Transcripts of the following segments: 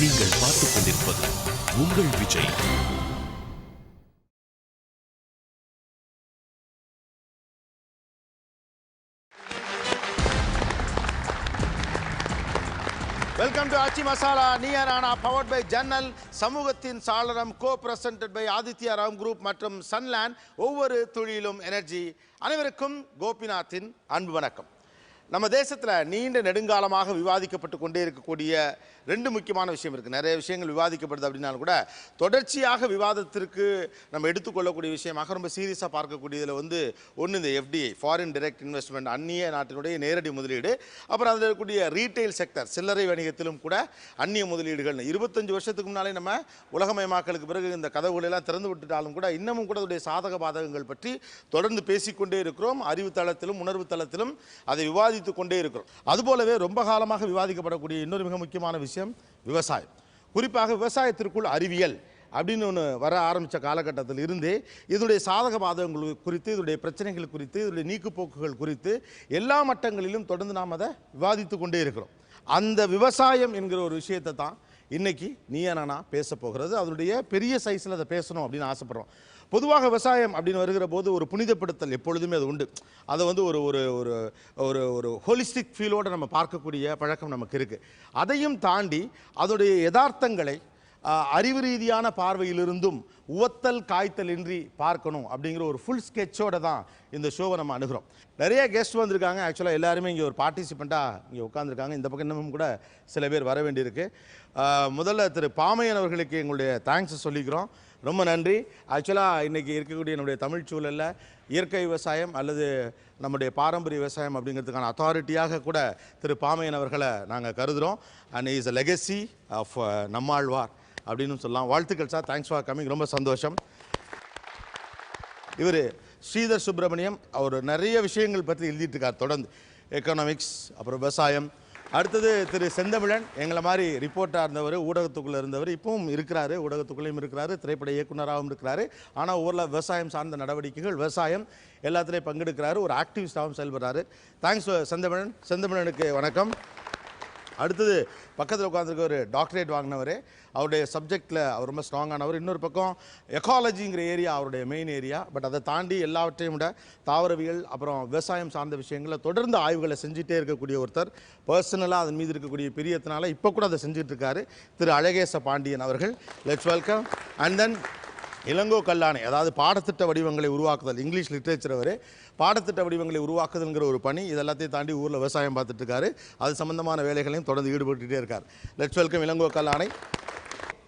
நீங்கள் பார்த்துக் கொண்டிருப்பது உங்கள் விஜய். வெல்கம் டு ஆச்சி மசாலா நீயாரானா பவர்ட் பை ஜன்னல் சமூகத்தின் சாளரம் presented by Aditya Ram group மற்றும் சன்லேண்ட். ஒவ்வொரு துளியிலும் எனர்ஜி. அனைவருக்கும் கோபிநாத்தின் அன்பு வணக்கம். நம்ம தேசத்தில் நீண்ட நெடுங்காலமாக விவாதிக்கப்பட்டு கொண்டே இருக்கக்கூடிய ரெண்டு முக்கியமான விஷயம் இருக்குது. நிறைய விஷயங்கள் விவாதிக்கப்படுது அப்படின்னாலும் கூட தொடர்ச்சியாக விவாதத்திற்கு நம்ம எடுத்துக்கொள்ளக்கூடிய விஷயமாக ரொம்ப சீரியஸாக பார்க்கக்கூடியதில் ஒன்று இந்த எஃப்டிஐ, ஃபாரின் டைரக்ட் இன்வெஸ்ட்மெண்ட், அந்நிய நாட்டினுடைய நேரடி முதலீடு. அப்புறம் அதில் இருக்கக்கூடிய ரீட்டைல் செக்டர், சில்லறை வணிகத்திலும் கூட அந்நிய முதலீடுகள். 25 வருஷத்துக்கு முன்னாலே நம்ம உலகமயமாக்கலுக்கு பிறகு இந்த கதவுகளெல்லாம் திறந்து விட்டுட்டாலும் கூட இன்னமும் கூட அதனுடைய சாதக பாதகங்கள் பற்றி தொடர்ந்து பேசிக்கொண்டே இருக்கிறோம். அறிவு தளத்திலும் உணர்வு தளத்திலும் அதை விவாதித்து கொண்டே இருக்கிறோம். அதுபோலவே ரொம்ப காலமாக விவாதிக்கப்படக்கூடிய இன்னொரு மிக முக்கியமான விஷயம் விவசாயம். குறிப்பாக விவசாயத்திற்குள் அறிவியல் அப்படின்னு ஒன்று வர ஆரம்பித்த காலகட்டத்தில் இருந்தே இதனுடைய சாதக பாதகங்கள் குறித்து, இதனுடைய பிரச்சனைகள் குறித்து, இதனுடைய நீக்குப்போக்குகள் குறித்து எல்லா மட்டங்களிலும் தொடர்ந்து நாம் அதை விவாதித்து கொண்டே இருக்கிறோம். அந்த விவசாயம் என்கிற ஒரு விஷயத்தை தான் இன்னைக்கு நீயானா பேச போகிறது. அதனுடைய பெரிய சைஸில் அதை பேசணும் அப்படின்னு ஆசைப்படுறோம். பொதுவாக விவசாயம் அப்படின்னு வருகிற போது ஒரு புனிதப்படுத்தல் எப்பொழுதுமே அது உண்டு. அதை ஒரு ஒரு ஒரு ஒரு ஒரு ஹோலிஸ்டிக் ஃபீலோடு நம்ம பார்க்கக்கூடிய பழக்கம் நமக்கு இருக்குது. அதையும் தாண்டி அதோடைய யதார்த்தங்களை அறிவு ரீதியான பார்வையிலிருந்தும் உவத்தல் காய்த்தல் இன்றி பார்க்கணும் அப்படிங்கிற ஒரு ஃபுல் ஸ்கெட்சோடு தான் இந்த ஷோவை நம்ம அணுகிறோம். நிறைய கெஸ்ட் வந்திருக்காங்க. ஆக்சுவலாக எல்லாருமே இங்கே ஒரு பார்ட்டிசிபெண்ட்டாக இங்கே உட்காந்துருக்காங்க. இந்த பக்கம் இன்னமும் கூட சில பேர் வர வேண்டியிருக்கு. முதல்ல திரு பாமையன் அவர்களுக்கு எங்களுடைய தேங்க்ஸ் சொல்லிக்கிறோம். ரொம்ப நன்றி. ஆக்சுவலாக இன்றைக்கி இருக்கக்கூடிய நம்முடைய தமிழ் சூழலில் இயற்கை விவசாயம் அல்லது நம்முடைய பாரம்பரிய விவசாயம் அப்படிங்கிறதுக்கான அத்தாரிட்டியாக கூட திரு பாமையன் அவர்களை நாங்கள் கருதுகிறோம். And is a legacy of Nammalvar அப்படின்னு சொல்லலாம். வாழ்த்துக்கள் சார், தேங்க்ஸ் ஃபார் கமிங். ரொம்ப சந்தோஷம். இவர் ஸ்ரீதர் சுப்பிரமணியம், அவர் நிறைய விஷயங்கள் பற்றி எழுதிட்டு இருக்கார் தொடர்ந்து. எக்கனாமிக்ஸ், அப்புறம் விவசாயம். அடுத்தது திரு செந்தமிழன், எங்களை மாதிரி ரிப்போர்ட்டாக இருந்தவர், ஊடகத்துக்குள்ளே இருந்தவர், இப்பவும் இருக்கிறாரு, ஊடகத்துக்குள்ளேயும் இருக்கிறாரு, திரைப்பட இயக்குனராகவும் இருக்கிறாரு. ஆனால் ஊரில் விவசாயம் சார்ந்த நடவடிக்கைகள், விவசாயம் எல்லாத்துலேயும் பங்கெடுக்கிறாரு. ஒரு ஆக்டிவிஸ்டாகவும் செயல்படுறாரு. தேங்க்ஸ் செந்தமிழன். செந்தமிழனுக்கு வணக்கம். அடுத்தது பக்கத்தில் உட்காந்துருக்க ஒரு டாக்டரேட் வாங்கினவர், அவருடைய சப்ஜெக்டில் அவர் ரொம்ப ஸ்ட்ராங்கானவர். இன்னொரு பக்கம் எக்காலஜிங்கிற ஏரியா அவருடைய மெயின் ஏரியா. பட் அதை தாண்டி எல்லாவற்றையும் விட தாவரவியல் அப்புறம் விவசாயம் சார்ந்த விஷயங்களில் தொடர்ந்து ஆய்வுகளை செஞ்சுட்டே இருக்கக்கூடிய ஒருத்தர். பர்சனலாக அதன் மீது இருக்கக்கூடிய பிரியத்தினால இப்போ கூட அதை செஞ்சுட்டு இருக்காரு திரு அழகேச பாண்டியன் அவர்கள். Let's welcome. And then Elango Kallanai, அதாவது பாடத்திட்ட வடிவங்களை உருவாக்குதல், இங்கிலீஷ் லிட்ரேச்சர். அவர் பாடத்திட்ட வடிவங்களை உருவாக்குதல்ங்கிற ஒரு பணி, இதெல்லாத்தையும் தாண்டி ஊரில் விவசாயம் பார்த்துட்டு இருக்காரு. அது சம்பந்தமான வேலைகளையும் தொடர்ந்து ஈடுபட்டுகிட்டே இருக்கார். Let's welcome Elango Kallanai.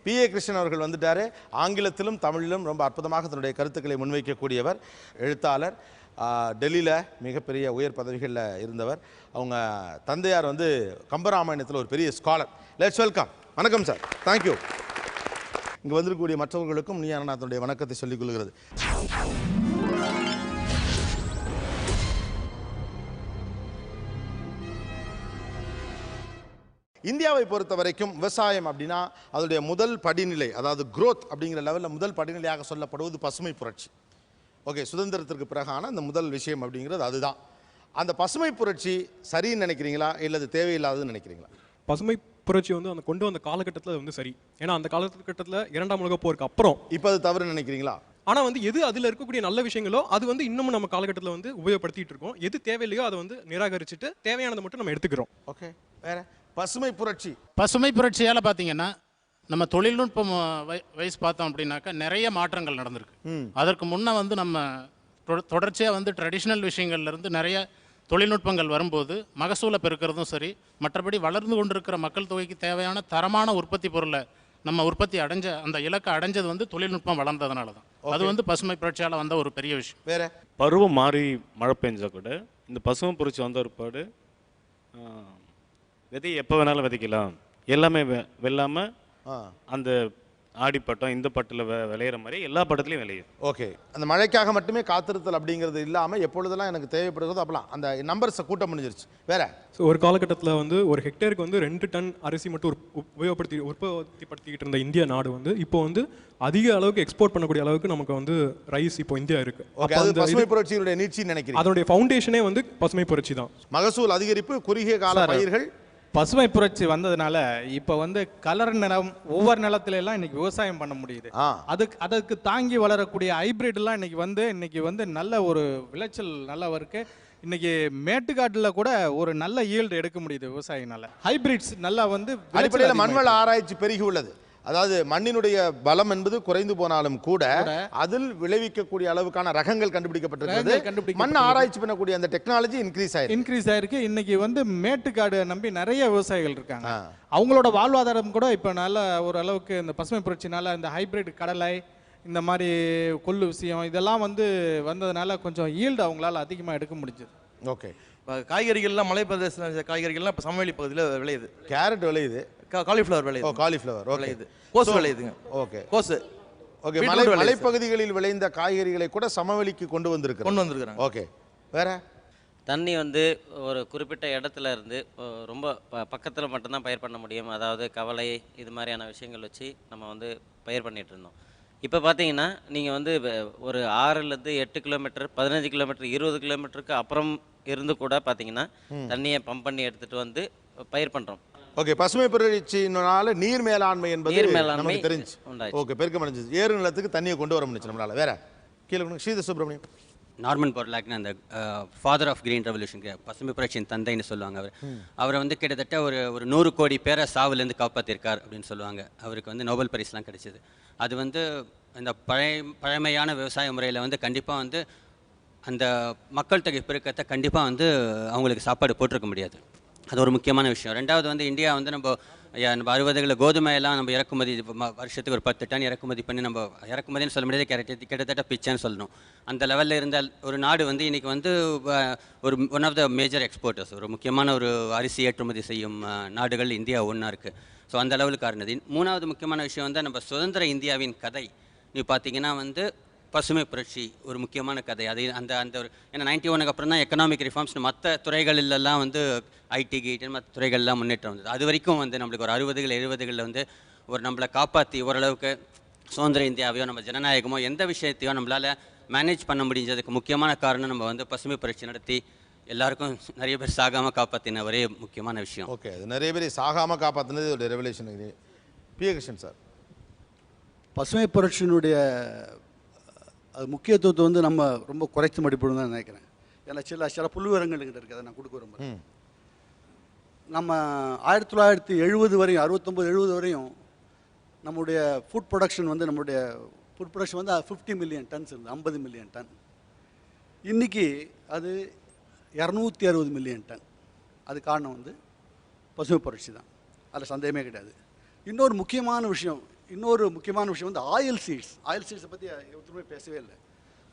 PA Krishnan அவர்கள் வந்துட்டார். ஆங்கிலத்திலும் தமிழிலும் ரொம்ப அற்புதமாக தன்னுடைய கருத்துக்களை முன்வைக்கக்கூடியவர், எழுத்தாளர். டெல்லியில் மிகப்பெரிய உயர் பதவிகளில் இருந்தவர். அவங்க தந்தையார் கம்பராமாயணத்தில் ஒரு பெரிய ஸ்காலர். Let's welcome. வணக்கம் சார். தேங்க்யூ. இங்கே வந்திருக்கக்கூடிய மற்றவர்களுக்கும் நீயானா தன்னுடைய வணக்கத்தை சொல்லிக் கொள்கிறது. இந்தியாவை பொறுத்த வரைக்கும் விவசாயம் அப்படின்னா அதனுடைய முதல் படிநிலை, அதாவது குரோத் அப்படிங்கிற லெவலில் முதல் படிநிலையாக சொல்லப்படுவது பசுமை புரட்சி. ஓகே, சுதந்திரத்திற்கு பிறகான அந்த முதல் விஷயம் அப்படிங்கிறது அதுதான். அந்த பசுமை புரட்சி சரின்னு நினைக்கிறீங்களா இல்லை அது தேவையில்லாததுன்னு நினைக்கிறீங்களா? பசுமை புரட்சி அந்த கொண்டு வந்த காலகட்டத்தில் சரி. ஏன்னா அந்த காலகட்டத்தில் 2ஆம் உலகப் போருக்கு அப்புறம் இப்போ அது தவறு நினைக்கிறீங்களா? ஆனால் எது அதில் இருக்கக்கூடிய நல்ல விஷயங்களோ அது இன்னமும் நம்ம காலகட்டத்தில் உபயோகப்படுத்திட்டு இருக்கோம். எது தேவையில்லையோ அதை நிராகரிச்சுட்டு தேவையானதை மட்டும் நம்ம எடுத்துக்கிறோம். ஓகே, வேற பசுமை புரட்சி. பசுமை புரட்சியால் பார்த்தீங்கன்னா நம்ம தொழில்நுட்பம் வயசு பார்த்தோம் அப்படின்னாக்கா நிறைய மாற்றங்கள் நடந்திருக்கு. அதற்கு முன்னே நம்ம தொடர்ச்சியாக ட்ரெடிஷ்னல் விஷயங்கள்லேருந்து நிறைய தொழில்நுட்பங்கள் வரும்போது மகசூலை பெருக்கிறதும் சரி, மற்றபடி வளர்ந்து கொண்டிருக்கிற மக்கள் தொகைக்கு தேவையான தரமான உற்பத்தி பொருளை நம்ம உற்பத்தி அந்த இலக்கை அடைஞ்சது தொழில்நுட்பம் வளர்ந்ததுனால தான். அது பசுமை புரட்சியால் வந்த ஒரு பெரிய விஷயம். வேற பருவம் மாறி மழை பெஞ்சா கூட இந்த பசுமை புரட்சி வந்த ஒருபாடு விதை எப்போ வேணாலும் விதைக்கலாம், எல்லாமே வெல்லாமல் அந்த ஆடிப்பட்டம் இந்த பட்டில் விளையிற மாதிரி எல்லா பட்டத்துலையும் விளையுது. ஓகே, அந்த மழைக்காக மட்டுமே காத்திருத்தல் அப்படிங்கிறது இல்லாமல் எப்பொழுதெல்லாம் எனக்கு தேவைப்படுகிறதோ அப்பலாம் அந்த நம்பர்ஸை கூட்ட முடிஞ்சிருச்சு. வேற ஒரு காலகட்டத்தில் ஒரு ஹெக்டேருக்கு 2 டன் அரிசி மட்டும் உற்பத்திப்படுத்திக்கிட்டு இருந்த இந்திய நாடு இப்போ அதிக அளவுக்கு எக்ஸ்போர்ட் பண்ணக்கூடிய அளவுக்கு நமக்கு ரைஸ் இப்போ இந்தியா இருக்கு. பசுமை புரட்சியினுடைய நீட்சி நினைக்கிறேன். அதனுடைய ஃபவுண்டேஷனே பசுமை புரட்சி தான். மகசூல் அதிகரிப்பு, குறுகிய கால பயிர்கள், பசுமை புரட்சி வந்ததுனால இப்போ வந்து கலர் நிலம் ஒவ்வொரு நிலத்துல எல்லாம் இன்னைக்கு விவசாயம் பண்ண முடியுது. அதுக்கு தாங்கி வளரக்கூடிய ஹைபிரிட்லாம் இன்னைக்கு வந்து நல்ல ஒரு விளைச்சல் நல்லா இருக்கு. இன்னைக்கு மேட்டுக்காட்டில் கூட ஒரு நல்ல ஈல்டு எடுக்க முடியுது விவசாயினால. ஹைபிரிட்ஸ் நல்லா வந்து அடிப்படையில் மண்வள ஆராய்ச்சி பெருகி உள்ளது. அதாவது மண்ணினுடைய பலம் என்பது குறைந்து போனாலும் கூட அதில் விளைவிக்கக்கூடிய அளவுக்கான ரகங்கள் கண்டுபிடிக்கப்பட்டிருக்கிறது. மண் ஆராய்ச்சி பண்ணக்கூடிய அந்த டெக்னாலஜி இன்க்ரீஸ் ஆயிருக்கு. இன்னைக்கு வந்து மேட்டுக்காடு நம்பி நிறைய விவசாயிகள் இருக்காங்க. அவங்களோட வாழ்வாதாரம் கூட இப்போ நல்ல ஒரு அளவுக்கு இந்த பசுமை புரட்சினால இந்த ஹைபிரிட் கடலை இந்த மாதிரி கொள்ளு விஷயம் இதெல்லாம் வந்ததுனால கொஞ்சம் ஈல்டு அவங்களால அதிகமாக எடுக்க முடிஞ்சது. ஓகே. காய்கறிகள்லாம் மலை பிரதேச காய்கறிகள்லாம் இப்போ சமவெளி பகுதியில் விளையுது. கேரட் விளையுது, காலிஃப்ளவர் விளையுது. காலிஃப்ளவர் விளையுது, கோஸ் விளையுதுங்க. ஓகே, கோஸ். ஓகே. மலைப்பகுதிகளில் விளைந்த காய்கறிகளை கூட சமவெளிக்கு கொண்டு வந்திருக்கிறாங்க. ஓகே. வேற தண்ணி ஒரு குறிப்பிட்ட இடத்துல இருந்து ரொம்ப பக்கத்தில் மட்டும்தான் பயிர் பண்ண முடியும். அதாவது கவலை இது மாதிரியான விஷயங்கள் வச்சு நம்ம பயிர் பண்ணிட்டு இருந்தோம். இப்போ பார்த்தீங்கன்னா நீங்கள் ஒரு 6லேருந்து 8 கிலோமீட்டர் 15 கிலோமீட்டர் 20 கிலோமீட்டருக்கு அப்புறம் இருந்து கூட பார்த்தீங்கன்னா தண்ணியை பம்ப் பண்ணி எடுத்துகிட்டு பயிர் பண்ணுறோம். ஓகே. பசுமை புரட்சியினால நீர் மேலாண்மை என்பது நமக்கு தெரிஞ்சு ஓகே பெருக்கம் அடைஞ்சது. ஏறு நிலத்துக்கு தண்ணியை கொண்டு வர முடிஞ்சு நம்மளால. வேற கீழே ஸ்ரீத சுப்ரமணியம். நார்மன் போர்லாக்னு அந்த ஃபாதர் ஆஃப் கிரீன் ரெவல்யூஷனுக்கு பசுமை புரட்சியின் தந்தைன்னு சொல்லுவாங்க. அவர் கிட்டத்தட்ட ஒரு 100 கோடி பேரை சாவுலேருந்து காப்பாற்றிருக்கார் அப்படின்னு சொல்லுவாங்க. அவருக்கு நோபல் பரிசுலாம் கிடைச்சிது. அது இந்த பழமையான விவசாய முறையில் கண்டிப்பாக அந்த மக்கள் தொகை பெருக்கத்தை கண்டிப்பாக அவங்களுக்கு சாப்பாடு போட்டிருக்க முடியாது. அது ஒரு முக்கியமான விஷயம். ரெண்டாவது இந்தியா நம்ம 60களில் கோதுமையெல்லாம் நம்ம இறக்குமதி வருஷத்துக்கு ஒரு 10 டன் இறக்குமதி பண்ணி நம்ம இறக்குமதின்னு சொல்ல முடியாது, கிட்டத்தட்ட பிச்சைன்னு சொல்லணும். அந்த லெவலில் இருந்தால் ஒரு நாடு இன்றைக்கி ஒரு one of the major exporters, ஒரு முக்கியமான ஒரு அரிசி ஏற்றுமதி செய்யும் நாடுகள் இந்தியா ஒன்றா இருக்குது. ஸோ அந்த லெவலுக்கு ஆறுனது. 3வது முக்கியமான விஷயம் நம்ம சுதந்திர இந்தியாவின் கதை நீ பார்த்தீங்கன்னா பசுமை புரட்சி ஒரு முக்கியமான கதை. அது அந்த ஒரு ஏன்னா 91க்கு அப்புறம் தான் எக்கனாமிக் ரிஃபார்ம்ஸ் மற்ற துறைகளிலெல்லாம் ஐடி கீட்டு மற்ற துறைகள்லாம் முன்னேற்றம் வந்தது. அது வரைக்கும் நம்மளுக்கு ஒரு 60கள் 70களில் ஒரு நம்மளை காப்பாற்றி ஓரளவுக்கு சுதந்திர இந்தியாவையோ நம்ம ஜனநாயகமோ எந்த விஷயத்தையோ நம்மளால் மேனேஜ் பண்ண முடிஞ்சதுக்கு முக்கியமான காரணம் நம்ம பசுமை புரட்சி நடத்தி எல்லாருக்கும் நிறைய பேர் சாகாமல் காப்பாற்றின ஒரே முக்கியமான விஷயம். ஓகே. அது நிறைய பேர் சாகாமல் காப்பாற்றினது ஒரு ரெவல்யூஷன். பி. கிருஷ்ணன் சார். பசுமை புரட்சியினுடைய அது முக்கியத்துவத்தை நம்ம ரொம்ப குறைத்து மதிப்பிடும் தான் நினைக்கிறேன். ஏன்னா சில புள்ளிவிவரங்கள் இருக்குது, அதை நான் கொடுக்க விரும்புகிறேன். நம்ம 1970 வரையும் 69-70 வரையும் நம்முடைய ஃபுட் ப்ரொடக்ஷன் நம்முடைய ஃபுட் ப்ரொடக்ஷன் 50 மில்லியன் டன்ஸ் இருந்தது, 50 மில்லியன் டன். இன்றைக்கி அது 260 மில்லியன் டன். அது காரணம் பசுமை புரட்சி தான், அதில் சந்தேகமே கிடையாது. இன்னொரு முக்கியமான விஷயம் ஆயில் சீட்ஸை பற்றி எதுவுமே பேசவே இல்லை.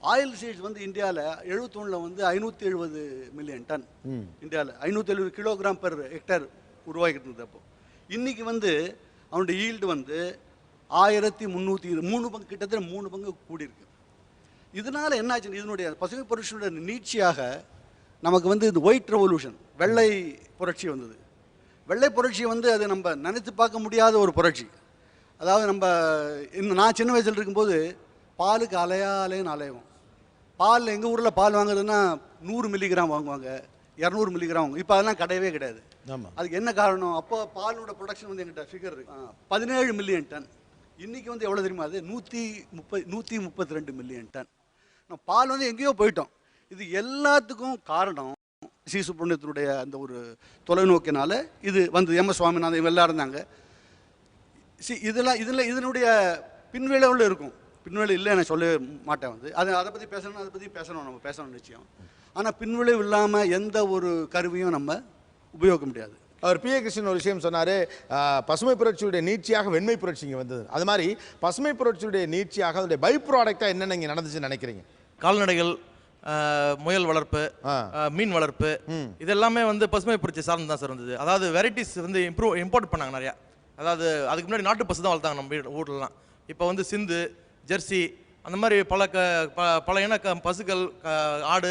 ஆயில் சீட்ஸ் இந்தியாவில் 71ல் 570 மில்லியன் டன், இந்தியாவில் 570 கிலோகிராம் பெர் ஹெக்டேர் உருவாக்கிட்டு இருந்தது. அப்போது இன்றைக்கி அவனுடைய ஈல்டு 1303 பங்கு, கிட்டத்தட்ட 3 பங்கு கூடியிருக்கு. இதனால் என்னாச்சு, இதனுடைய பசுமை புரட்சியுடைய நீட்சியாக நமக்கு இந்த ஒயிட் ரெவல்யூஷன், வெள்ளை புரட்சி வந்தது. வெள்ளை புரட்சி அது நம்ம நினைத்து பார்க்க முடியாத ஒரு புரட்சி. அதாவது நான் சின்ன வயசில் இருக்கும்போது பாலுக்கு அலையாலேன்னு அலையும். பால் எங்கள் ஊரில் பால் வாங்குறதுன்னா 100 மில்லிகிராம் வாங்குவாங்க, 200 மில்லிகிராம் வாங்குவாங்க. இப்போ அதெல்லாம் கிடையவே கிடையாது. அதுக்கு என்ன காரணம்? அப்போ பாலோட ப்ரொடக்ஷன் எங்கிட்ட ஃபிகர் இருக்கு 17 மில்லியன் டன். இன்றைக்கி எவ்வளோ தெரியுமா? அது 132 மில்லியன் டன். நம்ம பால் எங்கேயோ போயிட்டோம். இது எல்லாத்துக்கும் காரணம் சி. சுப்பிரமணியத்தினுடைய அந்த ஒரு தொலைநோக்கினால இது எம். எஸ். சுவாமிநாதன் இவங்க எல்லாம் இருந்தாங்க. இதனுடைய பின்விளைவுகள் இருக்கும். பின்விளைவு இல்லை நான் சொல்ல மாட்டேன். அதை பற்றி பேசணும் நம்ம பேசணும் நிச்சயம். ஆனால் பின்விளைவு இல்லாமல் எந்த ஒரு கருவியும் நம்ம உபயோகிக்க முடியாது. அவர் பி. கிருஷ்ணன் ஒரு விஷயம் சொன்னார், பசுமை புரட்சியுடைய நீட்சியாக வெண்மை புரட்சி இங்கே வந்தது. அது மாதிரி பசுமை புரட்சியுடைய நீட்சியாக அதோடைய பை ப்ராடக்டாக என்னென்ன இங்கே நடந்துச்சுன்னு நினைக்கிறீங்க? கால்நடைகள், முயல் வளர்ப்பு, மீன் வளர்ப்பு, இதெல்லாமே பசுமை புரட்சி சார்ந்து தான் சார் வந்தது. அதாவது வெரைட்டிஸ் இம்போர்ட் பண்ணாங்க நிறையா. அதாவது அதுக்கு முன்னாடி நாட்டு பசு தான் வளர்த்தாங்க நம்ம ஊர்லலாம். இப்போ சிந்து, ஜெர்சி அந்த மாதிரி பல இன பசுக்கள், ஆடு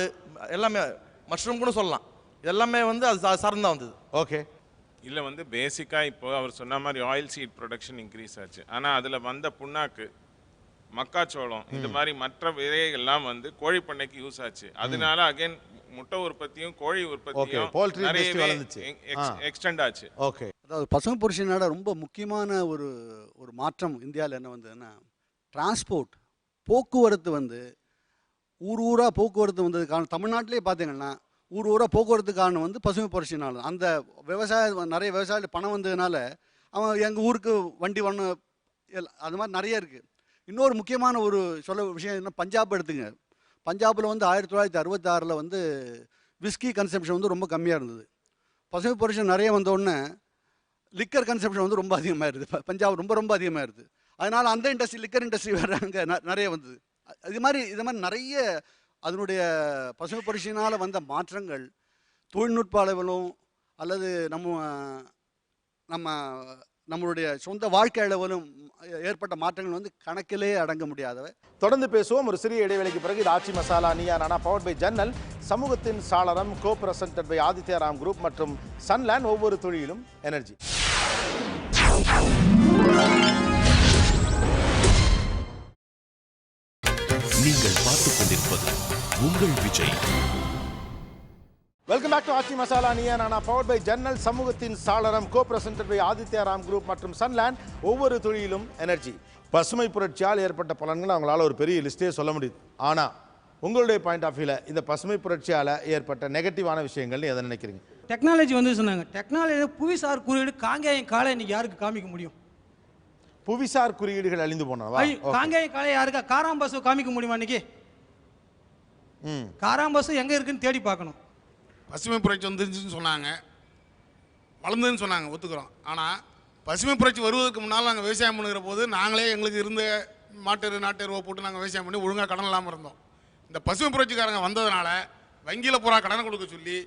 எல்லாமே, மஷ்ரூம் கூட சொல்லலாம், இதெல்லாமே அது சார்ந்து தான் வந்தது. ஓகே. இல்லை பேசிக்காக இப்போ அவர் சொன்ன மாதிரி ஆயில் சீட் ப்ரொடக்ஷன் இன்க்ரீஸ் ஆச்சு. ஆனால் அதில் வந்த புண்ணாக்கு, மக்காச்சோளம், இந்த மாதிரி மற்ற விதைகள்லாம் கோழி பண்ணைக்கு யூஸ் ஆச்சு. அதனால அகைன் முட்டை உற்பத்தியும் கோழி உற்பத்தியும் poultry industry நிறையவே வளர்ந்துச்சு. எக்ஸ்டெண்ட் ஆச்சு. ஓகே. அதாவது பசுமை புரட்சியினால ரொம்ப முக்கியமான ஒரு மாற்றம் இந்தியாவில் என்ன வந்ததுன்னா, டிரான்ஸ்போர்ட் போக்குவரத்து வந்து ஊராக போக்குவரத்து வந்தது காரணம். தமிழ்நாட்டிலே பார்த்தீங்கன்னா ஊராக போக்குவரத்து காரணம் வந்து பசுமை புரட்சினால. அந்த நிறைய விவசாயிகள் பணம் வந்ததுனால அவன் எங்கள் ஊருக்கு வண்டி வரணும், அது மாதிரி நிறைய இருக்குது. இன்னொரு முக்கியமான ஒரு விஷயம் என்ன, பஞ்சாப் எடுத்துங்க. பஞ்சாபில் வந்து 1966 வந்து விஸ்கி கன்சம்ஷன் வந்து ரொம்ப கம்மியாக இருந்தது. பசுமை புரட்சி நிறைய வந்தோடனே லிக்கர் கன்சம்ஷன் வந்து ரொம்ப அதிகமாகிடுது. பஞ்சாப் ரொம்ப ரொம்ப அதிகமாகிடுது. அதனால் அந்த இண்டஸ்ட்ரி, லிக்கர் இண்டஸ்ட்ரி வேறு அங்கே நிறைய வந்தது. இது மாதிரி நிறைய அதனுடைய பசுமை புரட்சியினால் வந்த மாற்றங்கள் தொழில்நுட்ப அளவிலும் அல்லது நம்மளுடைய சொந்த வாழ்க்கை அளவிலும் ஏற்பட்ட மாற்றங்கள் வந்து கணக்கிலே அடங்க முடியாதவை. தொடர்ந்து பேசுவோம் ஒரு சிறிய இடைவெளிக்கு பிறகு. இது ஆச்சி மசாலா நீயா நானா பவர்ட் பை ஜன்னல், சமூகத்தின் சாளரம், co presented by Aditya Ram group மற்றும் சன்லேண்ட், ஒவ்வொரு தொழிலும் எனர்ஜி. நீங்கள் பார்த்துக் கொண்டிருப்பது உங்கள் Vijay. Welcome back to Aachi Masala Neeya Naana powered by ஜன்னல், சமூகத்தின் சாளரம், co presented by Aditya Ram group மற்றும் சன்லேண்ட், ஒவ்வொரு தொழிலும் எனர்ஜி. பசுமை புரட்சியால் ஏற்பட்ட பலன்கள் அவங்களால ஒரு பெரிய லிஸ்டே சொல்ல முடியுது. ஆனால் உங்களுடைய பாயிண்ட் ஆஃப் வியூவில் இந்த பசுமை புரட்சியால் ஏற்பட்ட நெகட்டிவான விஷயங்கள்னு எதை நினைக்கிறீங்க? டெக்னாலஜி வந்து சொன்னாங்க. டெக்னாலஜி புவிசார் குறியீடு காங்கேயம் காலை இன்னைக்கு யாருக்கு காமிக்க முடியும்? புவிசார் குறியீடுகள் அழிந்து போனவா? காங்கேயம் காலை யாருக்கா? காராம்பசு காமிக்க முடியுமா இன்னைக்கு? காராம்பசு எங்கே இருக்குன்னு தேடி பார்க்கணும். பசுமை புரட்சி வந்துருச்சுன்னு சொன்னாங்க, வளர்ந்துன்னு சொன்னாங்க, ஒத்துக்கிறோம். ஆனால் பசுமை புரட்சி வருவதற்கு முன்னால் நாங்கள் விவசாயம் பண்ணுகிற போது நாங்களே எங்களுக்கு இருந்த நாட்டெருவை போட்டு நாங்கள் விவசாயம் பண்ணி ஒழுங்காக கடன் இல்லாமல் இருந்தோம். இந்த பசுமை புரட்சிக்காரங்க வந்ததுனால வங்கியில் பூரா கடனை கொடுக்க சொல்லி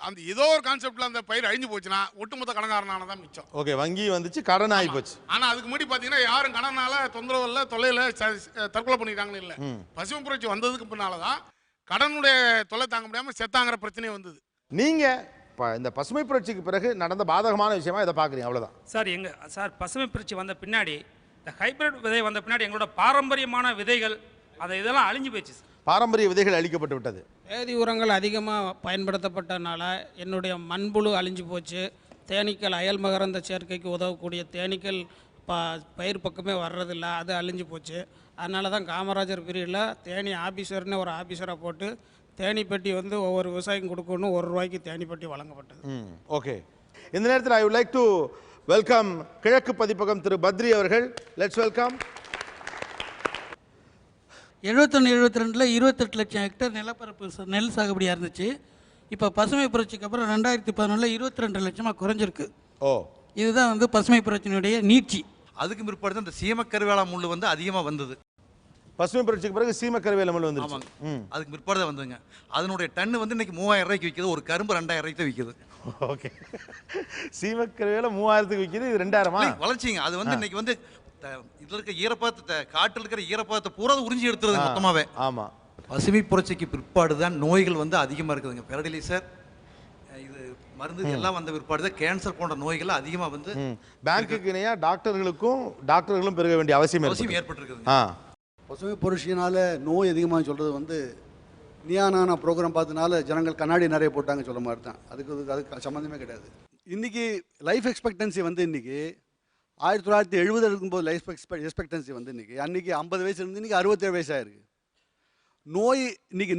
அந்த ஏதோ ஒரு கான்செப்டில் அந்த பயிர் அழிஞ்சு போச்சுன்னா ஒட்டுமொத்த கடன்காரனால தான் மிச்சம். ஓகே, வங்கி வந்துச்சு, கடன் ஆகி போச்சு. ஆனால் அதுக்கு முன்னாடி பார்த்தீங்கன்னா யாரும் கடனால தொந்தரவு இல்லை, தொல்லையில் தற்கொலை பண்ணிட்டாங்கன்னு இல்லை. பசுமை புரட்சி வந்ததுக்கு பின்னால தான் கடனுடைய தொல்லை தாங்க முடியாமல் செத்தாங்கிற பிரச்சனையே வந்தது. நீங்கள் இந்த பசுமை புரட்சிக்கு பிறகு நடந்த பாதகமான விஷயமா இதை பார்க்குறீங்க, அவ்வளோதான் சார். பசுமை புரட்சி வந்த பின்னாடி, இந்த ஹைபிரிட் விதை வந்த பின்னாடி எங்களோட பாரம்பரியமான விதைகள் இதெல்லாம் அழிஞ்சு போயிடுச்சு. பாரம்பரிய விதைகள் அழிக்கப்பட்டு விட்டது. வேதி உரங்கள் அதிகமாக பயன்படுத்தப்பட்டனால என்னுடைய மண்புழு அழிஞ்சு போச்சு. தேனீக்கள், அயல் மகரந்த சேர்க்கைக்கு உதவக்கூடிய தேனீக்கள் பயிர் பக்கமே வர்றதில்ல, அது அழிஞ்சு போச்சு. அதனால தான் காமராஜர் பீரியடில் தேனி ஆஃபீஸர்னு ஒரு ஆஃபீஸரை போட்டு தேனி பெட்டி வந்து ஒவ்வொரு விவசாயிக்கும் கொடுக்கணும், ₹1 தேனி பெட்டி வழங்கப்பட்டது. ஓகே, இந்த நேரத்தில் I would like to welcome கிழக்கு பதிப்பகம் திரு பத்ரி அவர்கள். Let's welcome. 71-72 28 லட்சம் ஹெக்டேர் நிலப்பரப்பு நெல் சாகுபடியாக இருந்துச்சு. இப்போ பசுமை புரட்சிக்கு அப்புறம் 2011 22 லட்சமாக குறைஞ்சிருக்கு. இதுதான் வந்து பசுமை புரட்சியினுடைய நீட்சி. அதுக்கு பிற்பாடு தான் இந்த சீமக்கருவேல முள் வந்து அதிகமாக வந்தது. பசுமை புரட்சிக்கு பிறகு சீமக்கருவேல முள் வந்து. அதுக்கு பிற்பாடு தான் வந்துங்க. அதனுடைய டன்னு வந்து இன்னைக்கு 3000 விற்கிது, ஒரு கரும்பு 2000 விற்கிது. ஓகே, சீமக்கருவேல 3000 விற்கிது, இது 2000 வளர்ச்சிங்க. அது வந்து இன்னைக்கு வந்து இதில் இருக்க ஈரப்பதத்தை, காட்டில் இருக்கிற ஈரப்பதத்தை பூரா உறிஞ்சி எடுத்துறது மொத்தமாகவே. ஆமாம், பசுமை புரட்சிக்கு பிற்பாடு தான் நோய்கள் வந்து அதிகமாக இருக்குதுங்க. பெரடிலைசர், இது மருந்து எல்லாம் வந்த பிற்பாடு தான் கேன்சர் போன்ற நோய்கள் அதிகமாக வந்து பேங்க்குக்கு இணையாக டாக்டர்களும் பெருக வேண்டிய அவசியம் ஏற்பட்டிருக்குதுங்க. பசுமை புரட்சியினால் நோய் அதிகமாக சொல்கிறது வந்து நியானான ப்ரோக்ராம் பார்த்தனால ஜனங்கள் கண்ணாடி நிறைய போட்டாங்க சொல்ல மாதிரி தான். அதுக்கு சம்மந்தமே கிடையாது. இன்றைக்கி லைஃப் எக்ஸ்பெக்டன்சி வந்து இன்றைக்கி 1970 இருக்கும்போது லைஃப் எக்ஸ்பெக்டன்சி வந்து அன்றைக்கி 50 வயசு இருந்து இன்றைக்கி 67 வயசாகிருக்கு.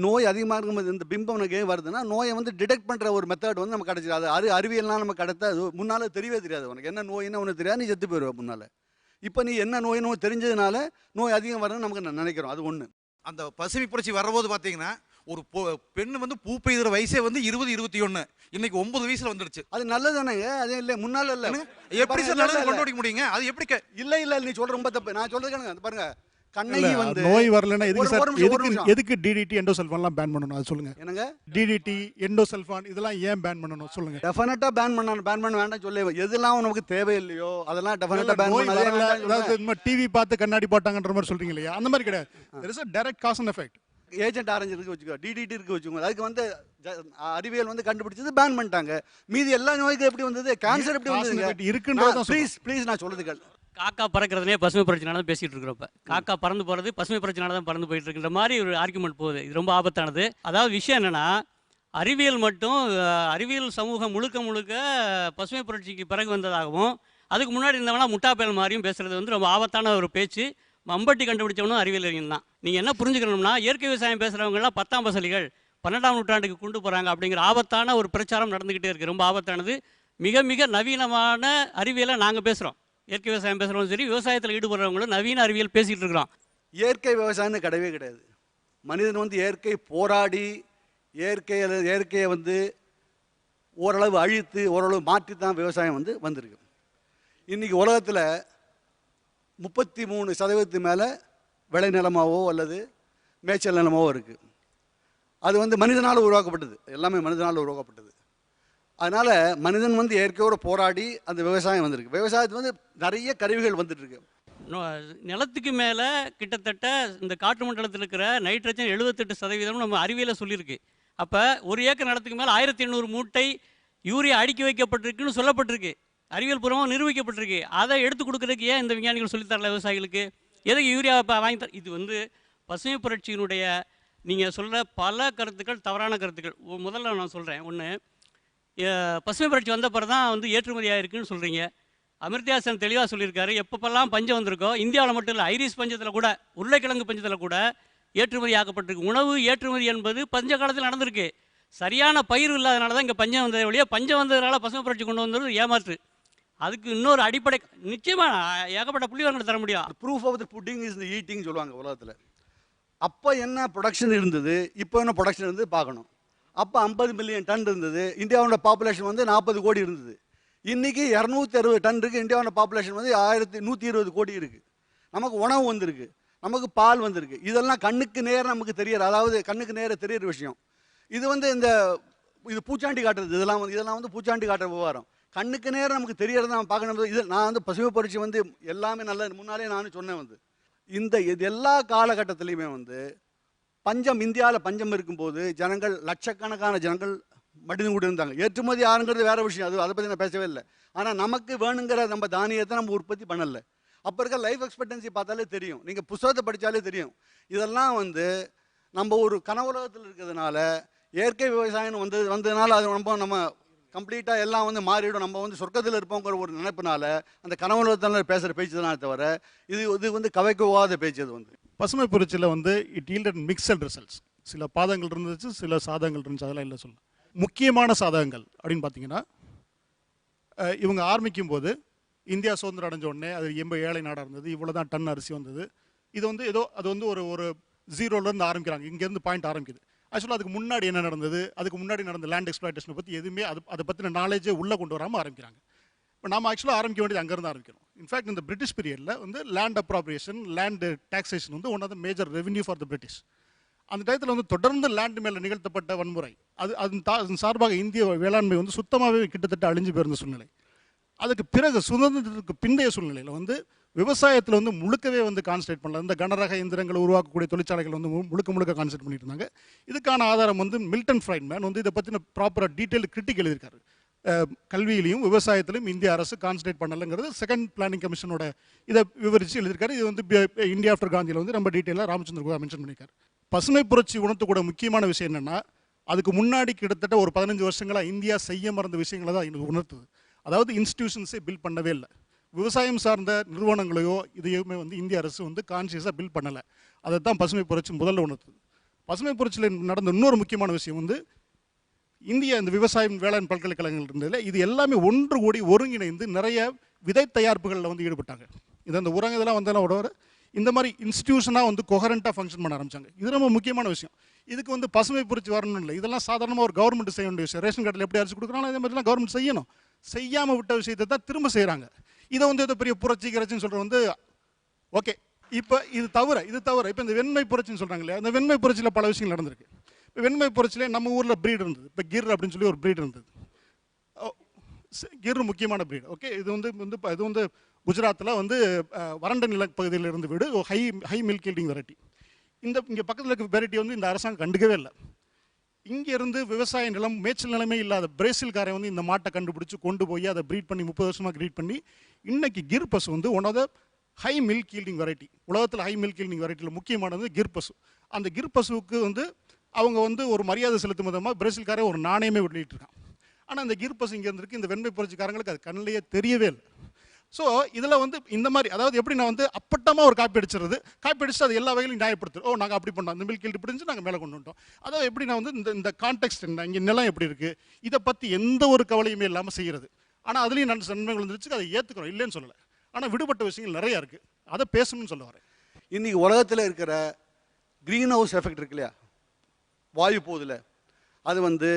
நோய் அதிகமாக இருக்கும்போது இந்த பிம்பம் எனக்கு ஏன் வருதுன்னா, நோயை வந்து டிடெக்ட் பண்ணுற ஒரு மெத்தட் வந்து நம்ம கிடச்சிது. அது அறிவியல்லாம் நம்ம கிடைத்தா அது முன்னால் தெரியவே தெரியாது. உனக்கு என்ன நோயின்னு ஒன்று தெரியாது, நீ செத்து போயிடுவ முன்னால். இப்போ நீ என்ன நோய் தெரிஞ்சதுனால நோய் அதிகம் வருதுன்னு நமக்கு நினைக்கிறோம். அது ஒன்று. அந்த பசுமை புரட்சி வரும்போது பார்த்தீங்கன்னா ஒரு பெண்ணு வந்து பூ பெய்கிற வயசே வந்து 20-21, இன்னைக்கு 9 வயசுல வந்துருச்சு. அது நல்லதானங்க? அது இல்லை, முன்னால இல்லை. எப்படி சார் நல்லது கொண்டாடிக்க முடியுங்க? அது எப்படி? இல்லை நீ சொல்ற ரொம்ப தப்பு. நான் சொல்றது பாருங்க, கண்ணகி வந்து நோய் வரலன்னா எதுக்கு டிடிடி எண்டோசல்ஃபான்லாம் பேன் பண்ணணும்? அது சொல்லுங்க. என்னங்க டிடிடி எண்டோசல்ஃபான் இதெல்லாம் ஏன் பேன் பண்ணணும் சொல்லுங்க. டெஃபினட்டா பேன் பண்ண வேண்டாம் சொல்லி எதெல்லாம் நமக்கு தேவையில்லையோ அதெல்லாம் டெஃபினட்டா பேன் பண்ணலாம். அதாவது டிவி பார்த்து கண்ணாடி போட்டாங்கன்ற மாதிரி சொல்றீங்க இல்லையா? அந்த மாதிரி கிடையாது. there is a direct cause and effect. Agent orange இருக்கு வச்சுக்கோ, டிடிடி இருக்கு வச்சுக்கோங்க. அதுக்கு வந்து அறிவியல் வந்து கண்டுபிடிச்சது பேன் பண்ணிட்டாங்க. மீதி எல்லா நோய்க்கும் எப்படி வந்தது? கேன்சர் எப்படி வந்தது இருக்குன்றத ப்ளீஸ் நான் சொல்றது கேளு. காக்கா பறக்கிறதுனே பசுமை புரட்சினால தான் பேசிகிட்டு இருக்கிறோம். இப்போ காக்கா பறந்து போகிறது பசுமை புரட்சினால தான் பறந்து போயிட்டு இருக்குன்ற மாதிரி ஒரு ஆர்குமெண்ட் போகுது. இது ரொம்ப ஆபத்தானது. அதாவது விஷயம் என்னென்னா, அறிவியல் மட்டும் அறிவியல் சமூகம் முழுக்க முழுக்க பசுமை புரட்சிக்கு பிறகு வந்ததாகவும் அதுக்கு முன்னாடி இருந்தவனா முட்டாப்பேல் மாதிரியும் பேசுகிறது வந்து ரொம்ப ஆபத்தான ஒரு பேச்சு. மம்பட்டி கண்டுபிடிச்சவனும் அறிவியல் அறிஞன் தான். நீங்கள் என்ன புரிஞ்சுக்கணும்னா இயற்கை விவசாயம் பேசுகிறவங்கலாம் 10ஆம் பசலிகள் 12ஆம் நூற்றாண்டுக்கு கொண்டு போகிறாங்க அப்படிங்கிற ஆபத்தான ஒரு பிரச்சாரம் நடந்துக்கிட்டே இருக்குது. ரொம்ப ஆபத்தானது. மிக மிக நவீனமான அறிவியலை நாங்கள் பேசுகிறோம். இயற்கை விவசாயம் பேசுகிறவங்களும் சரி, விவசாயத்தில் ஈடுபடுறவங்களும் நவீன அறிவியல் பேசிகிட்டு இருக்கிறோம். இயற்கை விவசாயம்னு கிடையவே கிடையாது. மனிதன் வந்து இயற்கை போராடி இயற்கையை வந்து ஓரளவு அழித்து ஓரளவு மாற்றி தான் விவசாயம் வந்து வந்திருக்கு. இன்றைக்கி உலகத்தில் 33% மேலே விளைநிலமாவோ அல்லது மேய்ச்சல் நிலமாவோ இருக்குது. அது வந்து மனிதனால் உருவாக்கப்பட்டது. எல்லாமே மனிதனால் உருவாக்கப்பட்டது. அதனால் மனிதன் வந்து இயற்கையோடு போராடி அந்த விவசாயம் வந்திருக்கு. விவசாயத்துக்கு வந்து நிறைய கருவிகள் வந்துட்டுருக்கு. நிலத்துக்கு மேலே கிட்டத்தட்ட இந்த காற்று மண்டலத்தில் இருக்கிற நைட்ரஜன் 78% நம்ம அறிவியலை சொல்லியிருக்கு. அப்போ 1 ஏக்கர் நிலத்துக்கு மேலே 1800 மூட்டை யூரியா அடுக்கி வைக்கப்பட்டிருக்குன்னு சொல்லப்பட்டிருக்கு. அறிவியல் பூர்வமாக நிரூபிக்கப்பட்டிருக்கு. அதை எடுத்து கொடுக்குறதுக்கு ஏன் இந்த விஞ்ஞானிகள் சொல்லித்தரல விவசாயிகளுக்கு? எதுக்கு யூரியா வாங்கி தர? இது வந்து பசுமை புரட்சியினுடைய நீங்கள் சொல்கிற பல கருத்துக்கள் தவறான கருத்துக்கள். முதல்ல நான் சொல்கிறேன். ஒன்று, பசுமை புரட்சி வந்த பிறகு தான் வந்து ஏற்றுமதியாக இருக்குன்னு சொல்கிறீங்க. அமிர்தயாசன் தெளிவாக சொல்லியிருக்காரு. எப்பப்பெல்லாம் பஞ்சம் வந்திருக்கோ, இந்தியாவில் மட்டும் இல்லை, ஐரிஸ் பஞ்சத்தில் கூட, உருளைக்கிழங்கு பஞ்சத்தில் கூட ஏற்றுமதி ஆக்கப்பட்டிருக்கு. உணவு ஏற்றுமதி என்பது பஞ்ச காலத்தில் நடந்திருக்கு. சரியான பயிர் இல்லாதனால தான் இங்கே பஞ்சம் வந்ததை வழியாக, பஞ்சம் வந்ததுனால பசுமை புரட்சி கொண்டு வந்தது ஏமாற்று. அதுக்கு இன்னொரு அடிப்படை நிச்சயமாக ஏகப்பட்ட புள்ளிவரங்களை தர முடியும். Proof of the putting is the eating சொல்லுவாங்க உலகத்தில். அப்போ என்ன ப்ரொடக்ஷன் இருந்தது, இப்போ என்ன ப்ரொடக்ஷன் இருந்தது பார்க்கணும். அப்போ 50 மில்லியன் டன் இருந்தது. இந்தியாவோட பாப்புலேஷன் வந்து 40 கோடி இருந்தது. இன்றைக்கி 260 டன் இருக்குது. இந்தியாவோட பாப்புலேஷன் வந்து 1120 கோடி இருக்குது. நமக்கு உணவு வந்திருக்கு, நமக்கு பால் வந்திருக்கு. இதெல்லாம் கண்ணுக்கு நேரம் நமக்கு தெரியாது. அதாவது கண்ணுக்கு நேரம் தெரியிற விஷயம். இது வந்து இது பூச்சாண்டி காட்டுறது. இதெல்லாம் வந்து பூச்சாண்டி காட்டுற விவகாரம். கண்ணுக்கு நேரம் நமக்கு தெரியறது நம்ம பார்க்கணும். இது நான் வந்து பசுமை புரட்சி வந்து எல்லாமே நல்ல முன்னாலே நானும் சொன்னேன். வந்து இது எல்லா காலகட்டத்திலையுமே வந்து பஞ்சம், இந்தியாவில் பஞ்சம் இருக்கும்போது ஜனங்கள், லட்சக்கணக்கான ஜனங்கள் மடிந்து கூட இருந்தாங்க. ஏற்றுமதி ஆறுங்கிறது வேறு விஷயம். அதை பற்றி நான் பேசவே இல்லை. ஆனால் நமக்கு வேணுங்கிற நம்ம தானியத்தை நம்ம உற்பத்தி பண்ணலை. அப்போ இருக்க லைஃப் எக்ஸ்பெக்டன்சி பார்த்தாலே தெரியும். நீங்கள் புத்தகத்தை படித்தாலே தெரியும். இதெல்லாம் வந்து நம்ம ஒரு கனவுலகத்தில் இருக்கிறதுனால, இயற்கை விவசாயம் வந்ததுனால அது நம்ம கம்ப்ளீட்டாக எல்லாம் வந்து மாறிடும், நம்ம வந்து சொர்க்கத்தில் இருப்போங்கிற ஒரு நினைப்பினால அந்த கனவுலகத்தில் பேசுகிற பேச்சு தானே தவிர இது வந்து கவைக்குவாத பேச்சு. அது வந்து பசுமை புரட்சியில் வந்து இட் ஈல்டட் மிக்சட் ரிசல்ட்ஸ். சில பாதங்கள் இருந்துச்சு, சில சாதகங்கள் இருந்துச்சு. அதெல்லாம் இல்லை சொல்ல. முக்கியமான சாதகங்கள் அப்படின்னு பார்த்தீங்கன்னா, இவங்க ஆரம்பிக்கும் போது இந்தியா சுதந்திரம் அடைஞ்ச உடனே அது 80 ஏழை நாடாக இருந்தது. இவ்வளோ தான் டன் அரிசி வந்தது. இது வந்து அது வந்து ஒரு 0லேருந்து ஆரம்பிக்கிறாங்க. இங்கேருந்து பாயிண்ட் ஆரம்பிக்குது. ஆக்சுவலாக அதுக்கு முன்னாடி என்ன நடந்தது, அதுக்கு முன்னாடி நடந்த லேண்ட் எக்ஸ்ப்ளாய்டேஷனை பற்றி எதுவுமே அதை பற்றின நாலேஜே உள்ளே கொண்டு வராமல் ஆரம்பிக்கிறாங்க. இப்போ நம்ம ஆக்சுவலாக ஆரம்பிக்க வேண்டியது அங்கேருந்து ஆரம்பிக்கணும். இன்ஃபேக்ட் இந்த பிரிட்டிஷ் பீரியடில் வந்து லேண்ட் அப்ராப்ரியேஷன், லேண்ட் டாக்ஸேஷன் வந்து one of the major revenue for the British. அந்த டயத்தில் வந்து தொடர்ந்து லேண்ட் மேலே நிகழ்த்தப்பட்ட வன்முறை, அதன் சார்பாக இந்திய வேளாண்மை வந்து சுத்தமாகவே கிட்டத்தட்ட அழிஞ்சு போயிருந்த சூழ்நிலை. அதுக்கு பிறகு சுதந்திரத்துக்கு பிந்தைய சூழ்நிலையில் வந்து விவசாயத்தில் வந்து முழுக்கவே வந்து கான்சன்ட்ரேட் பண்ணல. இந்த கனரக இயந்திரங்களை உருவாக்கக்கூடிய தொழிற்சாலைகள் வந்து முழுக்க கான்சன்ட்ரேட் பண்ணிட்டு இருந்தாங்க. இதுக்கான ஆதாரம் வந்து மில்டன் ஃப்ரைட்மேன் வந்து இதை பற்றின ப்ராப்பராக டீட்டெயில் கிரிட்டிக் எழுதியிருக்காரு. கல்வியிலையும் விவசாயத்திலையும் இந்திய அரசு கான்சன்ட்ரேட் பண்ணலைங்கிறது செகண்ட் பிளானிங் கமிஷனோட இதை விவரித்து எழுதியிருக்காரு. இது வந்து இந்தியா ஆஃப்டர் காந்தியில் வந்து ரொம்ப டீட்டெயிலாக ராமச்சந்திர குஹா மென்ஷன் பண்ணியிருக்காரு. பசுமை புரட்சி உணர்த்தக்கூட முக்கியமான விஷயம் என்னென்னா, அதுக்கு முன்னாடி கிட்டத்தட்ட ஒரு 15 வருஷங்களாக இந்தியா செய்ய மறந்த விஷயங்களை தான் இது உணர்த்துது. அதாவது இன்ஸ்டிடியூஷன்ஸே பில்ட் பண்ணவே இல்லை. விவசாயம் சார்ந்த நிறுவனங்களையோ இதையுமே வந்து இந்திய அரசு வந்து கான்சியஸாக பில்ட் பண்ணலை. அதை தான் பசுமை புரட்சி முதல்ல உணர்த்துது. பசுமை புரட்சியில் நடந்த இன்னொரு முக்கியமான விஷயம் வந்து இந்திய இந்த விவசாயம் வேளாண் பல்கலைக்கழகங்கள் இருந்ததில் இது எல்லாமே ஒன்று கூடி ஒருங்கிணைந்து நிறைய விதை தயாரிப்புகளில் வந்து ஈடுபட்டாங்க. இது அந்த உரங்க இதெல்லாம் வந்ததோட இந்த மாதிரி இன்ஸ்டிடியூஷனாக வந்து கொஹரண்ட்டாக ஃபங்க்ஷன் பண்ண ஆரம்பித்தாங்க. இது ரொம்ப முக்கியமான விஷயம். இதுக்கு வந்து பசுமை புரட்சி வரணும் இல்லை. இதெல்லாம் சாதாரணமாக ஒரு கவர்மெண்ட் செய்ய வேண்டிய விஷயம். ரேஷன் கார்டில் எப்படி அரிசி கொடுக்குறாங்களோ அதே மாதிரிலாம் கவர்மெண்ட் செய்யணும். செய்யாமல் விட்ட விஷயத்தை தான் திரும்ப செய்கிறாங்க. இதை வந்து ஏதோ பெரிய புரட்சி கிரச்சின்னு சொல்கிறது வந்து ஓகே. இப்போ இது தவிர இப்போ இந்த வெண்மை புரட்சின்னு சொல்கிறாங்க இல்லையா, அந்த வெண்மை புரட்சியில் பல விஷயங்கள் நடந்திருக்கு. இப்போ வெண்மை புரட்சியிலே நம்ம ஊரில் ப்ரீட் இருந்தது. இப்போ கிர் அப்படின்னு சொல்லி ஒரு ப்ரீட் இருந்தது. கிர் முக்கியமான ப்ரீட். ஓகே. இது வந்து குஜராத்தில் வந்து வறண்ட நிலப்பகுதியில் இருந்து வீடு ஹை மில்க் ஈல்டிங் வெரைட்டி. இங்கே பக்கத்தில் இருக்க வெரைட்டி வந்து இந்த அரசாங்கம் கண்டுக்கவே இல்லை. இங்கேருந்து விவசாய நிலம், மேய்ச்சல் நிலமே இல்லாத பிரேசில்காரை வந்து இந்த மாட்டை கண்டுபிடிச்சி கொண்டு போய் அதை ப்ரீட் பண்ணி 30 வருஷமாக ப்ரீட் பண்ணி இன்னைக்கு கிர் பசு வந்து one of the high milk yielding variety. உலகத்தில் ஹை மில்க் ஈல்டிங் வெரைட்டியில் முக்கியமானது கிர் பசு. அந்த கிர் பசுவுக்கு வந்து அவங்க வந்து ஒரு மரியாதை செலுத்தும் விதமாக பிரேசில்காரே ஒரு நாணயமே வெளியிட்டிருக்கான். ஆனால் இந்த கீர்பஸ் இங்கே இருந்திருக்கு, இந்த வெண்மை புரட்சிக்காரங்களுக்கு அது கண்ணிலேயே தெரியவே இல்லை. ஸோ இதில் வந்து இந்த மாதிரி அதாவது எப்படி நான் வந்து அப்பட்டமாக ஒரு காப்பி அடிச்சிடுறது, காப்பி அடிச்சுட்டு அது எல்லா வகையிலும் நியாயப்படுத்துறது. ஓ நாங்கள் அப்படி பண்ணோம், இந்த மில்க் ஈல்டு பிடிச்சு நாங்கள் மேலே கொண்டு வந்துட்டோம். அதாவது எப்படி நான் வந்து இந்த கான்டெக்ட் என்ன, இங்கே நிலம் எப்படி இருக்குது, இதை பற்றி எந்த ஒரு கவலையுமே இல்லாமல் செய்கிறது. ஆனால் அதுலேயும் நல்ல நன்மைகள் வந்துருச்சு, அதை ஏற்றுக்கிறோம், இல்லைன்னு சொல்லலை. ஆனால் விடுபட்ட விஷயங்கள் நிறையா இருக்குது, அதை பேசணும்னு சொல்ல வரேன். இன்றைக்கி உலகத்தில் இருக்கிற க்ரீன் ஹவுஸ் எஃபெக்ட் இருக்கு இல்லையா, வாயு போதில், அது வந்து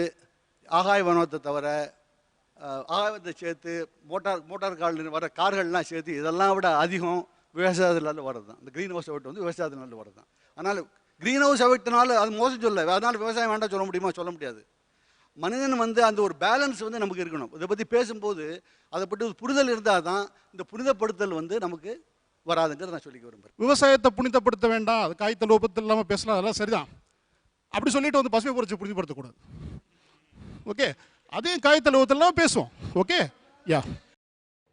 ஆகாய வனத்தை தவிர ஆகாயத்தை சேர்த்து மோட்டார் காரில் வர கார்கள்லாம் சேர்த்து இதெல்லாம் விட அதிகம் விவசாயத்தினால வர்றது தான். இந்த க்ரீன் ஹவுஸ் எஃபெக்ட் வந்து விவசாயத்தினால வர்றது தான். அதனால் க்ரீன் ஹவுஸ் எஃபெக்ட்னால அது மோசம் சொல்ல, அதனால் விவசாயம் வேண்டாம் சொல்ல முடியுமா? சொல்ல முடியாது. மனிதன் வந்து அந்த ஒரு பேலன்ஸ் வந்து நமக்கு இருக்கணும். இதை பற்றி பேசும்போது அதை பற்றி ஒரு புரிதல் இருந்தால் தான் இந்த புனிதப்படுத்தல் வந்து நமக்கு வராதுங்கிறத நான் சொல்லிக்க விரும்புகிறேன். விவசாயத்தை புனிதப்படுத்த வேண்டாம், அது காய்த்தல் லோபத்தில் இல்லாமல் பேசலாம், அதெல்லாம் சரிதான். அப்படி சொல்லிட்டு வந்து பசுமை புரட்சி புனிதப்படுத்தக்கூடாது. ஓகே, அதையும் காய்த்தல் லோபத்திலாம் பேசுவோம். ஓகே, யா.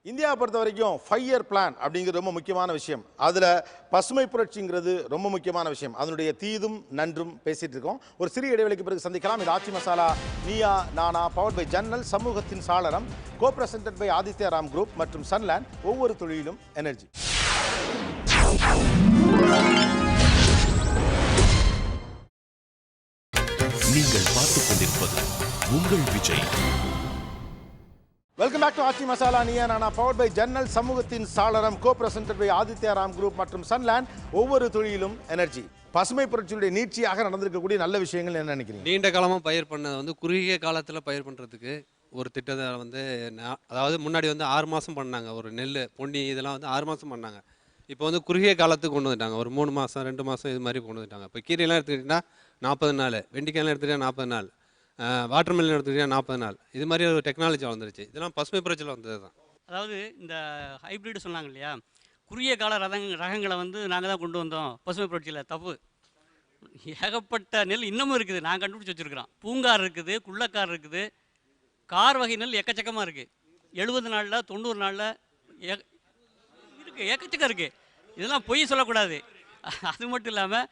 இந்தியாவை பொறுத்த வரைக்கும் 5 இயர் பிளான் அப்படிங்கிறது ரொம்ப முக்கியமான விஷயம். அதில் பசுமை புரட்சிங்கிறது ரொம்ப முக்கியமான விஷயம். அதனுடைய தீதும் நன்றும் பேசிகிட்டு இருக்கோம். ஒரு சிறிய இடைவெளிக்கு பிறகு சந்திக்கலாம். இது ஆச்சி மசாலா நீயா நானா பவர்ட் பை ஜன்னல், சமூகத்தின் சாளரம், co presented by Aditya Ram group மற்றும் சன்லேண்ட், ஒவ்வொரு தொழிலும் எனர்ஜி. நீங்கள் பார்த்துக் கொண்டிருப்பது உங்கள் Vijay. Welcome back to Aachi Masala Neeya Naana powered by ஜன்னல், சமூகத்தின் சாளரம், co presented by Aditya Ram group மற்றும் சன்லேண்ட், ஒவ்வொரு தொழிலும் எனர்ஜி. பசுமை புரட்சியுடைய நீட்சியாக நடந்திருக்கக்கூடிய நல்ல விஷயங்கள் என்ன நினைக்கிறீங்க? நீண்ட காலமாக பயிர் பண்ணது வந்து குறுகிய காலத்தில் பயிர் பண்ணுறதுக்கு ஒரு திட்டத்தை வந்து அதாவது முன்னாடி வந்து 6 மாதம் பண்ணாங்க. ஒரு நெல் பொன்னி இதெல்லாம் வந்து 6 மாதம் பண்ணாங்க. இப்போ வந்து குறுகிய காலத்துக்கு கொண்டு வந்துட்டாங்க. ஒரு 3 மாதம் 2 மாதம் இது மாதிரி கொண்டு வந்துட்டாங்க. இப்போ கீரையெல்லாம் எடுத்துக்கிட்டிங்கன்னா 40 நாள், வெண்டிக்காயெல்லாம் எடுத்துக்கிட்டா 40 நாள், வாட்டர் மெலன் எடுத்துக்கிட்டா 40 நாள், இது மாதிரி ஒரு டெக்னாலஜி வந்துருச்சு. இதெல்லாம் பசுமை புரட்சியில் வந்தது தான். அதாவது இந்த ஹைப்ரிட் சொன்னாங்க இல்லையா, குறுகிய கால ரகங்களை வந்து நாங்கள் தான் கொண்டு வந்தோம் பசுமை புரட்சியில். தப்பு. ஏகப்பட்ட நெல் இன்னமும் இருக்குது, நான் கண்டுபிடிச்சி வச்சுருக்கிறோம். பூங்கார் இருக்குது, குள்ளக்கார் இருக்குது, கார் வகை நெல் எக்கச்சக்கமாக இருக்குது. 70 நாளில் 90 நாளில் இருக்குது, எக்கச்சக்கம் இருக்குது. இதெல்லாம் பொய் சொல்லக்கூடாது. அது மட்டும் இல்லாமல்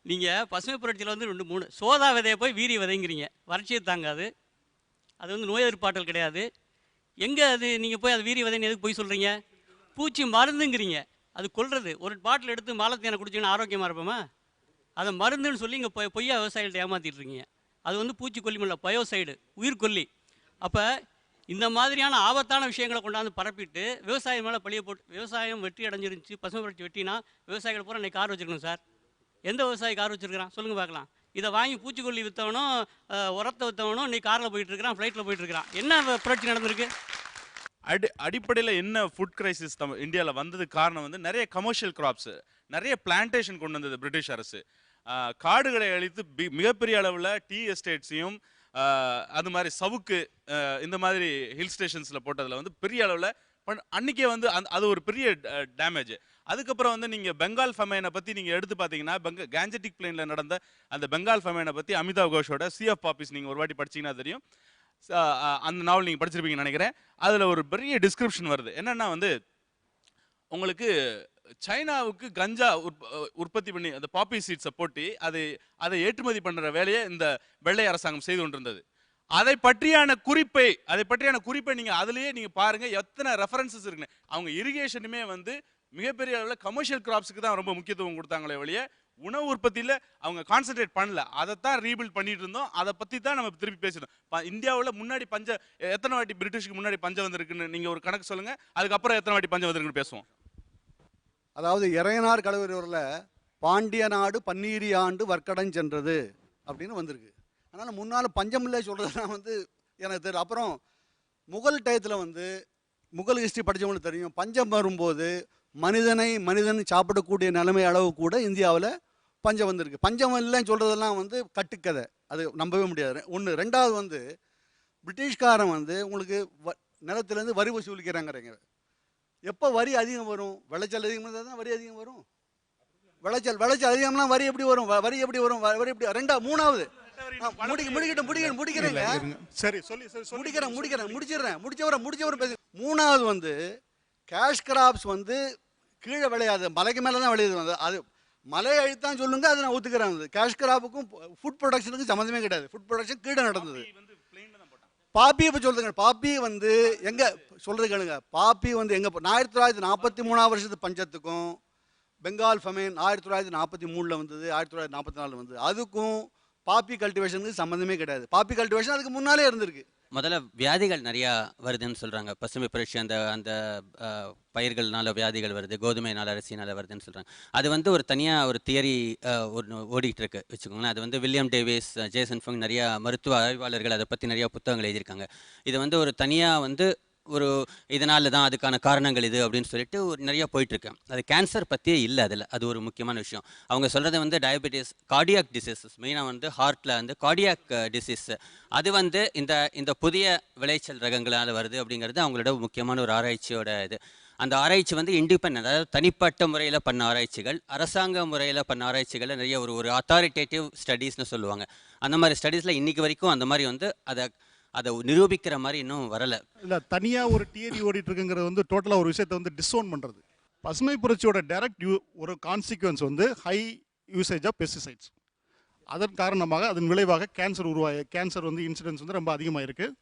நீங்கள் பசுமை புரட்சியில் வந்து 2 3 சோதா விதையை போய் வீரிய விதைங்கிறீங்க, வறட்சியை தாங்காது, அது வந்து நோய் எதிர்ப்பாற்றல் கிடையாது. எங்கே அது நீங்கள் போய் அது வீரிய விதைன்னு எதுக்கு போய் சொல்கிறீங்க? பூச்சி மருந்துங்கிறீங்க, அது கொல்றது. ஒரு பாட்டில் எடுத்து மாலத்தேனை குடிச்சிங்கன்னா ஆரோக்கியமாக இருப்போமா? அதை மருந்துன்னு சொல்லி இங்கே பொய்யா விவசாயிகள்ட்ட ஏமாற்றிட்டு இருக்கீங்க. அது வந்து பூச்சிக்கொல்லிமில்ல, பயோசைடு, உயிர்கொல்லி. அப்போ இந்த மாதிரியான ஆபத்தான விஷயங்களை கொண்டாந்து பரப்பிட்டு விவசாயம் மேலே பழிய போட்டு, விவசாயம் வெற்றி அடைஞ்சிருந்துச்சு, பசுமை புரட்சி வெட்டினா விவசாயிகள் பூரா இன்றைக்கி கார் வச்சுருக்கணும் சார். எந்த விவசாயி கார் வச்சுருக்கிறான் சொல்லுங்கள் பார்க்கலாம். இதை வாங்கி பூச்சிக்கொல்லி விற்றவனும் உரத்தை விற்றவனும் இன்றைக்கி காரில் போயிட்டுருக்கிறான், ஃப்ளைட்டில் போயிட்டுருக்கிறான். என்ன புரட்சி நடந்திருக்கு? அடிப்படையில் என்ன ஃபுட் கிரைசிஸ் இந்தியாவில் வந்தது காரணம் வந்து நிறைய கமர்ஷியல் கிராப்ஸு, நிறைய பிளான்டேஷன் கொண்டு வந்தது பிரிட்டிஷ் அரசு. காடுகளை அழித்து மிகப்பெரிய அளவில் டீ எஸ்டேட்ஸையும் அது மாதிரி சவுக்கு இந்த மாதிரி ஹில் ஸ்டேஷன்ஸில் போட்டதில் வந்து பெரிய அளவில் அன்றைக்கே வந்து அது ஒரு பெரிய டேமேஜ். அதுக்கப்புறம் வந்து நீங்கள் பெங்கால் ஃபெமைனை பற்றி நீங்கள் எடுத்து பார்த்தீங்கன்னா கேஞ்சட்டிக் பிளேனில் நடந்த அந்த பெங்கால் ஃபெமைனை பற்றி அமிதாப் கோஷோட சி ஆஃப் பாப்பிஸ் நீங்கள் ஒரு வாட்டி படிச்சிங்கன்னா தெரியும். அந்த நாவல் நீங்கள் படிச்சிருப்பீங்கன்னு நினைக்கிறேன். அதில் ஒரு பெரிய டிஸ்கிரிப்ஷன் வருது. என்னென்னா வந்து உங்களுக்கு சைனாவுக்கு கஞ்சா உற்பத்தி பண்ணி அந்த பாப்பி சீட்ஸை போட்டு அதை ஏற்றுமதி பண்ணுற வேலையை இந்த வெள்ளை அரசாங்கம் செய்து கொண்டிருந்தது. அதை பற்றியான குறிப்பை நீங்கள் அதுலேயே நீங்கள் பாருங்கள், எத்தனை ரெஃபரன்சஸ் இருக்குன்னு. அவங்க இரிகேஷனுமே வந்து மிகப்பெரிய அளவில் கமர்ஷியல் கிராப்ஸுக்கு தான் ரொம்ப முக்கியத்துவம் கொடுத்தாங்களே வழிய உணவு உற்பத்தியில் அவங்க கான்சென்ட்ரேட் பண்ணல. அதைத்தான் ரீபில்ட் பண்ணிட்டு இருந்தோம். அதை பற்றி தான் நம்ம திருப்பி பேசணும். இந்தியாவில் முன்னாடி எத்தனை வாட்டி பிரிட்டிஷ்க்கு முன்னாடி பஞ்சம் வந்திருக்குன்னு நீங்கள் ஒரு கணக்கு சொல்லுங்கள், அதுக்கப்புறம் எத்தனை வாட்டி பஞ்சம் வந்திருக்குன்னு பேசுவோம். அதாவது இறையனார் கலவரில் பாண்டிய நாடு பன்னீரி ஆண்டு வர்க்கடஞ்சென்றது அப்படின்னு வந்திருக்கு. அதனால் முன்னால் பஞ்சமில்லை சொல்கிறதுலாம் வந்து எனக்கு தெரியும். அப்புறம் முகல் டயத்தில் வந்து முகல் ஹிஸ்ட்ரி படித்தவங்களுக்கு தெரியும், பஞ்சம் வரும்போது மனிதன் சாப்பிடக்கூடிய நிலைமை அளவு கூட இந்தியாவில் பஞ்சம் வந்திருக்கு. பஞ்சம் இல்லைன்னு சொல்கிறதெல்லாம் வந்து கட்டுக்கதை, அது நம்பவே முடியாது. ஒன்று. ரெண்டாவது வந்து பிரிட்டிஷ்காரன் வந்து உங்களுக்கு நிலத்துலேருந்து வரி வசூலிக்கிறாங்கிறீங்க. எப்போ வரி அதிகம் வரும்? விளைச்சல் அதிகமாக தான் வரி அதிகம் வரும். விளைச்சல் அதிகம்லாம் வரி எப்படி வரும்? வரி எப்படி? மூணாவது மூணாவது வந்து கேஷ் கிராப்ஸ் வந்து கீழே விளையாது, மலைக்கு மேலே தான் விளையுது. அது மலையை அழித்தான் சொல்லுங்க, அதை நான் ஒத்துக்கிறேன். கேஷ் கிராப்புக்கும் ஃபுட் ப்ரொடக்ஷனுக்கும் சம்மந்தமே கிடையாது. ஃபுட் ப்ரொடக்ஷன் கீழே நடந்தது. பாப்பியை இப்போ சொல்லுங்க. பாப்பி வந்து எங்கே சொல்கிறது கேளுங்க. பாப்பி வந்து எங்கே 1943 வருஷத்து பஞ்சத்துக்கும் பெங்கால் ஃபெமைன் 1943 வந்தது, 1944 வந்தது. அதுக்கும் பாப்பி கல்டிவேஷனுக்கு சம்மந்தமே கிடையாது. பாப்பி கல்டிவேஷன் அதுக்கு முன்னாலே இருந்திருக்கு. முதல்ல வியாதிகள் நிறையா வருதுன்னு சொல்கிறாங்க. பசுமை புரட்சி அந்த அந்த பயிர்கள்னால வியாதிகள் வருது, கோதுமைனால அரிசினால வருதுன்னு சொல்கிறாங்க. அது வந்து ஒரு தனியாக ஒரு தியரி ஒன்று ஓடிக்கிட்டு இருக்கு வச்சுக்கோங்களேன். அது வந்து வில்லியம் டேவிஸ், ஜேசன் ஃபங் நிறையா மருத்துவ ஆய்வாளர்கள் அதை பற்றி நிறையா புத்தகங்கள் எழுதியிருக்காங்க. இது வந்து ஒரு தனியாக வந்து ஒரு இதனால தான் அதுக்கான காரணங்கள் இது அப்படின்னு சொல்லிட்டு ஒரு நிறையா போயிட்டுருக்கேன். அது கேன்சர் பற்றியே இல்லை அதில். அது ஒரு முக்கியமான விஷயம். அவங்க சொல்கிறது வந்து டயபெட்டிஸ், கார்டியாக் டிசீசஸ், மெயினாக வந்து ஹார்ட்டில் வந்து கார்டியாக் டிசீஸ், அது வந்து இந்த புதிய விளைச்சல் ரகங்களால் வருது அப்படிங்கிறது அவங்களோட முக்கியமான ஒரு ஆராய்ச்சியோட இது. அந்த ஆராய்ச்சி வந்து இண்டிபெண்ட், அதாவது தனிப்பட்ட முறையில் பண்ண ஆராய்ச்சிகள், அரசாங்க முறையில் பண்ண ஆராய்ச்சிகளில் நிறைய ஒரு அத்தாரிட்டேட்டிவ் ஸ்டடீஸ்னு சொல்லுவாங்க. அந்த மாதிரி ஸ்டடீஸில் இன்றைக்கி வரைக்கும் அந்த மாதிரி வந்து அதை நிரூபிக்கிற மாதிரி இன்னும் வரலை. இல்லை, தனியாக ஒரு தியரி ஓடிட்டு இருக்குங்கிறது வந்து டோட்டலாக ஒரு விஷயத்தை வந்து டிஸ்ஓன் பண்ணுறது. பசுமை புரட்சியோட டைரக்ட் ஒரு கான்சிக்வன்ஸ் வந்து ஹை யூசேஜ் ஆஃப் பெஸ்டிசைட்ஸ். அதன் காரணமாக அதன் விளைவாக கேன்சர் வந்து இன்சிடென்ட்ஸ் வந்து ரொம்ப அதிகமாக இருக்குது.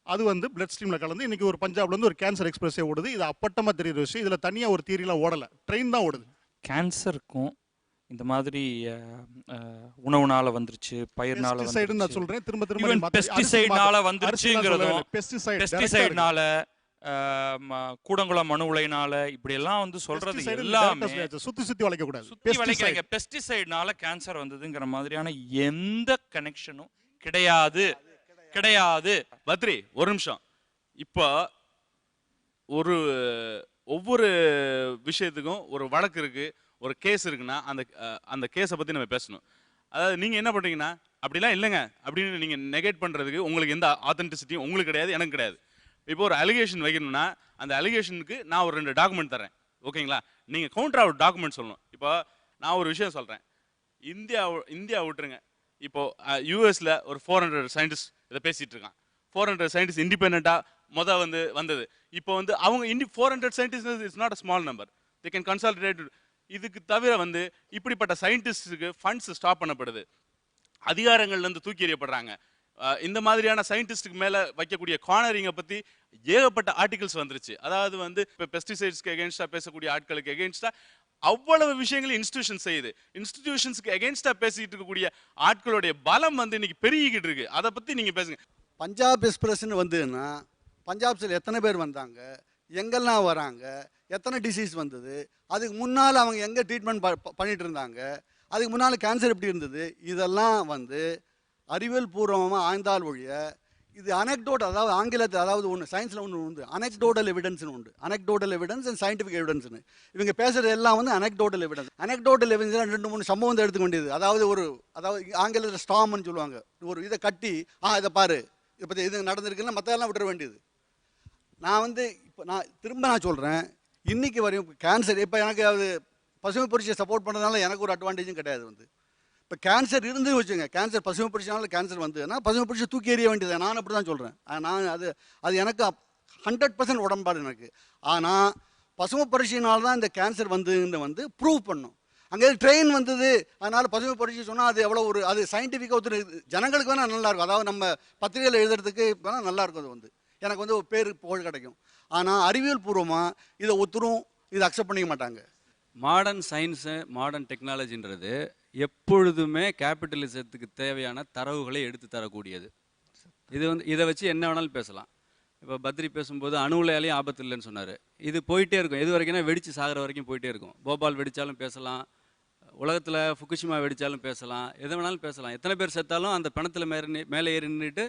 அது வந்து பிளட் ஸ்ட்ரீமில் கலந்து இன்றைக்கி ஒரு பஞ்சாப்லேருந்து ஒரு கேன்சர் எக்ஸ்பிரஸே ஓடுது. இது அப்பட்டமாக தெரியுற விஷயம். இதில் தனியாக ஒரு தியரிலாம் ஓடலை, ட்ரெயின் தான் ஓடுது. கேன்சருக்கும் இந்த மாதிரி உணவுனால வந்துருச்சு, பயிர்னால வந்துருச்சு, நான் சொல்றேன் திரும்ப பெஸ்டிசைட்னால வந்துருச்சுங்கிறதும், பெஸ்டிசைட்னால கூடங்குளம் அணு உலையினால இப்படி எல்லாம் வந்து சொல்றது எல்லாமே சுத்தி வளைக்க கூடாது. சுத்தி வளைக்க பெஸ்டிசைட்னால கேன்சர் வந்ததுங்கிற மாதிரியான எந்த கனெக்ஷனும் கிடையாது. பத்ரி ஒரு நிமிஷம். இப்போ ஒவ்வொரு விஷயத்துக்கும் ஒரு வழக்கு இருக்கு, ஒரு கேஸ் இருக்குன்னா அந்த கேஸை பற்றி நம்ம பேசணும். அதாவது நீங்கள் என்ன பண்ணுறீங்கன்னா அப்படிலாம் இல்லைங்க அப்படின்னு நீங்கள் நெகேட் பண்ணுறதுக்கு உங்களுக்கு எந்த ஆத்தென்டிசிட்டியும் உங்களுக்கு கிடையாது, எனக்கு கிடையாது. இப்போ ஒரு அலிகேஷன் வைக்கணும்னா அந்த அலிகேஷனுக்கு நான் ஒரு 2 டாக்குமெண்ட் தரேன், ஓகேங்களா? நீங்கள் கவுண்டர் அவுட் டாக்குமெண்ட் சொல்லணும். இப்போ நான் ஒரு விஷயம் சொல்கிறேன், இந்தியா விட்டுருங்க. இப்போது யூஎஸில் ஒரு 400 சயின்டிஸ்ட் இதை பேசிகிட்டு இருக்கான். 400 சயின்டிஸ்ட் இண்டிபெண்ட்டாக வந்தது. இப்போ வந்து அவங்க 400 scientist is not a small number, they can consolidate. இதுக்கு தவிர வந்து இப்படிப்பட்ட சயின்டிஸ்டுக்கு ஃபண்ட்ஸ் ஸ்டாப் பண்ணப்படுது, அதிகாரங்கள்லேருந்து தூக்கி எறியப்படுறாங்க. இந்த மாதிரியான சயின்டிஸ்டுக்கு மேலே வைக்கக்கூடிய கார்னரிங்கை பற்றி ஏகப்பட்ட ஆர்டிகல்ஸ் வந்துருச்சு. அதாவது வந்து இப்போ பெஸ்டிசைட்ஸ்க்கு எகென்ஸ்டாக பேசக்கூடிய ஆட்களுக்கு எகென்ஸ்டாக அவ்வளவு விஷயங்கள் இன்ஸ்டிடியூஷன் செய்யுது. இன்ஸ்டிடியூஷன்ஸ்க்கு எகென்ஸ்டாக பேசிக்கிட்டு இருக்கக்கூடிய ஆட்களுடைய பலம் வந்து இன்னைக்கு பெருகிக்கிட்டு இருக்கு. அதை பற்றி நீங்கள் பேசுங்க. பஞ்சாப் எக்ஸ்பிரஸ்ன்னு வந்துன்னா பஞ்சாப்ஸில் எத்தனை பேர் வந்தாங்க, எங்கெல்லாம் வராங்க, எத்தனை டிசீஸ் வந்தது, அதுக்கு முன்னால் அவங்க எங்கே ட்ரீட்மெண்ட் பண்ணிட்டு இருந்தாங்க, அதுக்கு முன்னால் கேன்சர் எப்படி இருந்தது, இதெல்லாம் வந்து அறிவியல் பூர்வமாக ஆய்ந்தால் ஒழிய இது அனெக்டோட், அதாவது ஆங்கிலத்தில் அதாவது ஒன்று சயின்ஸில் ஒன்று உண்டு, அனெக்டோட்டல் எவிடன்ஸ்னு உண்டு. அனெக்டோட்டல் எவிடன்ஸ் அண்ட் சயின்டிஃபிக் எவிடன்ஸ்னு இவங்க பேசுகிறது எல்லாம் வந்து அனெக்டோட்டல் எவிடன்ஸ். அனெக்டோட்டல் எவிடன்ஸ் 2-3 சம்பவம் எடுத்துக்க வேண்டியது. அதாவது ஆங்கிலத்தில் ஸ்டாம்னு சொல்லுவாங்க. ஒரு இதை கட்டி இதை பாரு, இதை பற்றி இது நடந்திருக்குன்னா மற்றெல்லாம் விட்டுற வேண்டியது. நான் திரும்ப சொல்கிறேன், இன்றைக்கி வரையும் கேன்சர், இப்போ எனக்கு அது பசுமை புரட்சியை சப்போர்ட் பண்ணுறதுனால எனக்கு ஒரு அட்வான்டேஜும் கிடையாது. வந்து இப்போ கேன்சர் இருந்து வச்சுங்க, கேன்சர் பசுமை புரட்சினால கேன்சர் வந்ததுன்னா பசுமை புரட்சி தூக்கி எறிய வேண்டியது. நான் அப்படி தான் சொல்கிறேன். நான் அது எனக்கு 100% உடன்பாடு எனக்கு. ஆனால் பசுமை புரட்சியினால தான் இந்த கேன்சர் வந்து ப்ரூவ் பண்ணும். அங்கே ட்ரெயின் வந்தது, அதனால் பசுமை புரட்சி சொன்னால் அது எவ்வளோ அது சயின்டிஃபிக்காக ஒருத்தர் ஜனங்களுக்கு வேணால் நல்லாயிருக்கும், அதாவது நம்ம பத்திரிகையில் எழுதுறதுக்கு வேணால் நல்லாயிருக்கும். அது வந்து எனக்கு வந்து ஒரு பேர் புகழ் கிடைக்கும். ஆனால் அறிவியல் பூர்வமாக இதை ஒருத்தரும் இதை அக்செப்ட் பண்ணிக்க மாட்டாங்க. மாடர்ன் சயின்ஸு, மாடர்ன் டெக்னாலஜின்றது எப்பொழுதுமே கேபிட்டலிசத்துக்கு தேவையான தரவுகளை எடுத்து தரக்கூடியது. இதை வச்சு என்ன வேணாலும் பேசலாம். இப்போ பத்ரி பேசும்போது அணு உலையாலையும் ஆபத்து இல்லைன்னு சொன்னார். இது போயிட்டே இருக்கும், எது வரைக்கும்னா வெடித்து சாகிற வரைக்கும் போயிட்டே இருக்கும். போபால் வெடித்தாலும் பேசலாம், உலகத்தில் ஃபுகுஷிமா வெடித்தாலும் பேசலாம், எது வேணாலும் பேசலாம். எத்தனை பேர் செத்தாலும் அந்த பணத்தில் மேலே ஏறி நின்றுட்டு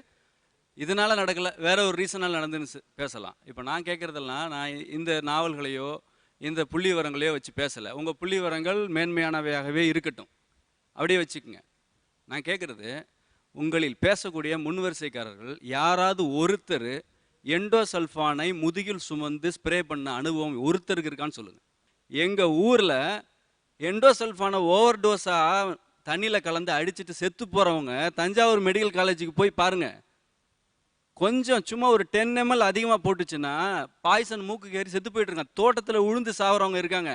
இதனால் நடக்கலை, வேற ஒரு ரீசனால் நடந்துன்னு பேசலாம். இப்போ நான் கேட்குறதெல்லாம், நான் இந்த நாவல்களையோ இந்த புள்ளி விவரங்களையோ வச்சு பேசலை. உங்கள் புள்ளி விவரங்கள் மேன்மையானவையாகவே இருக்கட்டும், அப்படியே வச்சுக்கோங்க. நான் கேட்குறது, உங்களில் பேசக்கூடிய முன்வரிசைக்காரர்கள் யாராவது ஒருத்தர் எண்டோசல்ஃபானை முதுகில் சுமந்து ஸ்ப்ரே பண்ண அனுபவம் ஒருத்தருக்கு இருக்கான்னு சொல்லுங்கள். எங்கள் ஊரில் எண்டோசல்ஃபானை ஓவர் டோஸாக தண்ணியில் கலந்து அடிச்சுட்டு செத்து போகிறவங்க தஞ்சாவூர் மெடிக்கல் காலேஜுக்கு போய் பாருங்கள். கொஞ்சம் சும்மா ஒரு 10 ml அதிகமாக போட்டுச்சுன்னா பாய்சன் மூக்கு ஏறி செத்து போயிட்டு இருக்காங்க. தோட்டத்தில் உழுந்து சாவறவங்க இருக்காங்க.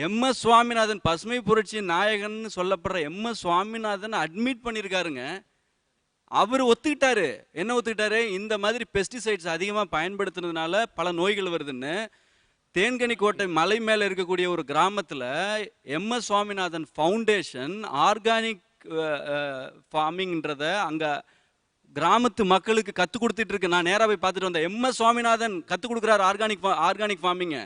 எம்எஸ் சுவாமிநாதன் பசுமை புரட்சி நாயகன்னு சொல்லப்படுற எம்எஸ் சுவாமிநாதன் அட்மிட் பண்ணியிருக்காருங்க. அவர் ஒத்துக்கிட்டாரு. என்ன ஒத்துக்கிட்டாரு? இந்த மாதிரி பெஸ்டிசைட்ஸ் அதிகமாக பயன்படுத்துனதுனால பல நோய்கள் வருதுன்னு. தேன்கனிக்கோட்டை மலை மேலே இருக்கக்கூடிய ஒரு கிராமத்தில் எம்எஸ் சுவாமிநாதன் ஃபவுண்டேஷன் ஆர்கானிக் ஃபார்மிங்ன்றத அங்கே கிராமத்து மக்களுக்கு கற்றுக் கொடுத்துட்டு இருக்கு. நான் நேராக போய் பார்த்துட்டு வந்தேன். எம்எஸ் சுவாமிநாதன் கற்றுக் கொடுக்குறாரு ஆர்கானிக் ஃபார்மிங்கை.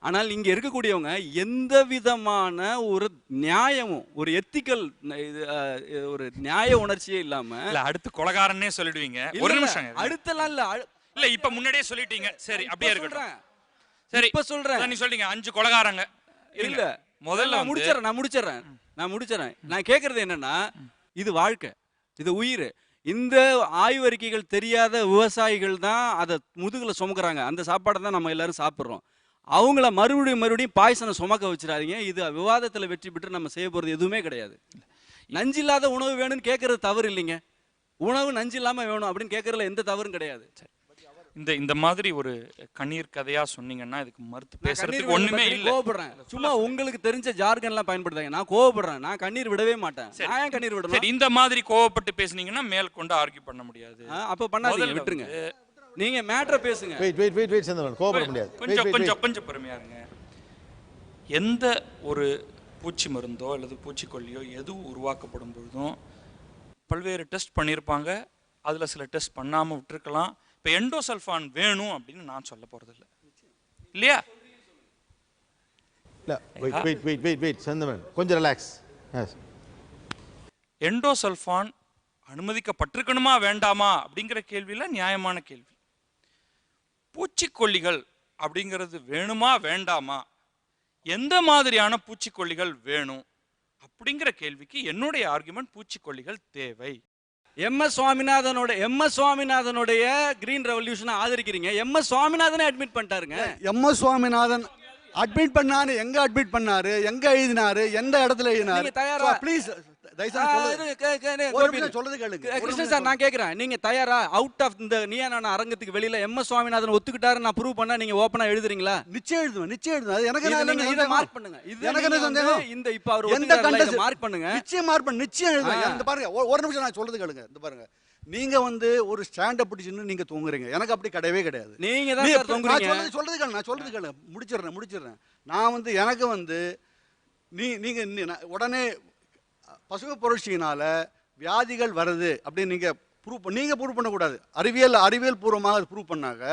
ஆனால் இங்கே இருக்கக்கூடியவங்க எந்த விதமான ஒரு நியாயமும் ஒரு எத்திக்கல் ஒரு நியாய உணர்ச்சியே இல்லாமல் அடுத்து கொலகாரன்னே சொல்லிடுவீங்க. ஒரு நிமிஷம், அடுத்தலாம் இல்லை இப்போ முன்னாடியே சொல்லிட்டீங்க. சரி, அப்படியே இருக்கட்டும். சரி, இப்போ சொல்கிறேன். நீ சொல்றீங்க 5 கொலகாரங்க. இல்லை, முதல்ல நான் முடிச்சிடறேன். நான் கேட்குறது என்னன்னா, இது வாழ்க்கை, இது உயிர். இந்த ஆய்வறிக்கைகள் தெரியாத விவசாயிகள் தான் அதை முதுகில் சுமக்குறாங்க. அந்த சாப்பாடை தான் நம்ம எல்லாரும் சாப்பிட்றோம். அவங்கள மறுபடியும் பாய்சனை சுமக்க வச்சிடாதீங்க. இது விவாதத்தில் வெற்றி பெற்று நம்ம செய்ய போகிறது எதுவுமே கிடையாது. நஞ்சு இல்லாத உணவு வேணும்னு கேட்கறது தவறு இல்லைங்க. உணவு நஞ்சு இல்லாமல் வேணும் அப்படின்னு கேட்கறதுல எந்த தவறும் கிடையாது. இந்த மாதிரி ஒரு கண்ணீர் கதையா சொன்னீங்கன்னா இதுக்கு மறுத்து பேசுறதுக்கு ஒண்ணுமே இல்லை. கோவப்படுறேன். சும்மா உங்களுக்கு தெரிஞ்ச ஜார்கன்லாம் பயன்படுத்தாங்க. நான் கோவப்படுறேன். நான் கண்ணீர் விடவே மாட்டேன். நான் ஏன் கண்ணீர் விடணும்? சரி, இந்த மாதிரி கோவப்பட்டு பேசுனீங்கன்னா மேல் கொண்டு ஆர்கியூ பண்ண முடியாது. அப்ப பண்ணாதீங்க, விட்டுருங்க. நீங்க மேட்டரை பேசுங்க. வெயிட் செந்தமன், கோவப்பட முடியாது. கொஞ்சம் பொறுமையா இருங்க. எந்த ஒரு பூச்சி மருந்தோ அல்லது பூச்சிக்கொல்லியோ எது உருவாக்கப்படும் பொழுதும் பல்வேறு டெஸ்ட் பண்ணியிருப்பாங்க. அதில் சில டெஸ்ட் பண்ணாமல் விட்டுருக்கலாம். இப்போ எண்டோசல்ஃபான் வேணும் அப்படின்னு நான் சொல்ல போகிறது இல்லை, இல்லையா? வெயிட் செந்தமன், கொஞ்சம் ரிலாக்ஸ். எண்டோசல்ஃபான் அனுமதிக்கப்பட்டிருக்கணுமா வேண்டாமா அப்படிங்கிற கேள்வியில் நியாயமான கேள்வி. பூச்சிக்கொல்லிகள் அப்படிங்கிறது வேணுமா வேண்டாமா, எந்த மாதிரியான பூச்சிக்கொல்லிகள் வேணும் அப்படிங்கிற கேள்விக்கு என்னுடைய ஆர்குமெண்ட் பூச்சிக்கொல்லிகள் தேவை. எம்எஸ் சுவாமிநாதனுடைய கிரீன் ரெவல்யூஷனை ஆதரிக்கிறீங்க. எம்எஸ் சுவாமிநாதனை அட்மிட் பண்ணிட்டாருங்க. எம்எஸ் சுவாமிநாதன் அட்மிட் பண்ணாரு. எங்க அட்மிட் பண்ணாரு, எங்க எழுதினாரு, எந்த இடத்துல எழுதினாரு? ப்ளீஸ் கிருஷ்ணன் சார், நான் கேட்கிறேன், நீங்க தயாரா? அவுட் ஆஃப் இந்த நீயான அரங்கத்துக்கு வெளியில எம்எஸ் சுவாமிநாதன் ஒத்துக்கிட்டாரு நான் ப்ரூவ் பண்ணா நீங்க ஓபனா எழுதுறீங்களா? நிச்சயம் எழுதுவேன். எனக்கு இதை மார்க் பண்ணுங்க. இந்த இப்ப அவர் எந்த கண்டென்ட் மார்க் பண்ணுங்க. நிச்சயம் எழுதுவேன். இந்த பாருங்க, ஒரு நிமிஷம் நான் சொல்றது கேளுங்க. இந்த பாருங்க, நீங்க ஒரு ஸ்டாண்ட் அப் பிடிச்சின்னு நீங்க தூங்குறீங்க. எனக்கு அப்படி கிடையவே கிடையாது. நீங்க தான் சார் தூங்குறீங்க. நான் சொல்றது கேளு. முடிச்சிடுறேன். நான் எனக்கு நீங்க உடனே பசுமை புரட்சியினால வியாதிகள் வருது அப்படின்னு நீங்க ப்ரூவ் பண்ணக்கூடாது. அறிவியல் பூர்வமாக ப்ரூவ் பண்ணாங்க,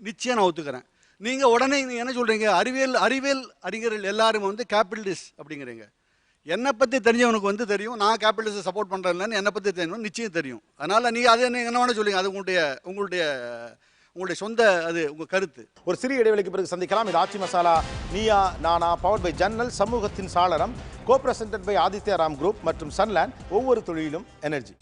நிச்சயம் நான் ஒத்துக்கிறேன். நீங்க உடனே என்ன சொல்றீங்க? அறிவியல் அறிஞர்கள் எல்லாரும் கேபிட்டலிஸ்ட் அப்படிங்கிறீங்க. என்னை பற்றி தெரிஞ்சவனுக்கு தெரியும், நான் கேபிட்டலிஸ்ட்டை சப்போர்ட் பண்ணுறேன். என்னை பற்றி தெரியும், நிச்சயம் தெரியும். அதனால் நீங்கள் அதை என்ன வேணால் சொல்லுங்கள். அது உங்களுடைய சொந்த, அது உங்கள் கருத்து. ஒரு சிறிய இடைவெளிக்கு பிறகு சந்திக்கலாம். இது ஆச்சி மசாலா நீயா நானா, பவர்ட் பை ஜன்னல், சமூகத்தின் சாளரம், co presented by Aditya Ram group மற்றும் சன்லேண்ட், ஒவ்வொரு தொழிலும் எனர்ஜி.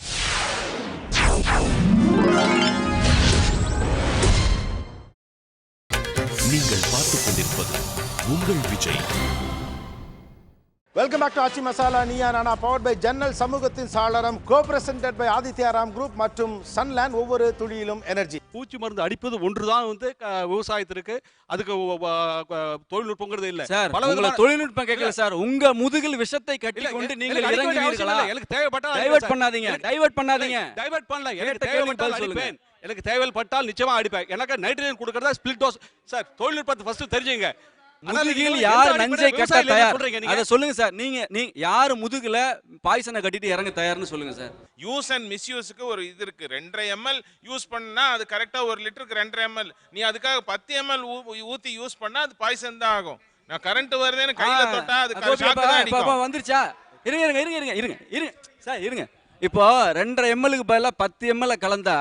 நீங்கள் பார்த்துக் கொண்டிருப்பது உங்கள் Vijay. Welcome back to Aachi Masala Neeya Naana, powered by ஜன்னல், சமூகத்தின் சாளரம், co presented by Aditya Ram group மற்றும் சன்லேண்ட், ஒவ்வொரு துளியிலும் எனர்ஜி. பூச்சி மருந்து அடிப்பது ஒன்றுதான் விவசாயத்திற்கு, அதுக்கு தொழில்நுட்பங்கிறது இல்ல சார். உங்களை தொழில்நுட்பம் கேட்கல சார். உங்க முதுகில் விஷத்தை கட்டி கொண்டு நீங்கள் இறங்குவீர்களா? எனக்கு தேவைப்பட்டா டைவர்ட் பண்ணாதீங்க. டைவர்ட் பண்ணல. எனக்கு தேவைப்பட்டால் நிச்சயமா அடிப்பேன். எனக்கு நைட்ரஜன் கொடுக்கறதா ஸ்பிளிட் டோஸ். சார், தொழில்நுட்பத்தை ஃபர்ஸ்ட் தெரிஞ்சுங்க. முதுகில் யார் நஞ்சை கட்ட தயார் அதை சொல்லுங்க சார். நீங்க யாரு முதுகுல பாய்சனை கட்டிட்டு இறங்க தயார்னு சொல்லுங்க சார். யூஸ் அண்ட் மிஸ்யூஸுக்கு ஒரு இது இருக்கு. 2.5 ml யூஸ் பண்ணா அது கரெக்டா 1 லிட்டருக்கு 2.5 ml. நீ அதுக்காக 10 ml ஊத்தி யூஸ் பண்ணா அது பாய்சன் தான் ஆகும். நான் கரண்ட் வருதுன்னு கையில தொட்டா அது ஷாக் தான் அடிக்கும். பாப்பா வந்துருச்சா? இருங்க சார், இருங்க. இப்போ 2.5 ml பதிலா 10 ml கலந்தா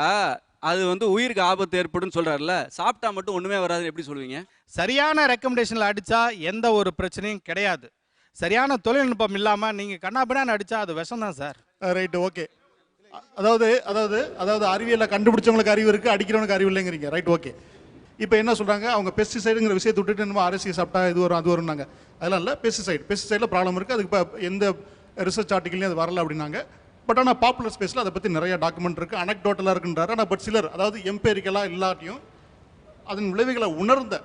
அது உயிருக்கு ஆபத்து ஏற்படும் சொல்றாருல்ல. சாப்பிட்டா மட்டும் ஒண்ணுமே வராதுன்னு எப்படி சொல்லுவீங்க? சரியான ரெக்கமெண்டேஷன்ல அடிச்சா எந்த ஒரு பிரச்சனையும் கிடையாது. சரியான தொழில்நுட்பம் இல்லாம நீங்க கண்ணாபின்னான்னு அடிச்சா அது விஷம் தான் சார். Right, okay. அதாவது அறிவியலை கண்டுபிடிச்சவங்களுக்கு அறிவு இருக்கு, அடிக்கிறவனுக்கு அறிவு இல்லைங்கிறீங்க. Right, okay. இப்போ என்ன சொல்றாங்க, அவங்க பெஸ்டிசைடுங்கிற விஷயத்தை விட்டுட்டு நம்ம அரிசி சாப்பிட்டா இது வரும் அது வரும்னாங்க. அதெல்லாம் இல்லை. பெஸ்டிசைடில் ப்ராப்ளம் இருக்குது. அதுக்கு இப்போ எந்த ரிசர்ச் ஆர்டிக்கல்லையும் அது வரல அப்படின்னாங்க. பட் ஆனால் பாப்புலர் ஸ்பேஸில் அதை பற்றி நிறைய டாக்குமெண்ட் இருக்குது, அனெக்டோட்டலாக இருக்குன்றாரு. ஆனால் பட் சிலர், அதாவது எம்பேரிக்கலாக இல்லாட்டியும் அதன் விளைவுகளை உணர்ந்த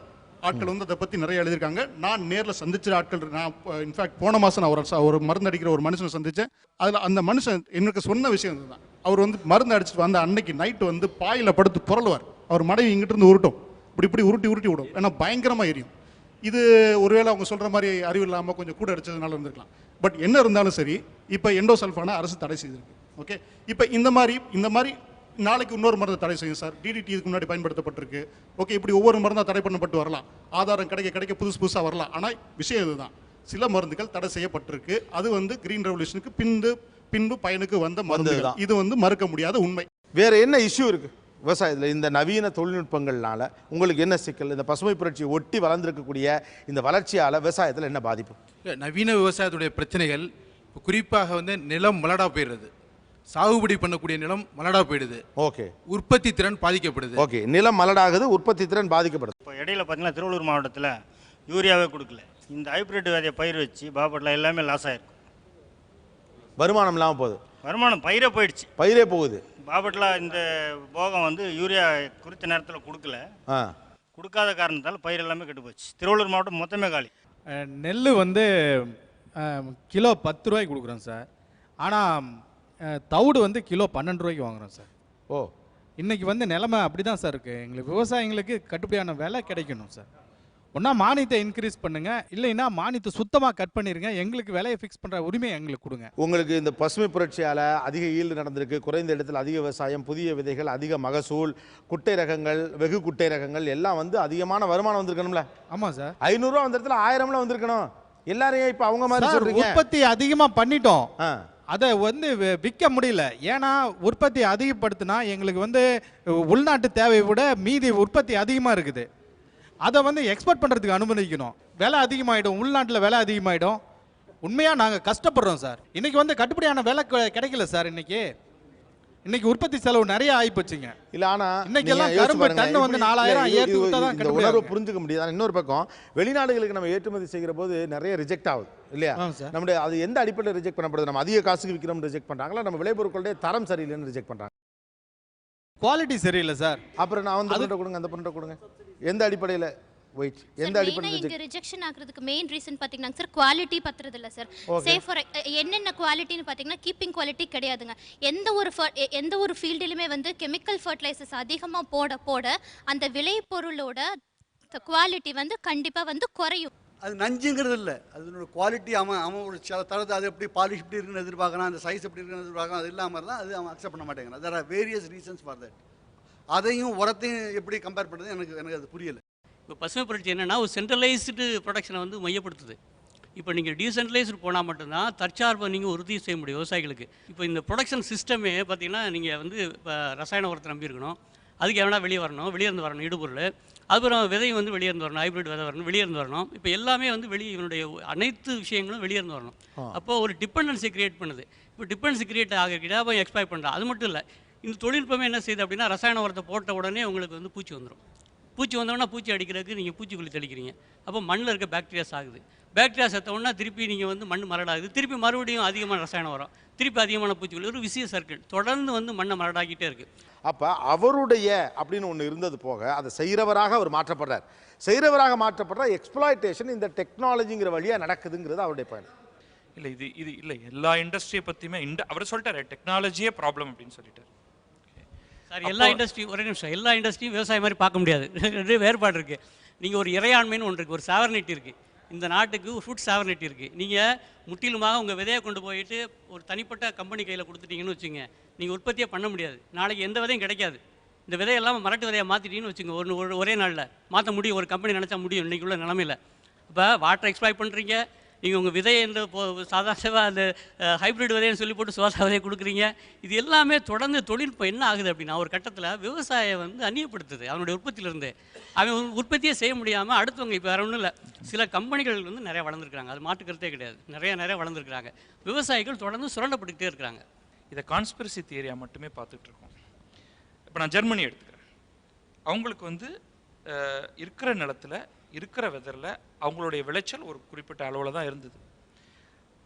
ஆட்கள் வந்து அதை பற்றி நிறைய எழுதியிருக்காங்க. நான் நேரில் சந்திச்ச ஆட்கள், நான் இன்ஃபேக்ட் போன மாதம் நான் ஒரு மருந்து அடிக்கிற ஒரு மனுஷனை சந்தித்தேன். அதில் அந்த மனுஷன் எனக்கு சொன்ன விஷயம் இதுதான். அவர் வந்து மருந்து அடிச்சுட்டு வந்த அன்னைக்கு நைட்டு வந்து பாயில் படுத்து புரளுவார். அவர் மனைவி இங்கிட்டு இருந்து உருட்டும், இப்படி உருட்டி விடும். ஏன்னா பயங்கரமாக எரியும். இது ஒருவேளை அவங்க சொல்கிற மாதிரி அறிவு இல்லாமல் கொஞ்சம் கூட அடிச்சதுனால இருந்திருக்கலாம். பட் என்ன இருந்தாலும் சரி, இப்போ எண்டோசல்ஃபானை அரசு தடை செய்திருக்கு. ஓகே, இப்போ இந்த மாதிரி நாளைக்கு இன்னொரு மருந்து தடை செய்யும் சார். டிடிடி இதுக்கு முன்னாடி பயன்படுத்தப்பட்டிருக்கு. ஓகே, இப்படி ஒவ்வொரு மருந்தாக தடை பண்ணப்பட்டு வரலாம். ஆதாரம் கிடைக்க புதுசாக வரலாம். ஆனால் விஷயம் இதுதான், சில மருந்துகள் தடை செய்யப்பட்டிருக்கு. அது வந்து கிரீன் ரெவல்யூஷனுக்கு பின்பு பயனுக்கு வந்த மருந்துகள். இது வந்து மறுக்க முடியாத உண்மை. வேற என்ன இஷ்யூ இருக்கு விவசாயத்தில்? இந்த நவீன தொழில்நுட்பங்கள்னால உங்களுக்கு என்ன சிக்கல்? இந்த பசுமை புரட்சியை ஒட்டி வளர்ந்துருக்கக்கூடிய இந்த வளர்ச்சியால் விவசாயத்தில் என்ன பாதிப்பு? நவீன விவசாயத்துடைய பிரச்சனைகள் குறிப்பாக வந்து நிலம் மலடா போயிடுறது, சாகுபடி பண்ணக்கூடிய நிலம் மலடா போயிடுது. ஓகே, உற்பத்தி திறன் பாதிக்கப்படுது. ஓகே, நிலம் மலடாகுது, உற்பத்தி திறன் பாதிக்கப்படுது. இப்போ இடையில பார்த்தீங்கன்னா திருவள்ளூர் மாவட்டத்தில் யூரியாவே கொடுக்கல. இந்த ஹைப்ரிட் விதையை பயிர் வச்சு பாப்பட்டில் எல்லாமே லாஸ் ஆகிருக்கு. வருமானம் இல்லாமல் போகுது. வருமானம் பயிரே போயிடுச்சு. பயிரே போகுது. பாப்பட்டில் இந்த போகம் வந்து யூரியா குறித்த நேரத்தில் கொடுக்கல. கொடுக்காத காரணத்தால் பயிர் எல்லாமே கெட்டு போச்சு. திருவள்ளூர் மாவட்டம் மொத்தமே காலி. நெல் வந்து கிலோ 10 ரூபாய்க்கு கொடுக்குறோம் சார். ஆனால் தவிடு வந்து கிலோ 12 ரூபாய்க்கு வாங்குறோம் சார். ஓ, இன்றைக்கி வந்து நிலைமை அப்படி தான் சார் இருக்குது. எங்களுக்கு விவசாயிங்களுக்கு கட்டுப்படியான விலை கிடைக்கணும் சார். ஒன்றா மானியத்தை இன்க்ரீஸ் பண்ணுங்கள், இல்லைன்னா மானியத்தை சுத்தமாக கட் பண்ணிடுங்க. எங்களுக்கு விலையை ஃபிக்ஸ் பண்ணுற உரிமையை எங்களுக்கு கொடுங்க. உங்களுக்கு இந்த பசுமை புரட்சியால் அதிக ஈல்டு நடந்திருக்கு, குறைந்த இடத்தில் அதிக விவசாயம், புதிய விதைகள், அதிக மகசூல், குட்டை ரகங்கள், வெகு குட்டை ரகங்கள் எல்லாம் வந்து அதிகமான வருமானம் வந்திருக்கணும்ல? ஆமாம் சார். 500 ரூபா வந்த இடத்துல 1000 வந்திருக்கணும். எல்லாரையும் இப்போ அவங்க மாதிரி சொல்றீங்க. உற்பத்தி அதிகமாக பண்ணிட்டோம், அதை வந்து விற்க முடியல. ஏன்னா உற்பத்தி அதிகப்படுத்தினா எங்களுக்கு வந்து உள்நாட்டு தேவையை விட மீதி உற்பத்தி அதிகமாக இருக்குது. அதை வந்து எக்ஸ்போர்ட் பண்ணுறதுக்கு அனுமதிக்கணும். விலை அதிகமாகிடும், உள்நாட்டில் விலை அதிகமாகிடும். உண்மையாக நாங்கள் கஷ்டப்படுறோம் சார். இன்றைக்கி வந்து கட்டுப்படியான விலை கிடைக்கல சார். இன்னைக்கு உற்பத்தி செலவு நிறைய ஆகிப்போச்சுங்க. இல்லை, ஆனால் இன்னைக்கெல்லாம் கரும்பு டன் வந்து 4000 ஏற்றி விட்டா தான் இந்த உணர்வு புரிஞ்சுக்க முடியுது. ஆனால் இன்னொரு பக்கம் வெளிநாடுகளுக்கு நம்ம ஏற்றுமதி செய்கிற போது நிறைய ரிஜெக்ட் ஆகுது இல்லையா? நம்முடைய அது எந்த அடிப்படையில் ரிஜெக்ட் பண்ணப்படுது? நம்ம அதிக காசுக்கு விற்கிறோம் ரிஜெக்ட் பண்ணுறாங்களா, நம்ம விளைபொருட்களுடைய தரம் சரியில்லைன்னு ரிஜெக்ட் பண்ணுறாங்க? குவாலிட்டி சரியில்லை சார். அப்புறம் நான் வந்து பொருட்டை கொடுங்க, அந்த பொருட்டை கொடுங்க. எந்த அடிப்படையில் வெயிட், எந்த அடிப்படையில் இங்க ரிஜெக்ஷன் ஆகிறதுக்கு மெயின் ரீசன் பாத்தீங்கன்னா சார் குவாலிட்டி பத்துறது இல்ல சார். சேஃப் ஃபார் என்னென்ன குவாலிட்டின்னு பாத்தீங்கன்னா கீப்பிங் குவாலிட்டி கிடையாதுங்க. எந்த ஒரு ஃபீல்டிலுமே வந்து கெமிக்கல் ஃபர்டிலைசர்ஸ் அதிகமா போட அந்த விளைபொருளோட குவாலிட்டி வந்து கண்டிப்பா வந்து குறையும். அது நஞ்சுங்கிறது இல்லை, அதனோட குவாலிட்டி அவன் ஒரு சில தரத்தை அது எப்படி பாலிஷ் எப்படி இருக்குன்னு எதிர்பார்க்கலாம், அந்த சைஸ் எப்படி இருக்குன்னு எதிர்பார்க்கலாம். அது இல்லாமல் தான் அது அவன் அக்செப்ட் பண்ண மாட்டேங்கிறான். There are various reasons for that. அதையும் உரத்தையும் எப்படி கம்பேர் பண்ணுறது எனக்கு அது புரியலை. இப்போ பசுமை புரட்சி என்னென்னா ஒரு சென்ட்ரலைஸ்டு ப்ரொடக்ஷனை வந்து மையப்படுத்துது. இப்போ நீங்கள் டீசென்ட்ரலைஸ்டு போனால் மட்டும்தான் தற்சார்பை நீங்கள் உறுதி செய்ய முடியும் விவசாயிகளுக்கு. இப்போ இந்த ப்ரொடக்ஷன் சிஸ்டமே பார்த்தீங்கன்னா நீங்கள் வந்து இப்போ ரசாயன உரத்தை நம்பி இருக்கணும், அதுக்கு எவனா வெளியேருந்து வரணும் இடுபொருள், அப்புறம் விதையும் வந்து வெளியேருந்து வரணும், ஹைப்ரிட் விதை வரணும், வெளியேருந்து வரணும். இப்போ எல்லாமே வந்து இவனுடைய அனைத்து விஷயங்களும் வெளியேருந்து வரணும். அப்போ ஒரு டிபெண்டன்சி கிரியேட் பண்ணுது. இப்போ டிபெண்டன்சி கிரியேட் ஆகிக்கிட்டே அப்போ எக்ஸ்பைர் பண்ணுறான். அது மட்டும் இல்லை, இந்த தொழில்நுட்பமே என்ன செய்யுது அப்படின்னா ரசாயன உரத்தை போட்ட உடனே உங்களுக்கு வந்து பூச்சி வந்துடும். பூச்சி வந்தோன்னா பூச்சி அடிக்கிறதுக்கு நீங்கள் பூச்சிக்கொல்லி தெளிக்கிறீங்க. அப்போ மண்ணில் இருக்க பாக்டீரியாஸ் ஆகுது. பாக்டீரியா செத்தோன்னா திருப்பி நீங்கள் வந்து மண் மரடாகுது. திருப்பி மறுபடியும் அதிகமான ரசாயனம் வரும், திருப்பி அதிகமான பூச்சிக்கொல்லி, ஒரு விசிய சர்க்கிள் தொடர்ந்து வந்து மண்ணை மரடாக்கிட்டே இருக்குது. அப்போ அவருடைய அப்படின்னு ஒன்று இருந்தது போக அதை செய்கிறவராக அவர் மாற்றப்படுறார். செய்கிறவராக மாற்றப்படுற எக்ஸ்ப்ளாய்டேஷன் இந்த டெக்னாலஜிங்கிற வழியாக நடக்குதுங்கிறது அவருடைய பயணம். இல்லை இது இல்லை, எல்லா இண்டஸ்ட்ரியை பற்றியுமே அவர் சொல்லிட்டாரு டெக்னாலஜியே ப்ராப்ளம் அப்படின்னு சொல்லிட்டாரு. சார் எல்லா இண்டஸ்ட்ரி ஒரே நிமிஷம், எல்லா இண்டஸ்ட்ரியும் விவசாயம் மாதிரி பார்க்க முடியாது. ரெண்டு வேறுபாடு இருக்குது. நீங்கள் ஒரு இறையாண்மைன்னு ஒன்று இருக்குது, ஒரு சாவர்னிட்டி இருக்குது. இந்த நாட்டுக்கு ஒரு ஃபுட் சாவர்னிட்டி இருக்குது. நீங்கள் முற்றிலுமாக உங்கள் விதையை கொண்டு போயிட்டு ஒரு தனிப்பட்ட கம்பெனி கையில் கொடுத்துட்டீங்கன்னு வச்சுங்க, நீங்கள் உற்பத்தியே பண்ண முடியாது. நாளைக்கு எந்த விதையும் கிடைக்காது. இந்த விதையெல்லாம் மரட்டு விதையை மாற்றிட்டீங்கன்னு வச்சுங்க, ஒரே நாளில் மாற்ற முடியும். ஒரு கம்பெனி நினச்சா முடியும் இன்றைக்கி உள்ள நிலமையில். இப்போ வாட்டர் எக்ஸ்ப்ளாய்ட் பண்ணுறீங்க, நீங்கள் உங்கள் விதையை இந்த சாதாரணமாக அந்த ஹைப்ரிட் விதைன்னு சொல்லி போட்டு சுவாச விதையை கொடுக்குறீங்க. இது எல்லாமே தொடர்ந்து தொழில்நுட்பம் என்ன ஆகுது அப்படின்னா ஒரு கட்டத்தில் விவசாயம் வந்து அந்நியப்படுத்துது. அவனுடைய உற்பத்தியிலேருந்து அவன் உற்பத்தியே செய்ய முடியாமல் அடுத்தவங்க இப்போ வேறு ஒன்றும் இல்லை, சில கம்பெனிகள் வந்து நிறையா வளர்ந்துருக்குறாங்க, அது மாற்றுக்கிறதே கிடையாது. நிறைய வளர்ந்துருக்குறாங்க. விவசாயிகள் தொடர்ந்து சுரண்டப்பட்டுக்கிட்டே இருக்கிறாங்க. இதை கான்ஸ்பிரசி தியரியாக மட்டுமே பார்த்துட்ருக்கோம். இப்போ நான் ஜெர்மனி எடுத்துக்கிறேன். அவங்களுக்கு வந்து இருக்கிற நிலத்தில் இருக்கிற வெதரில் அவங்களுடைய விளைச்சல் ஒரு குறிப்பிட்ட அளவில் தான் இருந்தது.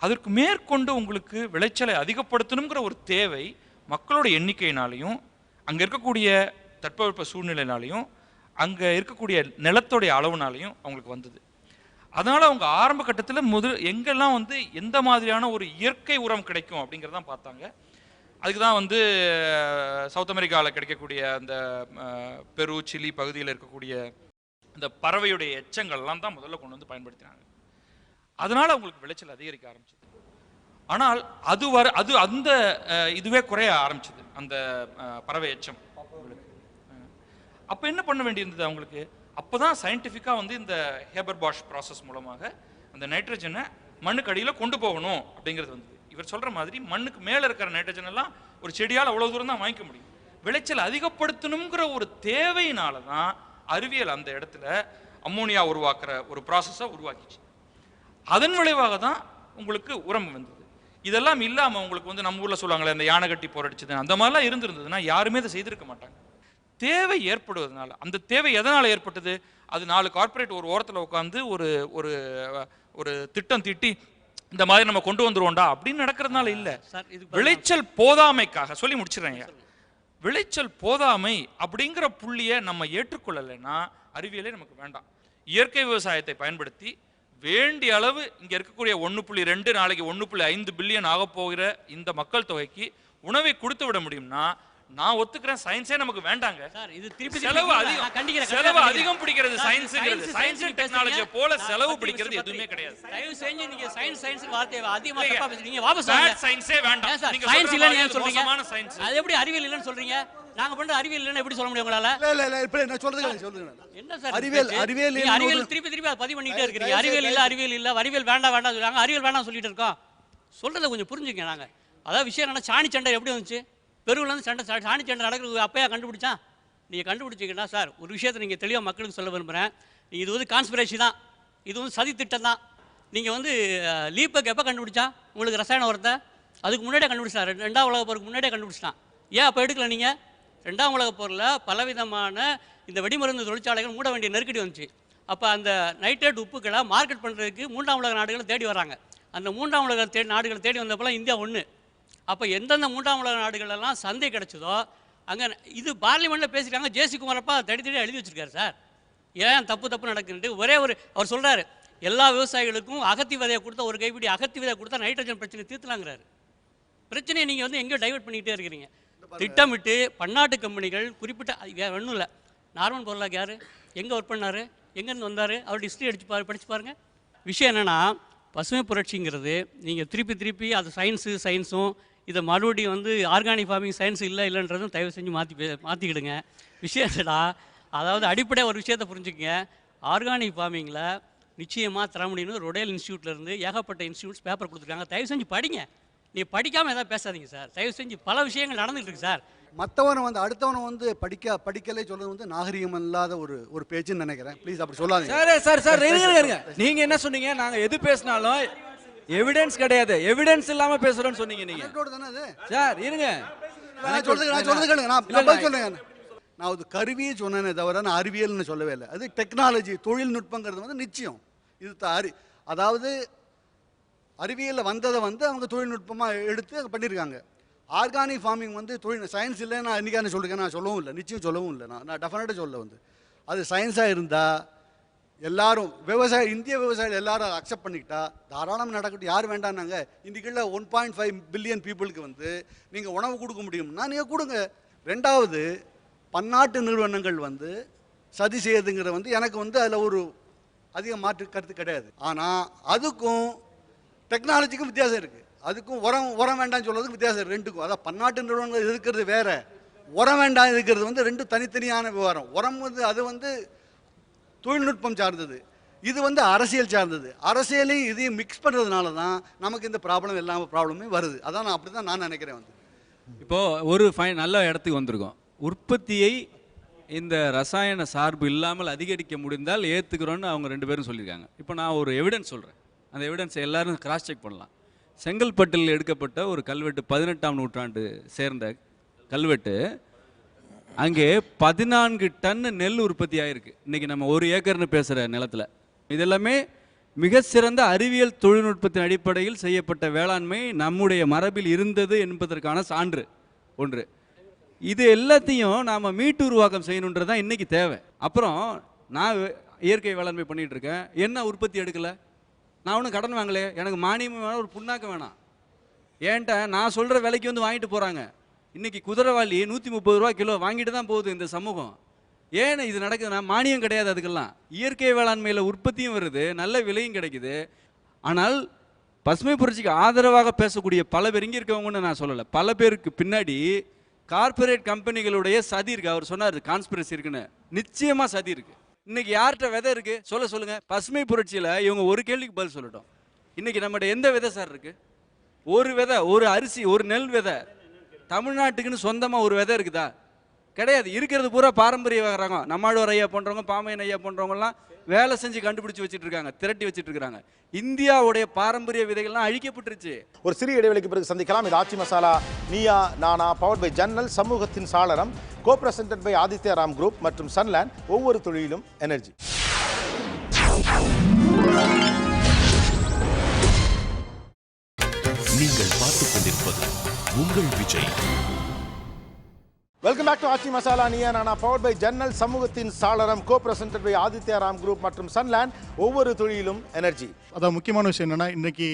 அதற்கு மேற்கொண்டு உங்களுக்கு விளைச்சலை அதிகப்படுத்தணுங்கிற ஒரு தேவை மக்களோட எண்ணிக்கையினாலையும் அங்கே இருக்கக்கூடிய தட்பவெப்ப சூழ்நிலையினாலையும் அங்கே இருக்கக்கூடிய நிலத்தோடைய அளவுனாலையும் அவங்களுக்கு வந்தது. அதனால் அவங்க ஆரம்ப கட்டத்தில் எங்கெல்லாம் வந்து எந்த மாதிரியான ஒரு இயற்கை உரம் கிடைக்கும் அப்படிங்கிறதான் பார்த்தாங்க. அதுக்கு தான் வந்து சவுத் அமெரிக்காவில் கிடைக்கக்கூடிய அந்த பெரு, சிலி பகுதியில் இருக்கக்கூடிய இந்த பறவையுடைய எச்சங்கள்லாம் தான் முதல்ல கொண்டு வந்து பயன்படுத்தினாங்க. அதனால் அவங்களுக்கு விளைச்சல் அதிகரிக்க ஆரம்பிச்சது. ஆனால் அந்த இதுவே குறைய ஆரம்பிச்சது, அந்த பறவை எச்சம். அப்போ என்ன பண்ண வேண்டியிருந்தது அவங்களுக்கு? அப்போ தான் சயின்டிஃபிக்காக வந்து இந்த ஹேபர் பாஷ் ப்ராசஸ் மூலமாக அந்த நைட்ரஜனை மண்ணுக்கு அடியில் கொண்டு போகணும் அப்படிங்கிறது வந்தது. இவர் சொல்கிற மாதிரி மண்ணுக்கு மேலே இருக்கிற நைட்ரஜன் எல்லாம் ஒரு செடியால் அவ்வளோ தூரம் தான் வாங்கிக்க முடியும். விளைச்சல் அதிகப்படுத்தணுங்கிற ஒரு தேவையினால தான் அறிவியல் அந்த இடத்துல அம்மோனியா உருவாக்குற ஒரு ப்ராசஸை உருவாக்கிச்சு. அதன் விளைவாக தான் உங்களுக்கு உரம் வந்தது. இதெல்லாம் இல்லாமல் உங்களுக்கு வந்து நம்ம ஊரில் சொல்லுவாங்களே இந்த யானை கட்டி போரடிச்சது அந்த மாதிரிலாம் இருந்திருந்ததுன்னா யாருமே இதை செய்திருக்க மாட்டாங்க. தேவை ஏற்படுவதனால, அந்த தேவை எதனால் ஏற்பட்டது? அது 4 கார்ப்பரேட் ஒரு ஓரத்தில் உட்காந்து ஒரு ஒரு ஒரு திட்டம் தீட்டி இந்த மாதிரி நம்ம கொண்டு வந்துருவோம்டா அப்படின்னு நடக்கிறதுனால இல்லை. விளைச்சல் போதாமைக்காக சொல்லி முடிச்சிடறேன். விளைச்சல் போதாமை அப்படிங்கிற புள்ளியை நம்ம ஏற்றுக்கொள்ளலைன்னா அறிவியலே நமக்கு வேண்டாம். இயற்கை விவசாயத்தை பயன்படுத்தி வேண்டிய அளவு இங்கே இருக்கக்கூடிய 1.2 நாளைக்கு 1.5 பில்லியன் ஆக போகிற இந்த மக்கள் தொகைக்கு உணவை கொடுத்து விட முடியும்னா நான் ஒத்துக்கிறேன். சயின்ஸே நமக்கு வேண்டாங்க. செலவு அதிகம் பிடிக்கிறது சயின்ஸ்ங்கிறது. சயின்ஸ் அண்ட் டெக்னாலஜி போல செலவு பிடிக்கிறது எதுவுமே கிடையாது. தயவு செஞ்சு நீங்க சயின்ஸ் வார்த்தையை அதிகமா தப்பா பேசுறீங்க. வாபஸ் வாங்க. சயின்ஸே வேண்டாம். நீங்க சயின்ஸ் இல்லன்னு ஏன் சொல்றீங்க? அது எப்படி அறிவியல் இல்லன்னு சொல்றீங்க? நாங்க பண்ற அறிவியல் இல்லன்னு எப்படி சொல்ல முடியும் உங்களால? இல்ல இப்ப நான் சொல்லுங்க. என்ன சார் அறிவியல் திருப்பி பதிவு பண்ணிட்டே இருக்கீங்க. அறிவியல் இல்ல அறிவியல் வேண்டாம் சொல்றாங்க. அறிவியல் வேண்டாம் சொல்லிட்டு இருக்கோம். சொல்றதை கொஞ்சம் புரிஞ்சுங்க. நாங்க அதாவது விஷயம் என்ன, சாணி சண்டை எப்படி வந்துச்சு? பெருவில் வந்து சாணி சண்டை நடக்கிறது அப்பயா கண்டுபிடிச்சான்? நீங்கள் கண்டுபிடிச்சிங்கன்னா சார் ஒரு விஷயத்தை நீங்கள் தெளிவாக மக்களுக்கு சொல்ல விரும்புகிறேன். இது வந்து கான்ஸ்பிரேசி தான், இது வந்து சதி திட்டம் தான். நீங்கள் வந்து லீப்பக்கு எப்போ கண்டுபிடிச்சான்? உங்களுக்கு ரசாயன உரத்தை அதுக்கு முன்னாடியே கண்டுபிடிச்சான். 2ஆம் உலக போருக்கு முன்னாடியே கண்டுபிடிச்சிட்டான். ஏன் அப்போ எடுக்கல நீங்கள்? 2ஆம் உலக போரில் பலவிதமான இந்த வெடிமருந்து தொழிற்சாலைகள் மூட வேண்டிய நெருக்கடி வந்துச்சு. அப்போ அந்த நைட்ரேட் உப்புக்களை மார்க்கெட் பண்ணுறதுக்கு 3ஆம் உலக நாடுகளை தேடி வராங்க. அந்த 3ஆம் உலக நாடுகளை தேடி வந்தப்போலாம் இந்தியா ஒன்று. அப்போ எந்தெந்த 3ஆம் உலக நாடுகளெல்லாம் சந்தை கிடைச்சதோ அங்கே இது பார்லிமெண்ட்டில் பேசிட்டாங்க. ஜேசி குமாரப்பா தடி எழுதி வச்சிருக்காரு சார். ஏன் தப்பு நடக்குன்ட்டு அவர் சொல்கிறாரு, எல்லா விவசாயிகளுக்கும் அகத்தி விதையை கொடுத்தா, ஒரு கைப்பிடி அகத்தி விதையை கொடுத்தா நைட்ரஜன் பிரச்சனை தீர்த்துலாங்கிறாரு. பிரச்சனையை நீங்கள் வந்து எங்கேயோ டைவர்ட் பண்ணிக்கிட்டே இருக்கிறீங்க. திட்டமிட்டு பன்னாட்டு கம்பெனிகள் குறிப்பிட்ட ஒன்றும் இல்லை. நார்மன் பொருளாக யார், எங்கே ஒர்க் பண்ணார், எங்கேருந்து வந்தார், அவருடைய ஹிஸ்ட்ரி படிச்சு பாருங்கள். விஷயம் என்னென்னா, பசுமை புரட்சிங்கிறது நீங்கள் திருப்பி அது சயின்ஸும் இதை மறுபடியும் வந்து ஆர்கானிக் ஃபார்மிங் சயின்ஸ் இல்லைன்றதும் தயவு செஞ்சு மாற்றிக்கிடுங்க. விஷயம் என்னடா, அதாவது அடிப்படையாக ஒரு விஷயத்தை புரிஞ்சுக்கங்க. ஆர்கானிக் ஃபார்மிங்கில் நிச்சயமாக தர முடியும்னு ரொடேல் இன்ஸ்டியூட்லேருந்து ஏகப்பட்ட இன்ஸ்டியூட்ஸ் பேப்பர் கொடுத்துருக்காங்க. தயவு செஞ்சு படிங்க. நீங்கள் படிக்காமல் எதாவது பேசாதீங்க சார். தயவு செஞ்சு பல விஷயங்கள் நடந்துகிட்டு இருக்கு சார். மற்றவனை வந்து அடுத்தவனை வந்து படிக்கலே சொல்றது வந்து நாகரிகம் இல்லாத ஒரு பேச்சுன்னு நினைக்கிறேன். ப்ளீஸ் அப்படி சொல்லாதீங்க. சார் இருங்க. நீங்க என்ன சொன்னீங்க? நாங்க எது பேசினாலும் எவிடன்ஸ் கிடையாது, எவிடன்ஸ் இல்லாம பேசுறோம்னு சொன்னீங்க நீங்க. சார் இருங்க, நான் சொல்லுங்க. நான் ஒரு கருவியை சொன்னேனே தவிர நான் அறிவியல்னு சொல்லவே இல்லை. அது டெக்னாலஜி, தொழில்நுட்பங்கிறது வந்து நிச்சயம் இது அதாவது அறிவியலில் வந்ததை வந்து அவங்க தொழில்நுட்பமாக எடுத்து பண்ணியிருக்காங்க. ஆர்கானிக் ஃபார்மிங் வந்து சயின்ஸ் இல்லைன்னு நான் இன்றைக்கான சொல்லிருக்கேன். நான் சொல்லவும் இல்லை, நிச்சயம் சொல்லவும் இல்லை. நான் டெஃபினட்டாக சொல்ல வந்து அது சயின்ஸாக இருந்தால் எல்லாரும் இந்திய விவசாயிகள் எல்லாரும் அக்செப்ட் பண்ணிக்கிட்டா தாராளமாக நடக்கட்டும். யார் வேண்டான்னாங்க? இன்றைக்குள்ள 1.5 பில்லியன் பீப்புளுக்கு வந்து நீங்கள் உணவு கொடுக்க முடியும்னா நீங்கள் கொடுங்க. ரெண்டாவது, பன்னாட்டு நிறுவனங்கள் வந்து சதி செய்யுதுங்கிற வந்து எனக்கு வந்து அதில் ஒரு அதிக மாற்று கருத்து கிடையாது. ஆனால் அதுக்கும் டெக்னாலஜிக்கும் வித்தியாசம் இருக்குது. அதுக்கும் உரம் வேண்டாம்னு சொல்கிறதுக்கும் வித்தியாசம் இருக்குது ரெண்டுக்கும். அதான் பன்னாட்டு நிறுவனங்கள் இருக்கிறது வேற, உரம் வேண்டாம் இருக்கிறது வந்து ரெண்டு தனித்தனியான விவகாரம். உரம் வந்து அது வந்து தொழில்நுட்பம் சார்ந்தது, இது வந்து அரசியல் சார்ந்தது. அரசியலையும் இதையும் மிக்ஸ் பண்ணுறதுனால தான் நமக்கு இந்த ப்ராப்ளமே வருது. அதான் அப்படி தான் நான் நினைக்கிறேன். வந்து இப்போது ஒரு நல்ல இடத்துக்கு வந்திருக்கோம். உற்பத்தியை இந்த ரசாயன சார்பு இல்லாமல் அதிகரிக்க முடிந்தால் ஏற்றுக்கிறோன்னு அவங்க 2 பேரும் சொல்லியிருக்காங்க. இப்போ நான் ஒரு எவிடன்ஸ் சொல்கிறேன். அந்த எவிடன்ஸை எல்லாரும் கிராஸ் செக் பண்ணலாம். செங்கல்பட்டில் எடுக்கப்பட்ட ஒரு கல்வெட்டு, 18ஆம் நூற்றாண்டு சேர்ந்த கல்வெட்டு. அங்கே 14 டன் நெல் உற்பத்தி ஆகிருக்கு. இன்றைக்கி நம்ம 1 ஏக்கர்னு பேசுகிற நிலத்தில். இதெல்லாமே மிக சிறந்த அறிவியல் தொழில்நுட்பத்தின் அடிப்படையில் செய்யப்பட்ட வேளாண்மை நம்முடைய மரபில் இருந்தது என்பதற்கான சான்று ஒன்று. இது எல்லாத்தையும் நாம் மீட்டு உருவாக்கம் செய்யணுன்றது தான் இன்றைக்கி தேவை. அப்புறம் நான் இயற்கை வேளாண்மை பண்ணிகிட்டு இருக்கேன், என்ன உற்பத்தி எடுக்கலை, நான் ஒன்றும் கடன் வாங்கலை, எனக்கு மானியம் வேணாம், ஒரு புண்ணாக்க வேணாம். ஏன்ட்ட நான் சொல்கிற விலைக்கு வந்து வாங்கிட்டு போகிறாங்க. இன்றைக்கி குதிரைவாளி 130 ரூபா கிலோ வாங்கிட்டு தான் போகுது இந்த சமூகம். ஏன் இது நடக்குதுன்னா மானியம் கிடையாது. அதுக்கெல்லாம் இயற்கை வேளாண்மையில் உற்பத்தியும் வருது, நல்ல விலையும் கிடைக்குது. ஆனால் பசுமை புரட்சிக்கு ஆதரவாக பேசக்கூடிய பல பேர் இங்கே இருக்கவங்கன்னு நான் சொல்லலை, பல பேருக்கு பின்னாடி கார்பரேட் கம்பெனிகளுடைய சதி இருக்குது. அவர் சொன்னார் கான்ஸ்பிரசி இருக்குன்னு, நிச்சயமாக சதி இருக்குது. இன்றைக்கி யார்கிட்ட விதை இருக்குது சொல்லுங்கள். பசுமை புரட்சியில் இவங்க ஒரு கேள்விக்கு பதில் சொல்லட்டும். இன்றைக்கி நம்மகிட்ட எந்த விதை சார் இருக்குது? ஒரு விதை, ஒரு அரிசி, ஒரு நெல் விதை தமிழ்நாட்டுக்குன்னு சொந்தமாக ஒரு விதை இருக்குதா? கிடையாது. இருக்கிறது பூரா பாரம்பரிய வகைறாங்க. நம்மாழ்வார் ஐயா போன்றவங்க, பாமையன் ஐயா போன்றவங்கலாம் வேலை செஞ்சு கண்டுபிடிச்சு வச்சுட்டு இருக்காங்க, திரட்டி வச்சுட்டு இருக்காங்க. இந்தியாவுடைய பாரம்பரிய விதைகள்லாம் அழிக்கப்பட்டுருச்சு. ஒரு சிறிய இடைவெளிக்கு பிறகு சந்திக்கலாம். இது ஆச்சி மசாலா நீயா நானா, பவர்ட் பை ஜன்னல், சமூகத்தின் சாளரம், co presented by Aditya Ram group மற்றும் சன்லேண்ட், ஒவ்வொரு தொழிலும் எனர்ஜி. நீங்கள் பார்த்துக் கொண்டிருப்பது உங்கள் Vijay. Welcome back to Aachi Masala Neeya Naana, powered by ஜன்னல், சமூகத்தின் சாளரம், co presented by Aditya Ram group மற்றும் சன்லேண்ட், ஒவ்வொரு தொழிலும் எனர்ஜி. அதான் முக்கியமான விஷயம் என்னென்னா, இன்றைக்கி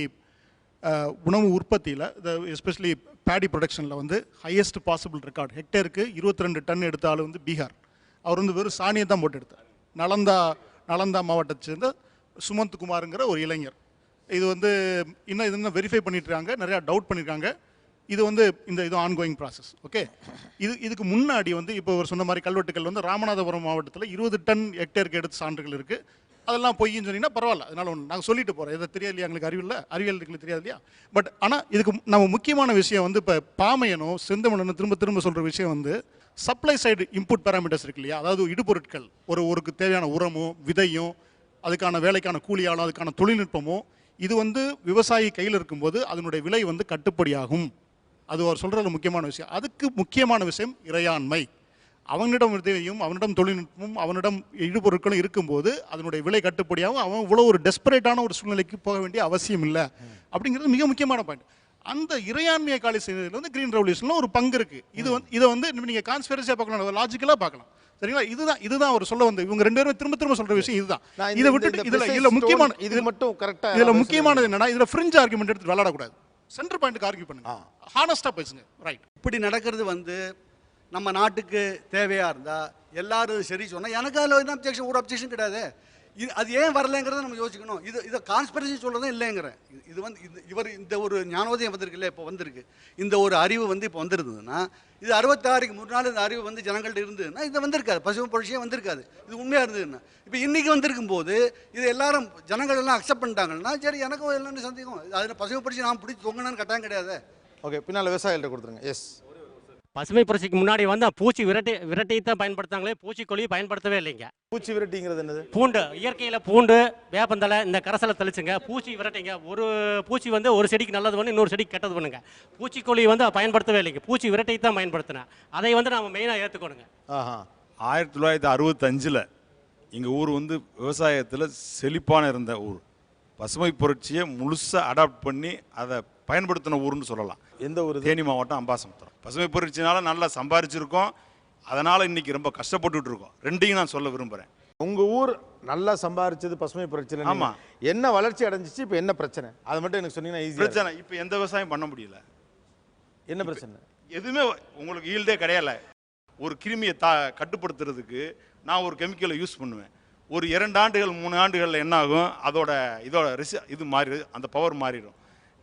உணவு உற்பத்தியில் எஸ்பெஷலி பேடி ப்ரொடக்ஷனில் வந்து ஹையஸ்ட் பாசிபிள் ரெக்கார்டு. ஹெக்டேருக்கு 22 டன் எடுத்த ஆள் வந்து பீகார். அவர் வந்து வெறும் சாணியை தான் போட்டு எடுத்தார். நலந்தா மாவட்டத்தை சேர்ந்த சுமந்த் குமாருங்கிற ஒரு இளைஞர். இது வந்து இன்னும் வெரிஃபை பண்ணிட்டுருக்காங்க, நிறையா டவுட் பண்ணியிருக்காங்க. இது வந்து இது ஆன்கோயிங் ப்ராசஸ். ஓகே, இதுக்கு முன்னாடி வந்து இப்போ ஒரு சொன்ன மாதிரி கல்வெட்டுக்கள் வந்து ராமநாதபுரம் மாவட்டத்தில் 20 டன் ஹெக்டேருக்கு எடுத்த சான்றுகள் இருக்குது. அதெல்லாம் பொய்ன்னு சொன்னீங்கன்னா பரவாயில்ல, அதனால ஒன்று நாங்கள் சொல்லிட்டு போகிறோம். எதை தெரியாது இல்லையா, எங்களுக்கு அறிவியல் தெரியாது இல்லையா. பட் ஆனால் இதுக்கு நம்ம முக்கியமான விஷயம் வந்து இப்போ பாமையனும் செந்தமனனும் திரும்ப சொல்கிற விஷயம் வந்து சப்ளை சைடு இன்புட் பேராமீட்டர்ஸ் இருக்கு இல்லையா. அதாவது இடுபொருட்கள், ஒருக்கு தேவையான உரமும் விதையும் அதுக்கான வேலைக்கான கூலியாலும் அதுக்கான தொழில்நுட்பமும், இது வந்து விவசாயி கையில் இருக்கும்போது அதனுடைய விலை வந்து கட்டுப்படியாகும். அது அவர் சொல்கிறது முக்கியமான விஷயம். அதுக்கு முக்கியமான விஷயம் இறையாண்மை. அவனிடம் விதையும் அவனிடம் தொழில்நுட்பமும் அவனிடம் இடுபொருட்களும் இருக்கும்போது அதனுடைய விலை கட்டுப்படியாகவும் அவன் இவ்வளோ ஒரு டெஸ்பரேட்டான ஒரு சூழ்நிலைக்கு போக வேண்டிய அவசியம் இல்லை அப்படிங்கிறது மிக முக்கியமான பாயிண்ட். அந்த இறையாண்மையை காலி செய்வதில் வந்து கிரீன் ரெவல்யூஷனில் ஒரு பங்கு இருக்குது. இதை வந்து நீங்கள் கான்ஸ்பிரசியாக பார்க்கலாம், லாஜிக்கலாக பார்க்கலாம். சரிங்களா? இதுதான் அவர் சொல்ல வந்து இவங்க ரெண்டு பேரும் திரும்ப சொல்ற விஷயம் இதுதான். இதை விட்டுட்டு இதுல முக்கியமான இது மட்டும் கரெக்டா இதுல முக்கியமானது என்னன்னா, இதுல ஃப்ரிஞ்ச் ஆர்குமெண்ட் எடுத்து விளையாடக்கூடாது. சென்டர் பாயிண்ட்க்கு ஆர்கியூ பண்ணுங்க, ஹானஸ்டா பேசுங்க. ரைட். இப்படி நடக்கிறது வந்து நம்ம நாட்டுக்கு தேவையா இருந்தா எல்லாரும் சரி சொன்னா எனக்கு அதில் அப்ஜெக்ஷன், ஒரு அப்ஜெக்ஷன் கிடையாது. அது ஏன் வரலைங்கிறத நம்ம யோசிக்கணும். இதை கான்ஸ்பிரசி சொல்றதும் இல்லைங்கிறேன். இது வந்து இவர் இந்த ஒரு ஞானோதயம் வந்திருக்குல்ல, இப்போ வந்திருக்கு இந்த ஒரு அறிவு வந்து இப்போ வந்திருந்ததுன்னா, இது 66க்கு முன்னாள் இந்த அறிவு வந்து ஜனங்கள்ட்ட இருந்ததுன்னா இது வந்திருக்காது, பசுமை புரட்சியே வந்திருக்காது. இது உண்மையாக இருந்ததுன்னா இப்போ இன்றைக்கி வந்திருக்கும் போது இது எல்லாரும் ஜனங்கள் எல்லாம் அக்செப்ட் பண்ணிட்டாங்கன்னா சரி, எனக்கும் எல்லாமே சந்தேகம். அதில் பசுமை புரட்சி நான் பிடிச்சி தொங்கணும்னு கட்டாயம் கிடையாது. ஓகே, பின்னால் விவசாயிகள்ட்ட கொடுத்துருங்க. எஸ், பசுமை புரட்சிக்கு முன்னாடி வந்து பூச்சி விரட்டி தான் பயன்படுத்தாங்களே, பூச்சிக்கொல்லி பயன்படுத்தவே இல்லைங்க. பூச்சி விரட்டிங்கிறது என்னது? பூண்டு, இயற்கையில் பூண்டு, வேப்பந்தலை, இந்த கரசலை தெளிச்சுங்க, பூச்சி விரட்டிங்க. ஒரு பூச்சி வந்து ஒரு செடிக்கு நல்லது பண்ணு, இன்னொரு செடிக்கு கெட்டது பண்ணுங்க. பூச்சிக்கொல்லி வந்து பயன்படுத்தவே இல்லைங்க, பூச்சி விரட்டி தான் பயன்படுத்தினேன். அதை வந்து நம்ம மெயினாக ஏற்றுக்கணுங்க. 1965 எங்கள் ஊர் வந்து விவசாயத்தில் செழிப்பான இருந்த ஊர். பசுமை புரட்சியை முழுசாக அடாப்ட் பண்ணி அதை பயன்படுத்தின ஊர்னு சொல்லலாம். எந்த ஊர்? தேனி மாவட்டம் அம்பாசமுத்திரம். பசுமை புரட்சினால நல்லா சம்பாரிச்சிருக்கோம், அதனால் இன்னைக்கு ரொம்ப கஷ்டப்பட்டுட்டு இருக்கோம். ரெண்டையும் நான் சொல்ல விரும்புகிறேன். உங்கள் ஊர் நல்லா சம்பாரிச்சது பசுமை புரட்சியில். ஆமாம். என்ன வளர்ச்சி அடைஞ்சிச்சு, இப்போ என்ன பிரச்சனை, அதை மட்டும் எனக்கு சொன்னீங்கன்னா ஈஸி. பிரச்சனை இப்போ எந்த விவசாயம் பண்ண முடியல. என்ன பிரச்சனை? எதுவுமே உங்களுக்கு ஈல்டே கிடையாது. ஒரு கிருமியை கட்டுப்படுத்துறதுக்கு நான் ஒரு கெமிக்கலை யூஸ் பண்ணுவேன். ஒரு 2 ஆண்டுகள் 3 ஆண்டுகளில் என்ன ஆகும், இதோட இது மாறி அந்த பவர் மாறிடும்.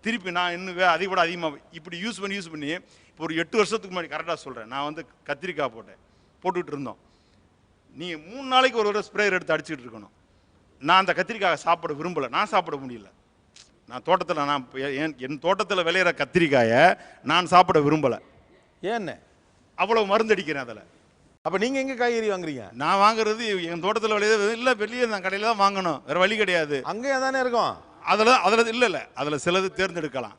திருப்பி நான் இன்னும் அதை விட அதிகமாக இப்படி யூஸ் பண்ணி இப்போ ஒரு 8 வருஷத்துக்கு முன்னாடி கரெக்டாக சொல்கிறேன், நான் வந்து கத்திரிக்காய் போட்டுக்கிட்டு இருந்தோம். நீங்கள் 3 நாளைக்கு ஒரு ஸ்ப்ரேயர் எடுத்து அடிச்சுட்டு இருக்கணும். நான் அந்த கத்திரிக்காயை சாப்பிட விரும்பலை, நான் சாப்பிட முடியல. என் தோட்டத்தில் விளையிற கத்திரிக்காயை நான் சாப்பிட விரும்பலை. ஏன்னு அவ்வளோ மருந்து அடிக்கிறேன் அதில். அப்போ நீங்கள் எங்கே காய்கறி வாங்குறீங்க? நான் வாங்குறது என் தோட்டத்தில் விளையாது இல்லை, வெளியே நான் கடையில் தான் வாங்கணும், வேறு வழி கிடையாது. அங்கேயே தானே இருக்கும். அதில் இல்லை அதில் சிலது தேர்ந்தெடுக்கலாம்.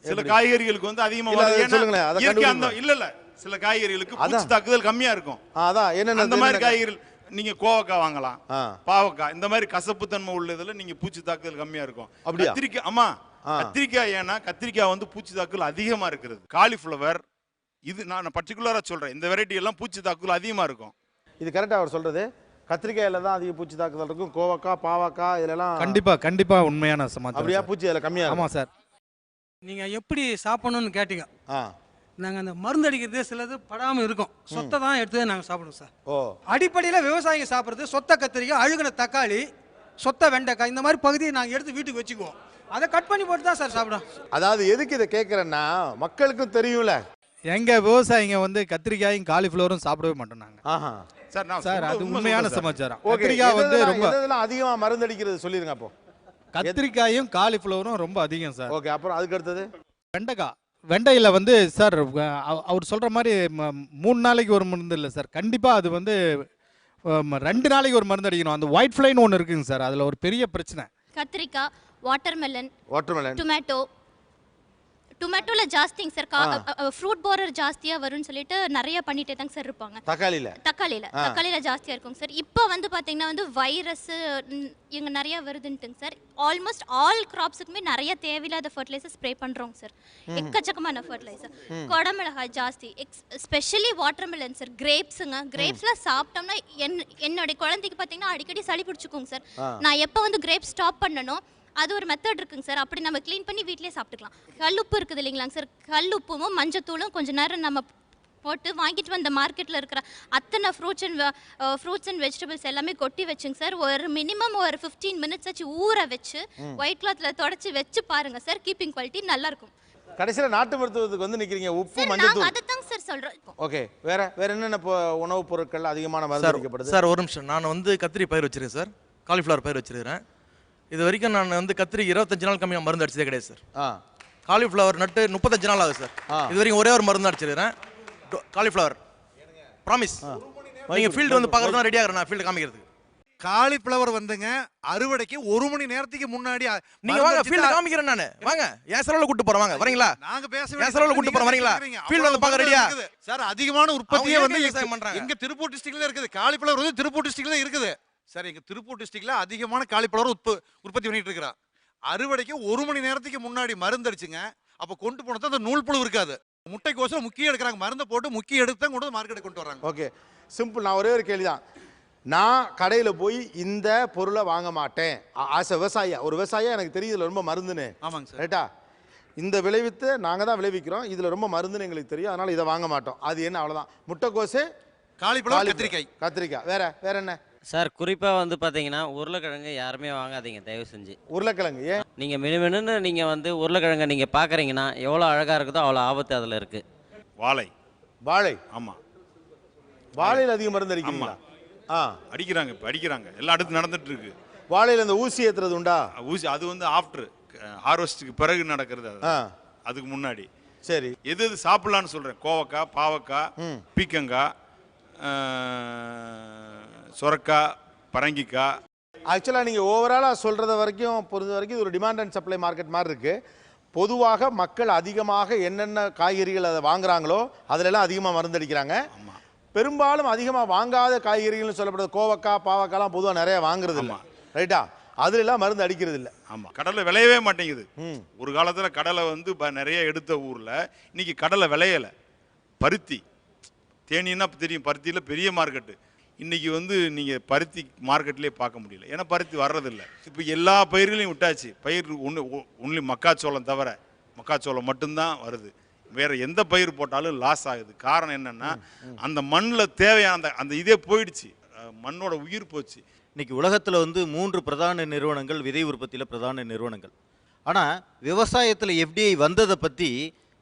சில காய்கறிகளுக்கு வந்து அதிகமாக இல்லை, சில காய்கறிகளுக்கு பூச்சி தாக்குதல் கம்மியாக இருக்கும். அதான் என்ன, அந்த மாதிரி காய்கறிகள் நீங்கள் கோவக்காய் வாங்கலாம், பாவக்காய், இந்த மாதிரி கசப்பு தன்மை உள்ளதில் நீங்கள் பூச்சி தாக்குதல் கம்மியாக இருக்கும். கத்திரிக்காய், ஆமாம் கத்திரிக்காய். ஏன்னா கத்திரிக்காய் வந்து பூச்சி தாக்குதல் அதிகமாக இருக்கிறது. காலிஃப்ளவர், இது நான் பர்டிகுலராக சொல்கிறேன், இந்த வெரைட்டி எல்லாம் பூச்சி தாக்குதல் அதிகமாக இருக்கும். இது கரெக்டாக அவர் சொல்கிறது. கத்திரிக்காயில் தான் அதிக பூச்சி தாக்குதல் இருக்கும். கோவக்காய், பாவக்காய் இதெல்லாம் கண்டிப்பா உண்மையான சமாச்சாரம். அப்படியா? பூச்சி அதில் கம்மியாக? ஆமாம் சார். நீங்கள் எப்படி சாப்பிடணும்னு கேட்டீங்க. நாங்கள் அந்த மருந்து அடிக்கிறது சிலது படாமல் இருக்கும், சொத்தை தான் எடுத்து நாங்கள் சாப்பிடுவோம் சார். அடிப்படையில் விவசாயிங்க சாப்பிட்றது சொத்தை கத்திரிக்காய், அழுகின தக்காளி, சொத்தை வெண்டைக்காய், இந்த மாதிரி பகுதியை நாங்கள் எடுத்து வீட்டுக்கு வச்சுக்குவோம். அதை கட் பண்ணி போட்டு தான் சார் சாப்பிடுவோம். அதாவது எதுக்கு இதை கேட்குறேன்னா, மக்களுக்கும் தெரியும்ல, எங்க விவசாயிங்க வந்து கத்திரிக்காயும் காலிஃப்ளவரும் சாப்பிடவே மாட்டோம் சார். அது உண்மையான சமாச்சாரம். கத்திரிக்காய் வந்து ரொம்ப அதிகமா மருந்து அடிக்கிறது சொல்லிருங்க. அப்போ கத்திரிக்காயும் காலிஃப்ளவரும் ரொம்ப அதிகம் சார். ஓகே, அப்புறம் அதுக்கு அடுத்தது வெண்டைக்காய். வெண்டையில் வந்து சார் அவர் சொல்ற மாதிரி 3 நாளைக்கு ஒரு மருந்து இல்லை சார். கண்டிப்பா அது வந்து 2 நாளைக்கு ஒரு மருந்து அடிக்கணும். அந்த ஒயிட் ஃப்ளைன்னு ஒன்று இருக்குங்க சார், அதில் ஒரு பெரிய பிரச்சனை. கத்திரிக்காய், வாட்டர்மெலன், டொமேட்டோ. டொமேட்டோவில் ஜாஸ்திங்க சார். ஃப்ரூட் போரர் ஜாஸ்தியாக வரும்னு சொல்லிட்டு நிறைய பண்ணிட்டே தாங்க சார் இருப்பாங்க. தக்காளியில் ஜாஸ்தியாக இருக்குங்க சார். இப்போ வந்து பார்த்தீங்கன்னா வந்து வைரஸ் இங்கே நிறையா வருதுன்ட்டுங்க சார். ஆல்மோஸ்ட் ஆல் கிராப்ஸுக்குமே நிறைய தேவையில்லாத ஃபர்டிலைசர் ஸ்ப்ரே பண்ணுறோங்க சார். எக்கச்சக்கமான ஃபர்டிலைசர். கொடமிளகாய் ஜாஸ்தி, ஸ்பெஷலி வாட்டர்மெலன் சார். கிரேப்ஸ்லாம் சாப்பிட்டோம்னா என்னுடைய குழந்தைக்கு பார்த்தீங்கன்னா அடிக்கடி சளி பிடிச்சிக்குங்க சார். நான் எப்போ வந்து கிரேப்ஸ் ஸ்டாப் பண்ணணும், அது ஒரு மெத்தட் இருக்குங்க சார். அப்படி நம்ம க்ளீன் பண்ணி வீட்டிலே சாப்பிட்டுக்கலாம். கல்லுப்பு இருக்குது இல்லைங்களாங்க சார், கல்லுப்பும் மஞ்சத்தூளும் கொஞ்சம் நேரம் நம்ம போட்டு வாங்கிட்டு வந்த மார்க்கெட்டில் இருக்கிற அத்தனை ஃப்ரூட்ஸ் அண்ட் வெஜிடபிள்ஸ் எல்லாமே கொட்டி வச்சுங்க சார். ஒரு மினிமம் ஒரு 15 மினிட்ஸ் வச்சு ஊற வச்சு ஒயிட் கிளாத்தில் தொடச்சி வச்சு பாருங்க சார். கீப்பிங் குவாலிட்டி நல்லா இருக்கும். கடைசியில் நாட்டு மருத்துவத்துக்கு வந்து நிற்கிறீங்க. உப்பு, மஞ்சள், அதைத்தாங்க சார் சொல்கிறோம். ஓகே, வேற என்னென்ன உணவுப் பொருட்கள் அதிகமான மருந்து அடிக்கப்படுது சார்? ஒரு நிமிஷம், நான் வந்து கத்திரி பயிர் வச்சிருக்கேன் சார், காலிஃப்ளவர் பயிர் வச்சிருக்கிறேன். இது வரைக்கும் நான் வந்து கத்திரி 25 நாள் கம்மியாக மருந்து அடிச்சதே கிடையாது சார். காலிஃப்ளவர் நட்டு 35 நாள் ஆகுது சார். இது வரைக்கும் ஒரே ஒரு மருந்து அடிச்சிருக்கிறேன், காலிஃப்ளவர். ப்ராமிஸ். நீங்கள் ஃபீல்டு வந்து பார்க்குறது தான் ரெடி ஆகிறேன், நான் ஃபீல்டு காமிக்கிறதுக்கு. காலிஃப்ளவர் வந்துங்க அறுவடைக்கு 1 மணி நேரத்துக்கு முன்னாடி நீங்க வாங்க, ஃபீல்டு காமிக்கிறேன் நான். வாங்க, என் செலவுல கூட்டு போறேன், வாங்க வரீங்களா? நாங்க பேச என் செலவுல கூட்டு போறேன், வரீங்களா? ஃபீல்டு வந்து பார்க்க ரெடியா சார்? அதிகமான உற்பத்தியே வந்து விவசாயம் பண்றாங்க. எங்க திருப்பூர் டிஸ்ட்ரிக்ட்ல இருக்குது. காலிஃப்ளவர் வந்து திருப்பூர் டிஸ்ட்ரிக்ட்ல இருக்குது சார். எங்க திருப்பூர் டிஸ்ட்ரிக்ட்ல அதிகமான காலிஃப்ளவர் உற்பத்தி பண்ணிட்டு இருக்கிறா. அறுவடைக்கு 1 மணி நேரத்துக்கு முன்னாடி மருந்து அடிச்சுங்க. அப்ப கொண்டு போனது அந்த நூல் புழு இருக்காது. முட்டைக்கோசம் முக்கிய எடுக்கிறாங்க, மருந்தை போட்டு முக்கிய எடுத்து தான் கொண்டு மார்க்கெட்டுக்கு கொண்டு வராங்க. Okay, simple. நான் ஒரே ஒரு கேள்விதான். நான் கடையில் போய் இந்த பொருளை வாங்க மாட்டேன். ஆஸ் அ விவசாயியா, ஒரு விவசாயியா எனக்கு தெரியும் இதில் ரொம்ப மருந்துன்னு. ஆமாங்க சார். ரைட்டா? இந்த விளைவித்து நாங்கள் தான் விளைவிக்கிறோம், இதில் ரொம்ப மருந்துன்னு எங்களுக்கு தெரியும், அதனால் இதை வாங்க மாட்டோம். அது என்ன? அவ்வளோதான். முட்டைக்கோசு, காலிஃப்ளவர், கத்திரிக்காய். வேற என்ன சார்? குறிப்பாக வந்து பார்த்தீங்கன்னா உருளைக்கிழங்கு யாருமே வாங்காதீங்க தயவு செஞ்சு. உருளைக்கிழங்கு ஏன்? நீங்கள் மினுமினுன்னு நீங்கள் வந்து உருளைக்கிழங்கை நீங்கள் பார்க்குறீங்கன்னா எவ்வளோ அழகாக இருக்குதோ அவ்வளோ ஆபத்து அதில் இருக்குது. வாழை. ஆமாம், வாழையில் அதிக மருந்து அடிக்கிறீங்களா? அடிக்கிறாங்க, இப்போ அடிக்கிறாங்க, எல்லாம் அடுத்து நடந்துட்டு இருக்கு. வாழையில் இந்த ஊசி ஏற்றுறது உண்டா? ஊசி அது வந்து ஆஃப்டர் ஹார்வெஸ்ட்டுக்கு பிறகு நடக்கிறது. அதுக்கு முன்னாடி சரி எது சாப்பிடலான்னு சொல்கிறேன். கோவக்காய், பாவக்காய், பீக்கங்காய், சொரக்காய், பரங்கிக்காய். ஆக்சுவலாக நீங்கள் ஓவராலாக சொல்கிறத பொறுத்த வரைக்கும் இது ஒரு டிமாண்ட் அண்ட் சப்ளை மார்க்கெட் மாதிரி இருக்குது. பொதுவாக மக்கள் அதிகமாக என்னென்ன காய்கறிகள் அதை வாங்குறாங்களோ அதிலெல்லாம் அதிகமாக மருந்து அடிக்கிறாங்க. பெரும்பாலும் அதிகமாக வாங்காத காய்கறிகள்னு சொல்லப்படுறது கோவக்காய், பாவக்காய்லாம் பொதுவாக நிறைய வாங்குறது இல்லை. ரைட்டா? அதுலாம் மருந்து அடிக்கிறது இல்லை. ஆமாம், கடலை விளையவே மாட்டேங்குது. ஒரு காலத்தில் கடலை வந்து நிறைய எடுத்த ஊரில் இன்னைக்கு கடலை விளையலை. பருத்தி, தேனின்னா தெரியும், பருத்தியில் பெரிய மார்க்கெட்டு. இன்றைக்கி வந்து நீங்கள் பருத்தி மார்க்கெட்லேயே பார்க்க முடியல, ஏன்னா பருத்தி வர்றதில்லை. இப்போ எல்லா பயிர்களையும் விட்டாச்சு. பயிர் ஒன்லி மக்காச்சோளம் தவிர, மக்காச்சோளம் மட்டும்தான் வருது. வேறு எந்த பயிர் போட்டாலும் லாஸ் ஆகுது. காரணம் என்னென்னா அந்த மண்ணில் தேவையான அந்த இதே போயிடுச்சு, மண்ணோட உயிர் போச்சு. இன்றைக்கி உலகத்தில் வந்து 3 பிரதான நிறுவனங்கள், விதை உற்பத்தியில் பிரதான நிறுவனங்கள். ஆனால் விவசாயத்தில் எஃப்டிஐ வந்ததை பற்றி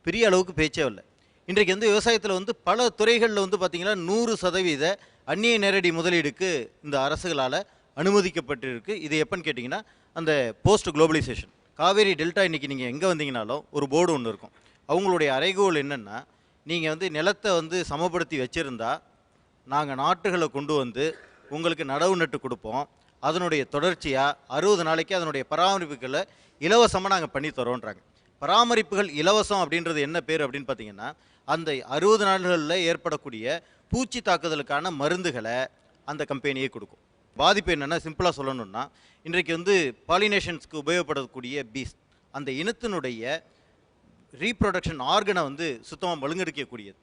பெரிய அளவுக்கு பேச்சே இல்லை. இன்றைக்கு வந்து விவசாயத்தில் வந்து பல துறைகளில் வந்து பார்த்திங்கன்னா 100% அந்நிய நேரடி முதலீடுக்கு இந்த அரசுகளால் அனுமதிக்கப்பட்டிருக்கு. இது எப்போன்னு கேட்டிங்கன்னா அந்த போஸ்ட் குளோபலைசேஷன். காவேரி டெல்டா இன்றைக்கி நீங்கள் எங்கே வந்தீங்கனாலும் ஒரு போர்டு ஒன்று இருக்கும். அவங்களுடைய அறைகோல் என்னென்னா, நீங்கள் வந்து நிலத்தை வந்து சமப்படுத்தி வச்சுருந்தா நாங்கள் நாட்டுகளை கொண்டு வந்து உங்களுக்கு நடவு நட்டு கொடுப்போம். அதனுடைய தொடர்ச்சியாக 60 நாளைக்கு அதனுடைய பராமரிப்புகளை இலவசமாக நாங்கள் பண்ணி தரோன்றாங்க. பராமரிப்புகள் இலவசம் அப்படின்றது என்ன பேர் அப்படின்னு பார்த்தீங்கன்னா, அந்த 60 நாள்களில் ஏற்படக்கூடிய பூச்சி தாக்குதலுக்கான மருந்துகளை அந்த கம்பெனியே கொடுக்கும். பாதிப்பு என்னென்னா, சிம்பிளாக சொல்லணுன்னா, இன்றைக்கு வந்து பாலினேஷன்ஸ்க்கு உபயோகப்படக்கூடிய அந்த இனத்தினுடைய ரீப்ரொடக்ஷன் ஆர்கனை வந்து சுத்தமாக மழுங்கடிக்கக்கூடியது.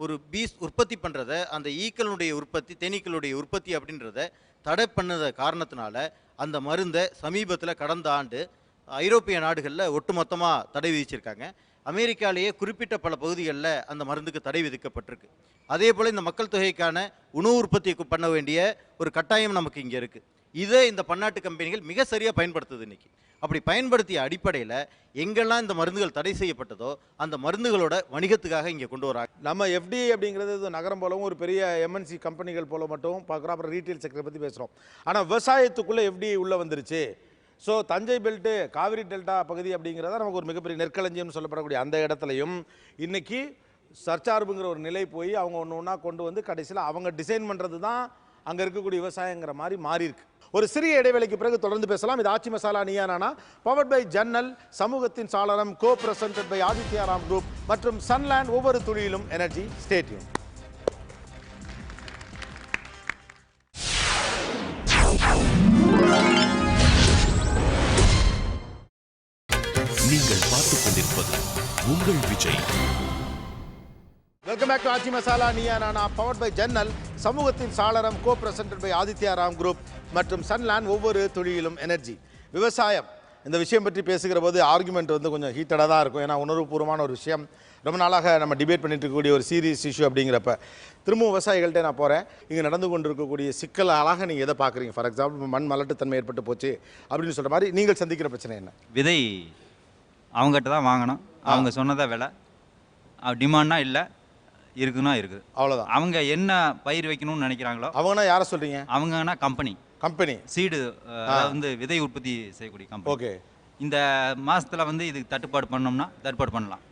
ஒரு பீஸ் உற்பத்தி பண்ணுறத, அந்த ஈக்களுடைய உற்பத்தி, தேனீக்களுடைய உற்பத்தி அப்படின்றத தடை பண்ணத காரணத்தினால அந்த மருந்தை சமீபத்தில் கடந்த ஆண்டு ஐரோப்பிய நாடுகளில் ஒட்டுமொத்தமாக தடை விதிச்சிருக்காங்க. அமெரிக்காலேயே குறிப்பிட்ட பல பகுதிகளில் அந்த மருந்துக்கு தடை விதிக்கப்பட்டிருக்கு. அதே போல் இந்த மக்கள் தொகைக்கான உணவு உற்பத்தி பண்ண வேண்டிய ஒரு கட்டாயம் நமக்கு இங்கே இருக்குது. இதை இந்த பன்னாட்டு கம்பெனிகள் மிக சரியாக பயன்படுத்துது இன்றைக்கி. அப்படி பயன்படுத்திய அடிப்படையில் எங்கெல்லாம் இந்த மருந்துகள் தடை செய்யப்பட்டதோ அந்த மருந்துகளோட வணிகத்துக்காக இங்கே கொண்டு வராங்க. நம்ம எஃப்டிஏ அப்படிங்கிறது நகரம் போலவும் ஒரு பெரிய எம்என்சி கம்பெனிகள் போல மட்டும் பார்க்குறோம். அப்புறம் ரீட்டைல் செக்டரை பற்றி பேசுகிறோம். ஆனால் விவசாயத்துக்குள்ளே எஃப்டிஏ உள்ளே வந்துருச்சு. So Thanjai belt, Kaveri delta பகுதி அப்படிங்கிறத நமக்கு ஒரு மிகப்பெரிய நெற்களஞ்சியம்னு சொல்லப்படக்கூடிய அந்த இடத்துலையும் இன்றைக்கி சர்ச்சார்புங்கிற ஒரு நிலை போய் அவங்க ஒன்று ஒன்றா கொண்டு வந்து கடைசியில் அவங்க டிசைன் பண்ணுறது தான் அங்கே இருக்கக்கூடிய விவசாயங்கிற மாதிரி மாறி இருக்கு. ஒரு சிறிய இடைவேளைக்கு பிறகு தொடர்ந்து பேசலாம். இது ஆச்சி மசாலா நீயா நானா, பவர்ட் பை ஜன்னல், சமூகத்தின் சாளரம், co presented by Aditya Ram group மற்றும் சன்லேண்ட், ஒவ்வொரு துளியிலும் எனர்ஜி. Stay tune. நீங்கள் பார்த்துக் கொண்டிருப்பது உங்கள் Vijay. Welcome back to Aachi Masala Neeya Naana, powered by ஜன்னல், சமூகத்தின் சாளரம், co presented by Aditya Ram group மற்றும் சன்லேண்ட், ஒவ்வொரு துளியிலும் எனர்ஜி. விவசாயம் இந்த விஷயம் பற்றி பேசுகிற போது ஆர்குமெண்ட் வந்து கொஞ்சம் ஹீட்டடாக தான் இருக்கும். ஏன்னா உணர்வுபூர்வமான ஒரு விஷயம், ரொம்ப நாளாக நம்ம டிபேட் பண்ணிட்டு இருக்கக்கூடிய ஒரு சீரியஸ் இஷ்யூ. அப்படிங்கிறப்ப திரும்பவும் விவசாயிகள்கிட்ட நான் போகிறேன். இங்கே நடந்து கொண்டு இருக்கக்கூடிய சிக்கலாக நீங்கள் எதை பார்க்குறீங்க? ஃபார் எக்ஸாம்பிள் மண் மலட்டுத்தன்மை ஏற்பட்டு போச்சு அப்படின்னு சொல்கிற மாதிரி நீங்கள் சந்திக்கிற பிரச்சனை என்ன? விதை அவங்ககிட்ட தான் வாங்கணும். அவங்க சொன்னதா விலை, டிமாண்ட்னா இல்லை, இருக்குன்னா இருக்குது, அவ்வளோதான். அவங்க என்ன பயிர் வைக்கணும்னு நினைக்கிறாங்களோ. அவங்கன்னா யாரை சொல்கிறீங்க? அவங்கன்னா கம்பெனி சீடு வந்து விதை உற்பத்தி செய்யக்கூடிய கம்பெனி. ஓகே. இந்த மாதத்தில் வந்து இதுக்கு தட்டுப்பாடு பண்ணோம்னா தட்டுப்பாடு பண்ணலாம்.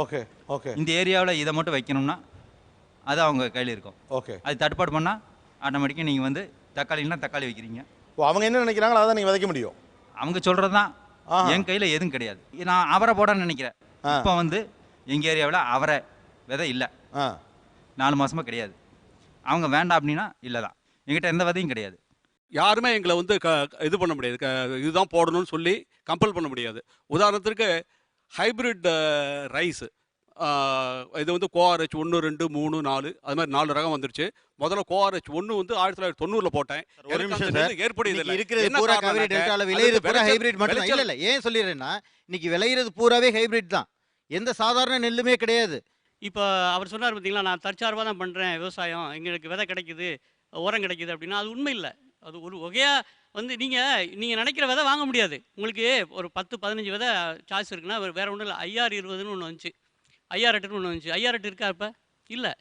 Okay okay. இந்த ஏரியாவில் இதை மட்டும் வைக்கணும்னா அது அவங்க கையில் இருக்கும். ஓகே. அது தட்டுப்பாடு பண்ணால் ஆட்டோமேட்டிக்காக நீங்கள் வந்து தக்காளின்னா தக்காளி வைக்கிறீங்க. அவங்க என்ன நினைக்கிறாங்களோ அதை நீங்கள் விதைக்க முடியும். அவங்க சொல்கிறது தான், என் கையில் எதுவும் கிடையாது. நான் அவரை போடன்னு நினைக்கிறேன். இப்போ வந்து எங்கள் ஏரியாவில் அவரை விதை இல்லை, 4 மாதமாக கிடையாது. அவங்க வேண்டாம் அப்படின்னா இல்லை தான், எங்கிட்ட எந்த விதையும் கிடையாது. யாருமே எங்களை வந்து இது பண்ண முடியாது, இதுதான் போடணும்னு சொல்லி கம்பல் பண்ண முடியாது. உதாரணத்திற்கு ஹைப்ரிட் ரைஸ், இது வந்து கோஆர்ஹெச் 1, 2, 3, 4 அது மாதிரி 4 ரகம் வந்துருச்சு. முதல்ல கோஆர்ஹெச் 1 வந்து 1990 போட்டேன். ஏன் சொல்லிடுறேன்னா இன்னைக்கு விளையிறது பூராவே ஹைபிரிட் தான், எந்த சாதாரண நெல்லுமே கிடையாது. இப்போ அவர் சொன்னார் பார்த்தீங்களா, நான் தற்சார்பாக தான் பண்ணுறேன் விவசாயம், எங்களுக்கு விதை கிடைக்குது, உரம் கிடைக்குது அப்படின்னா அது உண்மை இல்லை. அது ஒரு வகையாக வந்து நீங்கள் நினைக்கிற விதை வாங்க முடியாது. உங்களுக்கு ஒரு 10-15 விதை சாய்ஸ் இருக்குன்னா வேறு ஒன்றும் இல்லை. IR20ன்னு ஒன்று வந்துச்சு, IR8ன்னு ஒன்று வந்துச்சு. IR8 இருக்கா இப்போ? இல்லை.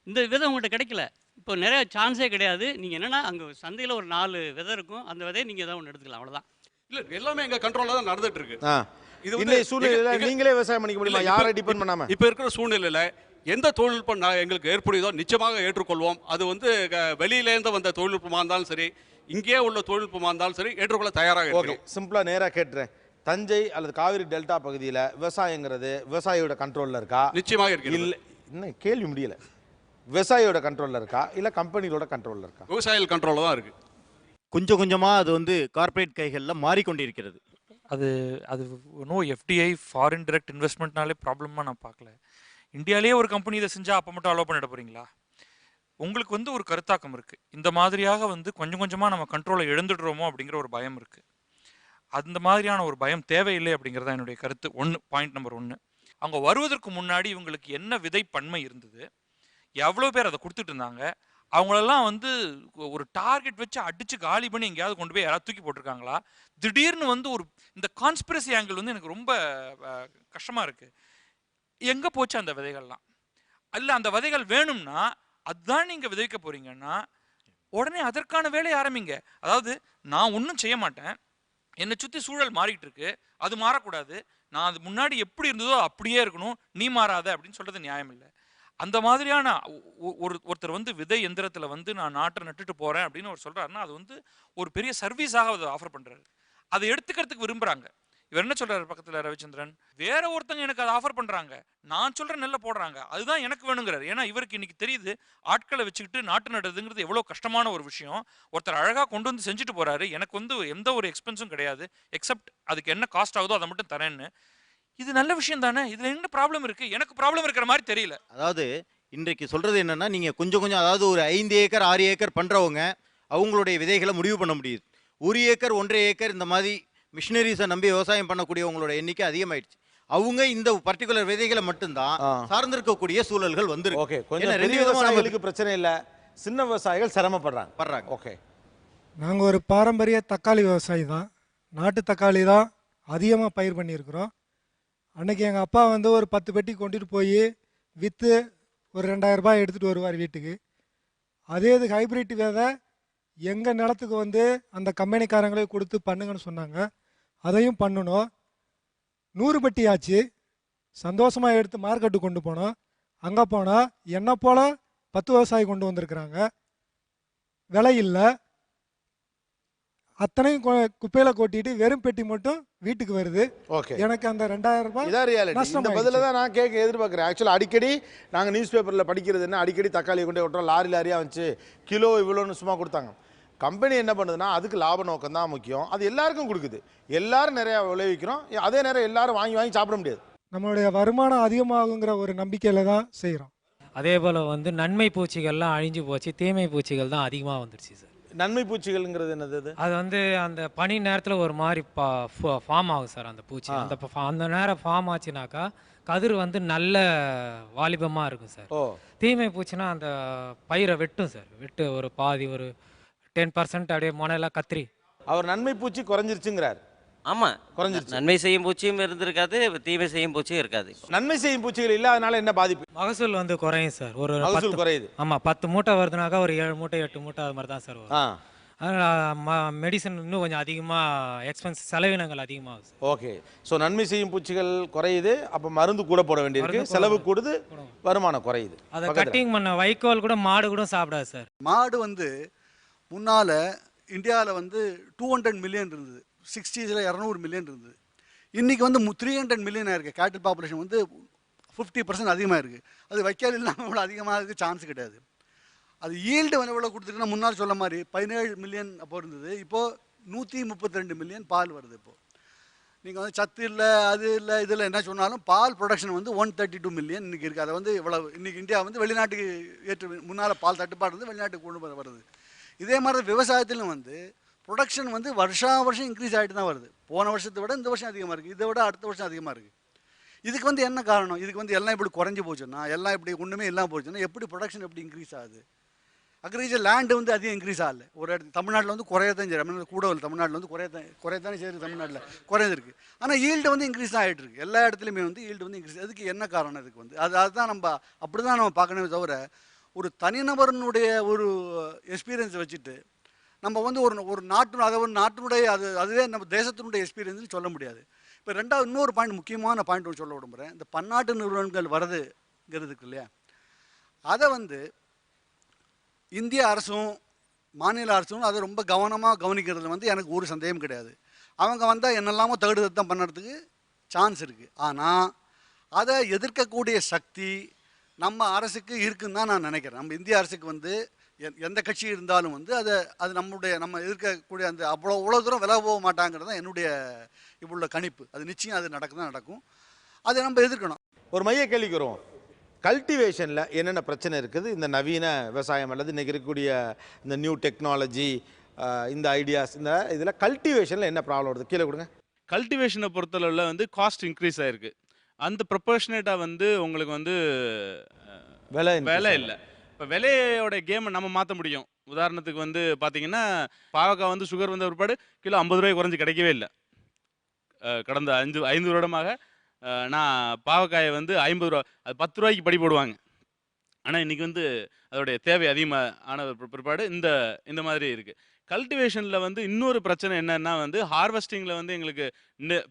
இந்த விதை உங்கள்கிட்ட கிடைக்கல. இப்போ நிறைய சான்ஸே கிடையாது. நீங்கள் என்னென்னா அங்கே சந்தையில் ஒரு 4 விதை இருக்கும், அந்த விதையை நீங்கள் தான் ஒன்று எடுத்துக்கலாம், அவ்வளோதான். இல்லை, எல்லாமே எங்கள் கண்ட்ரோலில் தான் நடந்துட்டு இருக்கு. இந்த சூழ்நிலையில் நீங்களே விவசாயம் பண்ணிக்க முடியுமா, யாரை டிபெண்ட் பண்ணாமல்? இப்போ இருக்கிற சூழ்நிலையில் எந்த தொழில்நுட்பம் எங்களுக்கு ஏற்படுதோ நிச்சயமாக ஏற்றுக்கொள்வோம். அது வந்து வெளியிலேருந்து வந்த தொழில்நுட்பமாக இருந்தாலும் சரி, இங்கே உள்ள தொழில்நுட்பமாக இருந்தாலும் சரி, ஏற்றுக்கொள்ள தயாராக இருக்கிறோம். சிம்பிளாக நேராக கேட்டுறேன், தஞ்சை அல்லது காவிரி டெல்டா பகுதியில் விவசாயங்கிறது விவசாயியோட கண்ட்ரோலில் இருக்கா? நிச்சயமாக இருக்கு. இல்லை, இன்னும் கேள்வி முடியல. விவசாயியோட கண்ட்ரோலில் இருக்கா இல்லை கம்பெனிகளோட கண்ட்ரோலில் இருக்கா? விவசாயிகள் கண்ட்ரோலில் தான் இருக்குது. கொஞ்சம் கொஞ்சமாக அது வந்து கார்ப்பரேட் கைகளில் மாறிக்கொண்டிருக்கிறது. அது இன்னும் FDI ஃபாரின் டைரக்ட் இன்வெஸ்ட்மெண்ட்னாலே ப்ராப்ளமாக நான் பார்க்கல. இந்தியாவிலேயே ஒரு கம்பெனி இதை செஞ்சால் அப்போ மட்டும் அலோவ் பண்ணிட போகிறீங்களா? உங்களுக்கு வந்து ஒரு கருத்தாக்கம் இருக்குது, இந்த மாதிரியாக வந்து கொஞ்சம் கொஞ்சமாக நம்ம கண்ட்ரோலை இழந்துடுறோமோ அப்படிங்கிற ஒரு பயம் இருக்குது. அந்த மாதிரியான ஒரு பயம் தேவையில்லை அப்படிங்கிறது தான் என்னுடைய கருத்து. Point number 1. அவங்க வருவதற்கு முன்னாடி இவங்களுக்கு என்ன விதை பன்மை இருந்தது, எவ்வளோ பேர் அதை கொடுத்துட்டு இருந்தாங்க, அவங்களெல்லாம் வந்து ஒரு டார்கெட் வச்சு அடித்து காலி பண்ணி எங்கேயாவது கொண்டு போய் யாராவது தூக்கி போட்டிருக்காங்களா? திடீர்னு வந்து ஒரு இந்த கான்ஸ்பிரசி ஆங்கிள் வந்து எனக்கு ரொம்ப கஷ்டமாக இருக்குது. எங்கே போச்சு அந்த விதைகள்லாம்? அல்ல அந்த விதைகள் வேணும்னா அதுதான் நீங்கள் விதைக்க போகிறீங்கன்னா உடனே அதற்கான வேலையை ஆரம்பிங்க. அதாவது நான் ஒன்றும் செய்ய மாட்டேன், என்னை சுற்றி சூழல் மாறிக்கிட்டு இருக்கு, அது மாறக்கூடாது, நான் அது முன்னாடி எப்படி இருந்ததோ அப்படியே இருக்கணும், நீ மாறாத அப்படின்னு சொல்கிறது நியாயம் இல்லை. அந்த மாதிரியான ஒருத்தர் வந்து விதை எந்திரத்தில் வந்து நான் நாட்டை நட்டுட்டு போகிறேன் அப்படின்னு அவர் சொல்கிறாருன்னா அது வந்து ஒரு பெரிய சர்வீஸாக அதை ஆஃபர் பண்ணுறாரு. அதை எடுத்துக்கிறதுக்கு விரும்புகிறாங்க. இவர் என்ன சொல்கிறாரு பக்கத்தில் ரவிச்சந்திரன், வேற ஒருத்தங்க எனக்கு அதை ஆஃபர் பண்ணுறாங்க, நான் சொல்கிற நெல்லை போடுறாங்க, அதுதான் எனக்கு வேணுங்கிறாரு. ஏன்னா இவருக்கு இன்னைக்கு தெரியுது ஆட்களை வச்சுக்கிட்டு நாட்டு நடுறதுங்கிறது எவ்வளோ கஷ்டமான ஒரு விஷயம். ஒருத்தர் அழகாக கொண்டு வந்து செஞ்சுட்டு போகிறாரு, எனக்கு வந்து எந்த ஒரு எக்ஸ்பென்ஸும் கிடையாது, எக்ஸப்ட் அதுக்கு என்ன காஸ்ட் ஆகுதோ அதை மட்டும் தரேன்னு. இது நல்ல விஷயம் தானே, இதில் என்ன ப்ராப்ளம் இருக்குது? எனக்கு ப்ராப்ளம் இருக்கிற மாதிரி தெரியல. அதாவது இன்றைக்கு சொல்கிறது என்னென்னா, நீங்கள் கொஞ்சம் கொஞ்சம், அதாவது ஒரு 5 ஏக்கர் 6 ஏக்கர் பண்ணுறவங்க அவங்களுடைய விதைகளை முடிவு பண்ண முடியுது. 1 ஏக்கர் 1.5 ஏக்கர் இந்த மாதிரி மிஷினரிஸை நம்பி விவசாயம் பண்ணக்கூடியவங்களோட எண்ணிக்கை அதிகமாயிடுச்சு. அவங்க இந்த பர்டிகுலர் விதைகளை மட்டும்தான் சார்ந்திருக்கக்கூடிய சூழல்கள் வந்துருக்கு. ஓகே, கொஞ்சம் பெரிய விவசாயிகளுக்கு பிரச்சனை இல்லை, சின்ன விவசாயிகள் சிரமப்படுறாங்க. ஓகே, நாங்கள் ஒரு பாரம்பரிய தக்காளி விவசாயி தான். நாட்டு தக்காளி தான் அதிகமாக பயிர் பண்ணியிருக்கிறோம். அன்றைக்கி எங்கள் அப்பா வந்து ஒரு 10 பெட்டி கொண்டுட்டு போய் விற்று ஒரு 2000 ரூபாய் எடுத்துகிட்டு வருவார் வீட்டுக்கு. அதே இது ஹைப்ரிட் விதை எங்கள் நிலத்துக்கு வந்து அந்த கம்பெனிக்காரங்களே கொடுத்து பண்ணுங்கன்னு சொன்னாங்க. அதையும் பண்ணணும். 100 பெட்டி ஆச்சு. சந்தோஷமாக எடுத்து மார்க்கெட்டு கொண்டு போனோம். அங்கே போனால் என்ன போல் 10 விவசாயி கொண்டு வந்திருக்கிறாங்க. விலை இல்லை. அத்தனையும் குப்பையில் கொட்டிட்டு வெறும் பெட்டி மட்டும் வீட்டுக்கு வருது. ஓகே, எனக்கு அந்த 2000 ரூபாய் இதான் ரியாலிட்டி. இந்த பதில தான் நான் கேட்க எதிர்பார்க்குறேன். ஆக்சுவலாக அடிக்கடி நாங்கள் நியூஸ் பேப்பரில் படிக்கிறது என்ன, அடிக்கடி தக்காளியை கொண்டு விட்டுறோம், லாரியாக வந்துச்சு, கிலோ இவ்வளோன்னு சும்மா கொடுத்தாங்க. கம்பெனி என்ன பண்ணுதுன்னா அதுக்கு லாப நோக்கம் தான் முக்கியம். அது எல்லாருக்கும் கொடுக்குது. எல்லாரும் நிறையா விளைவிக்கிறோம், அதே நேரம் எல்லாரும் வாங்கி வாங்கி சாப்பிட முடியாது. நம்மளுடைய வருமானம் அதிகமாகுங்கிற ஒரு நம்பிக்கையில் தான் செய்கிறோம். அதே போல் வந்து நன்மை பூச்சிகள்லாம் அழிஞ்சு போச்சு, தீமை பூச்சிகள் தான் அதிகமாக வந்துடுச்சு சார். நன்மை பூச்சிகள்ங்கிறது என்னது? அது வந்து அந்த பனி நேரத்தில் ஒரு மாதிரி ஃபார்ம் ஆகும் சார் அந்த பூச்சி. அந்த நேரம் ஃபார்ம் ஆச்சுனாக்கா கதிர் வந்து நல்ல வாலிபமாக இருக்கும் சார். தீமை பூச்சினா அந்த பயிரை வெட்டும் சார். வெட்டு ஒரு பாதி, ஒரு 10% அப்படியே முனையெல்லாம் கத்திரி. அவர் நன்மை பூச்சி குறைஞ்சிருச்சுங்கிறார். ஆமாம், குறைஞ்சிருச்சு. நன்மை செய்யும் பூச்சியும் இருந்திருக்காது, தீமை செய்யும் பூச்சியும் இருக்காது. நன்மை செய்யும் பூச்சிகள் இல்லாதனால என்ன பாதிப்பு? மகசூல் வந்து குறையும் சார். ஒரு மகசூல் குறையுது. ஆமாம், 10 மூட்டை வருதுனாக்கா ஒரு 7 மூட்டை 8 மூட்டை அது மாதிரி தான் சார் வரும். அதனால் மெடிசன் இன்னும் கொஞ்சம் அதிகமாக எக்ஸ்பென்ஸ், செலவினங்கள் அதிகமாகுது. ஓகே, ஸோ நன்மை செய்யும் பூச்சிகள் குறையுது, அப்போ மருந்து கூட போட வேண்டியிருக்கு, செலவு கூடுது, வருமானம் குறையுது. அதை கட்டிங் பண்ண வைக்கோல் கூட மாடு கூட சாப்பிடாது சார். மாடு வந்து முன்னால் இந்தியாவில் வந்து 200 மில்லியன் இருந்தது, 60s 200 மில்லியன் இருந்தது. இன்றைக்கி வந்து 300 மில்லியன் ஆயிருக்கு. கேட்டில் பாப்புலேஷன் வந்து 50% அதிகமாக இருக்குது. அது வைக்கல் இல்லாமல் இவ்வளோ அதிகமாக இருக்குது சான்ஸ் கிடையாது. அது ஈல்டு வந்து எவ்வளோ கொடுத்துருக்குன்னா முன்னால் சொல்ல மாதிரி 17 மில்லியன் அப்போ இருந்தது, இப்போது 132 மில்லியன் பால் வருது. இப்போது நீங்கள் வந்து சத்து இல்லை, அது இல்லை, இதில் என்ன சொன்னாலும் பால் ப்ரொடக்ஷன் வந்து 132 மில்லியன் இன்றைக்கி இருக்குது. அதை வந்து இவ்வளோ இன்றைக்கி இந்தியா வந்து வெளிநாட்டுக்கு முன்னால் பால் தட்டுப்பாடு இருந்து வெளிநாட்டுக்கு கொண்டு வருது. இதே மாதிரி விவசாயத்திலும் வந்து ப்ரொடக்ஷன் வந்து வருஷம் இன்க்ரீஸ் ஆகிட்டு தான் வருது. போன வருஷத்தை விட இந்த வருஷம் அதிகமாக இருக்குது, இதை விட அடுத்த வருஷம் அதிகமாக இருக்குது. இதுக்கு வந்து என்ன காரணம்? இதுக்கு வந்து எல்லாம் இப்படி குறைஞ்சி போச்சுன்னா, எல்லாம் இப்படி ஒன்றுமே இல்லாமல் போச்சுன்னா எப்படி ப்ரொடக்ஷன் எப்படி இன்க்ரீஸ் ஆகுது? அக்ரிகல்ச்சர் லேண்டு வந்து அதிகம் இன்க்ரீஸ் ஆகல. ஒரு இடத்துல தமிழ்நாட்டில் வந்து குறையத்தான் செய்யுது. தமிழ்நாடு கூட இல்லை, தமிழ்நாட்டில் வந்து குறையத்தானே செய்யுது. தமிழ்நாட்டில் குறைஞ்சிருக்கு. ஆனால் ஈல்டு வந்து இன்க்ரீஸ் ஆகிட்டு இருக்கு. எல்லா இடத்துலையுமே வந்து ஈல்டு வந்து இன்க்ரீஸ். அதுக்கு என்ன காரணம்? இதுக்கு வந்து அதுதான் நம்ம அப்படி தான் நம்ம பார்க்கணுமே தவிர, ஒரு தனிநபரனுடைய ஒரு எக்ஸ்பீரியன்ஸை வச்சுட்டு நம்ம வந்து ஒரு நாட்டினுடைய அதுவே நம்ம தேசத்தினுடைய எக்ஸ்பீரியன்ஸ்னு சொல்ல முடியாது. இப்போ ரெண்டாவது இன்னொரு பாயிண்ட், முக்கியமான பாயிண்ட் ஒன்று சொல்ல விரும்புகிறேன். இந்த பன்னாட்டு நிறுவனங்கள் வருதுங்கிறதுக்கு இல்லையா, அதை வந்து இந்திய அரசும் மாநில அரசும் அதை ரொம்ப கவனமாக கவனிக்கிறதுல வந்து எனக்கு ஒரு சந்தேகம் கிடையாது. அவங்க வந்தால் என்னெல்லாமோ தகுடு தத்தம் பண்ணுறதுக்கு சான்ஸ் இருக்குது. ஆனால் அதை எதிர்க்கக்கூடிய சக்தி நம்ம அரசுக்கு இருக்குன்னு தான் நான் நினைக்கிறேன். நம்ம இந்திய அரசுக்கு வந்து எந்த கட்சி இருந்தாலும் வந்து அது நம்ம எதிர்க்கக்கூடிய அந்த அவ்வளோ தூரம் விலை போக மாட்டாங்கிறது தான் என்னுடைய இவ்வளோ கணிப்பு. அது நிச்சயம் அது நடக்கும். அதை நம்ம எதிர்க்கணும். ஒரு மைய கேள்விக்கு வருவோம். கல்டிவேஷனில் என்னென்ன பிரச்சனை இருக்குது? இந்த நவீன விவசாயம் அல்லது இன்றைக்கி இருக்கக்கூடிய இந்த நியூ டெக்னாலஜி, இந்த ஐடியாஸ், இந்த இதில் கல்டிவேஷனில் என்ன ப்ராப்ளம் வருது? கீழே கொடுங்க. கல்டிவேஷனை பொறுத்தளவில் வந்து காஸ்ட் இன்க்ரீஸ் ஆகிருக்கு. அந்த ப்ரொபோர்ஷனேட்டாக வந்து உங்களுக்கு வந்து விலை இல்லை. இப்போ விலையோட கேமை நம்ம மாற்ற முடியும். உதாரணத்துக்கு வந்து பார்த்தீங்கன்னா, பாவக்காய் வந்து சுகர் வந்த பிற்பாடு கிலோ 50 ரூபாய் குறைஞ்சி கிடைக்கவே இல்லை. கடந்த 5 வருடமாக நான் பாவக்காயை வந்து 50 ரூபா, அது 10 ரூபாய்க்கு படி போடுவாங்க. ஆனால் இன்றைக்கி வந்து அதோடைய தேவை அதிகமாக ஆன பிற்பாடு இந்த மாதிரி இருக்குது. கல்டிவேஷனில் வந்து இன்னொரு பிரச்சனை என்னன்னா வந்து ஹார்வெஸ்டிங்கில் வந்து எங்களுக்கு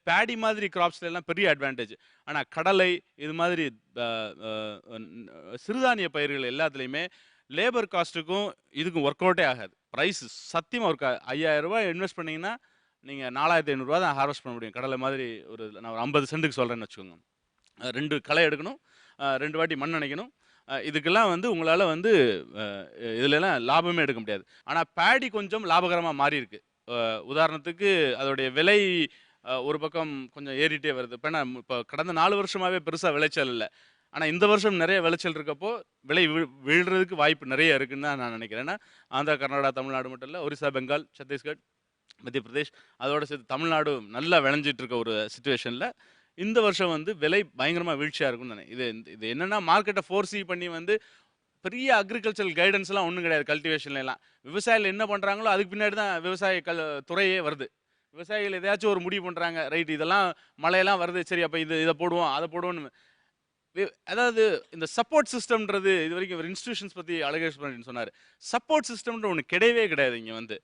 பேடி மாதிரி கிராப்ஸ்ல எல்லாம் பெரிய அட்வான்டேஜ். ஆனால் கடலை இது மாதிரி சிறுதானிய பயிர்கள் எல்லாத்துலேயுமே லேபர் காஸ்ட்டுக்கும் இதுக்கும் ஒர்க் அவுட்டே ஆகாது. ப்ரைஸ் சத்தியமாக ஒரு 5000 ரூபாய் இன்வெஸ்ட் பண்ணிங்கன்னா நீங்கள் 4500 ரூபா தான் ஹார்வெஸ்ட் பண்ண முடியும். கடலை மாதிரி நான் ஒரு 50 சென்ட்டுக்கு சொல்கிறேன்னு வச்சுக்கோங்க. 2 களை எடுக்கணும், 2 வாட்டி மண் அணைக்கணும். இதுக்கெல்லாம் வந்து உங்களால் வந்து இதிலெல்லாம் லாபமே எடுக்க முடியாது. ஆனால் பேடி கொஞ்சம் லாபகரமாக மாறி இருக்கு. உதாரணத்துக்கு அதோடைய விலை ஒரு பக்கம் கொஞ்சம் ஏறிட்டே வருது. இப்போ கடந்த 4 வருஷமாகவே பெருசாக விளைச்சல் இல்லை. ஆனால் இந்த வருஷம் நிறைய விளைச்சல் இருக்கப்போ விலை விழுறதுக்கு வாய்ப்பு நிறைய இருக்குன்னு தான் நான் நினைக்கிறேன். ஏன்னா ஆந்திரா, கர்நாடகா, தமிழ்நாடு மட்டும் இல்லை, ஒரிசா, பெங்கால், சத்தீஸ்கர், மத்திய பிரதேஷ், அதோட சேர்த்து தமிழ்நாடு நல்லா விளைஞ்சிட்டு இருக்க ஒரு சுச்சுவேஷனில் இந்த வருஷம் வந்து விலை பயங்கரமாக வீழ்ச்சியாக இருக்கும்னு நினைக்கிறேன். இது என்னென்னா மார்க்கெட்டை ஃபோர்ஸி பண்ணி வந்து பெரிய அக்ரிகல்ச்சரல் கைடன்ஸ்லாம் ஒன்றும் கிடையாது. கல்டிவேஷன்லாம் விவசாயிகள் என்ன பண்ணுறாங்களோ அதுக்கு பின்னாடி தான் விவசாய துறையே வருது. விவசாயிகள் எதையாச்சும் ஒரு முடிவு பண்ணுறாங்க, ரைட் இதெல்லாம் மழையெல்லாம் வருது, சரி அப்போ இதை போடுவோம் அதை போடுவோன்னு. அதாவது இந்த சப்போர்ட் சிஸ்டம்ன்றது இது வரைக்கும் ஒரு இன்ஸ்டிடியூஷன்ஸ் பற்றி அழகேஷ் பண்ணின்னு சொன்னார். சப்போர்ட் சிஸ்டம்ன்ற ஒன்று கிடையவே கிடையாது இங்கே வந்து.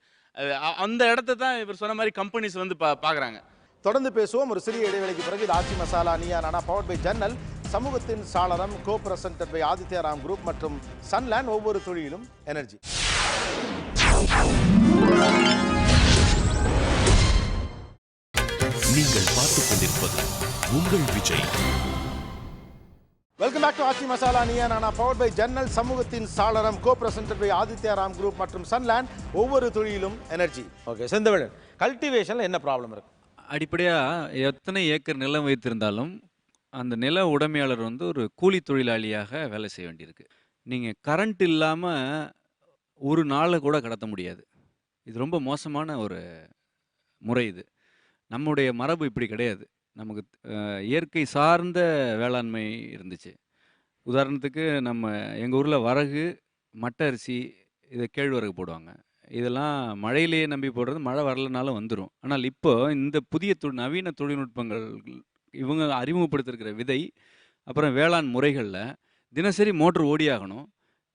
அந்த இடத்த தான் இவர் சொன்ன மாதிரி கம்பெனிஸ் வந்து பார்க்குறாங்க. தொடர்ந்து பேசுவோம் ஒரு சிறிய இடைவெளிக்கு பிறகு. இது ஆச்சி மசாலா நீயா நானா பவர்ட் பை ஜன்னல், சமூகத்தின் சாளரம், co presented by Aditya Ram group மற்றும் சன்லேண்ட், ஒவ்வொரு தொழிலும் எனர்ஜி. நீங்கள் பார்த்துக் கொண்டிருப்பது உங்கள் Vijay. Welcome back to Aachi Masala Neeya Naana powered by ஜன்னல், சமூகத்தின் சாளரம், co presented by Aditya Ram group மற்றும் சன்லேண்ட், ஒவ்வொரு தொழிலும் எனர்ஜி. ஓகே, செந்தமிழன், கல்டிவேஷன்ல என்ன ப்ராப்ளம் இருக்கு? அடிப்படையாக எத்தனை ஏக்கர் நிலம் வைத்திருந்தாலும் அந்த நில உடைமையாளர் வந்து ஒரு கூலி தொழிலாளியாக வேலை செய்ய வேண்டியிருக்கு. நீங்கள் கரண்ட் இல்லாமல் ஒரு நாளை கூட கடத்த முடியாது. இது ரொம்ப மோசமான ஒரு முறை. இது நம்முடைய மரபு இப்படி கிடையாது. நமக்கு இயற்கை சார்ந்த வேளாண்மை இருந்துச்சு. உதாரணத்துக்கு எங்கள் ஊரில் வரகு, மட்டை அரிசி, இதை கேழ்வரகு போடுவாங்க. இதெல்லாம் மழையிலேயே நம்பி போடுறது, மழை வரலனாலும் வந்துடும். ஆனால் இப்போ இந்த புதிய நவீன தொழில்நுட்பங்கள் இவங்க அறிமுகப்படுத்திருக்கிற விதை, அப்புறம் வேளாண் முறைகளில் தினசரி மோட்ரு ஓடியாகணும்.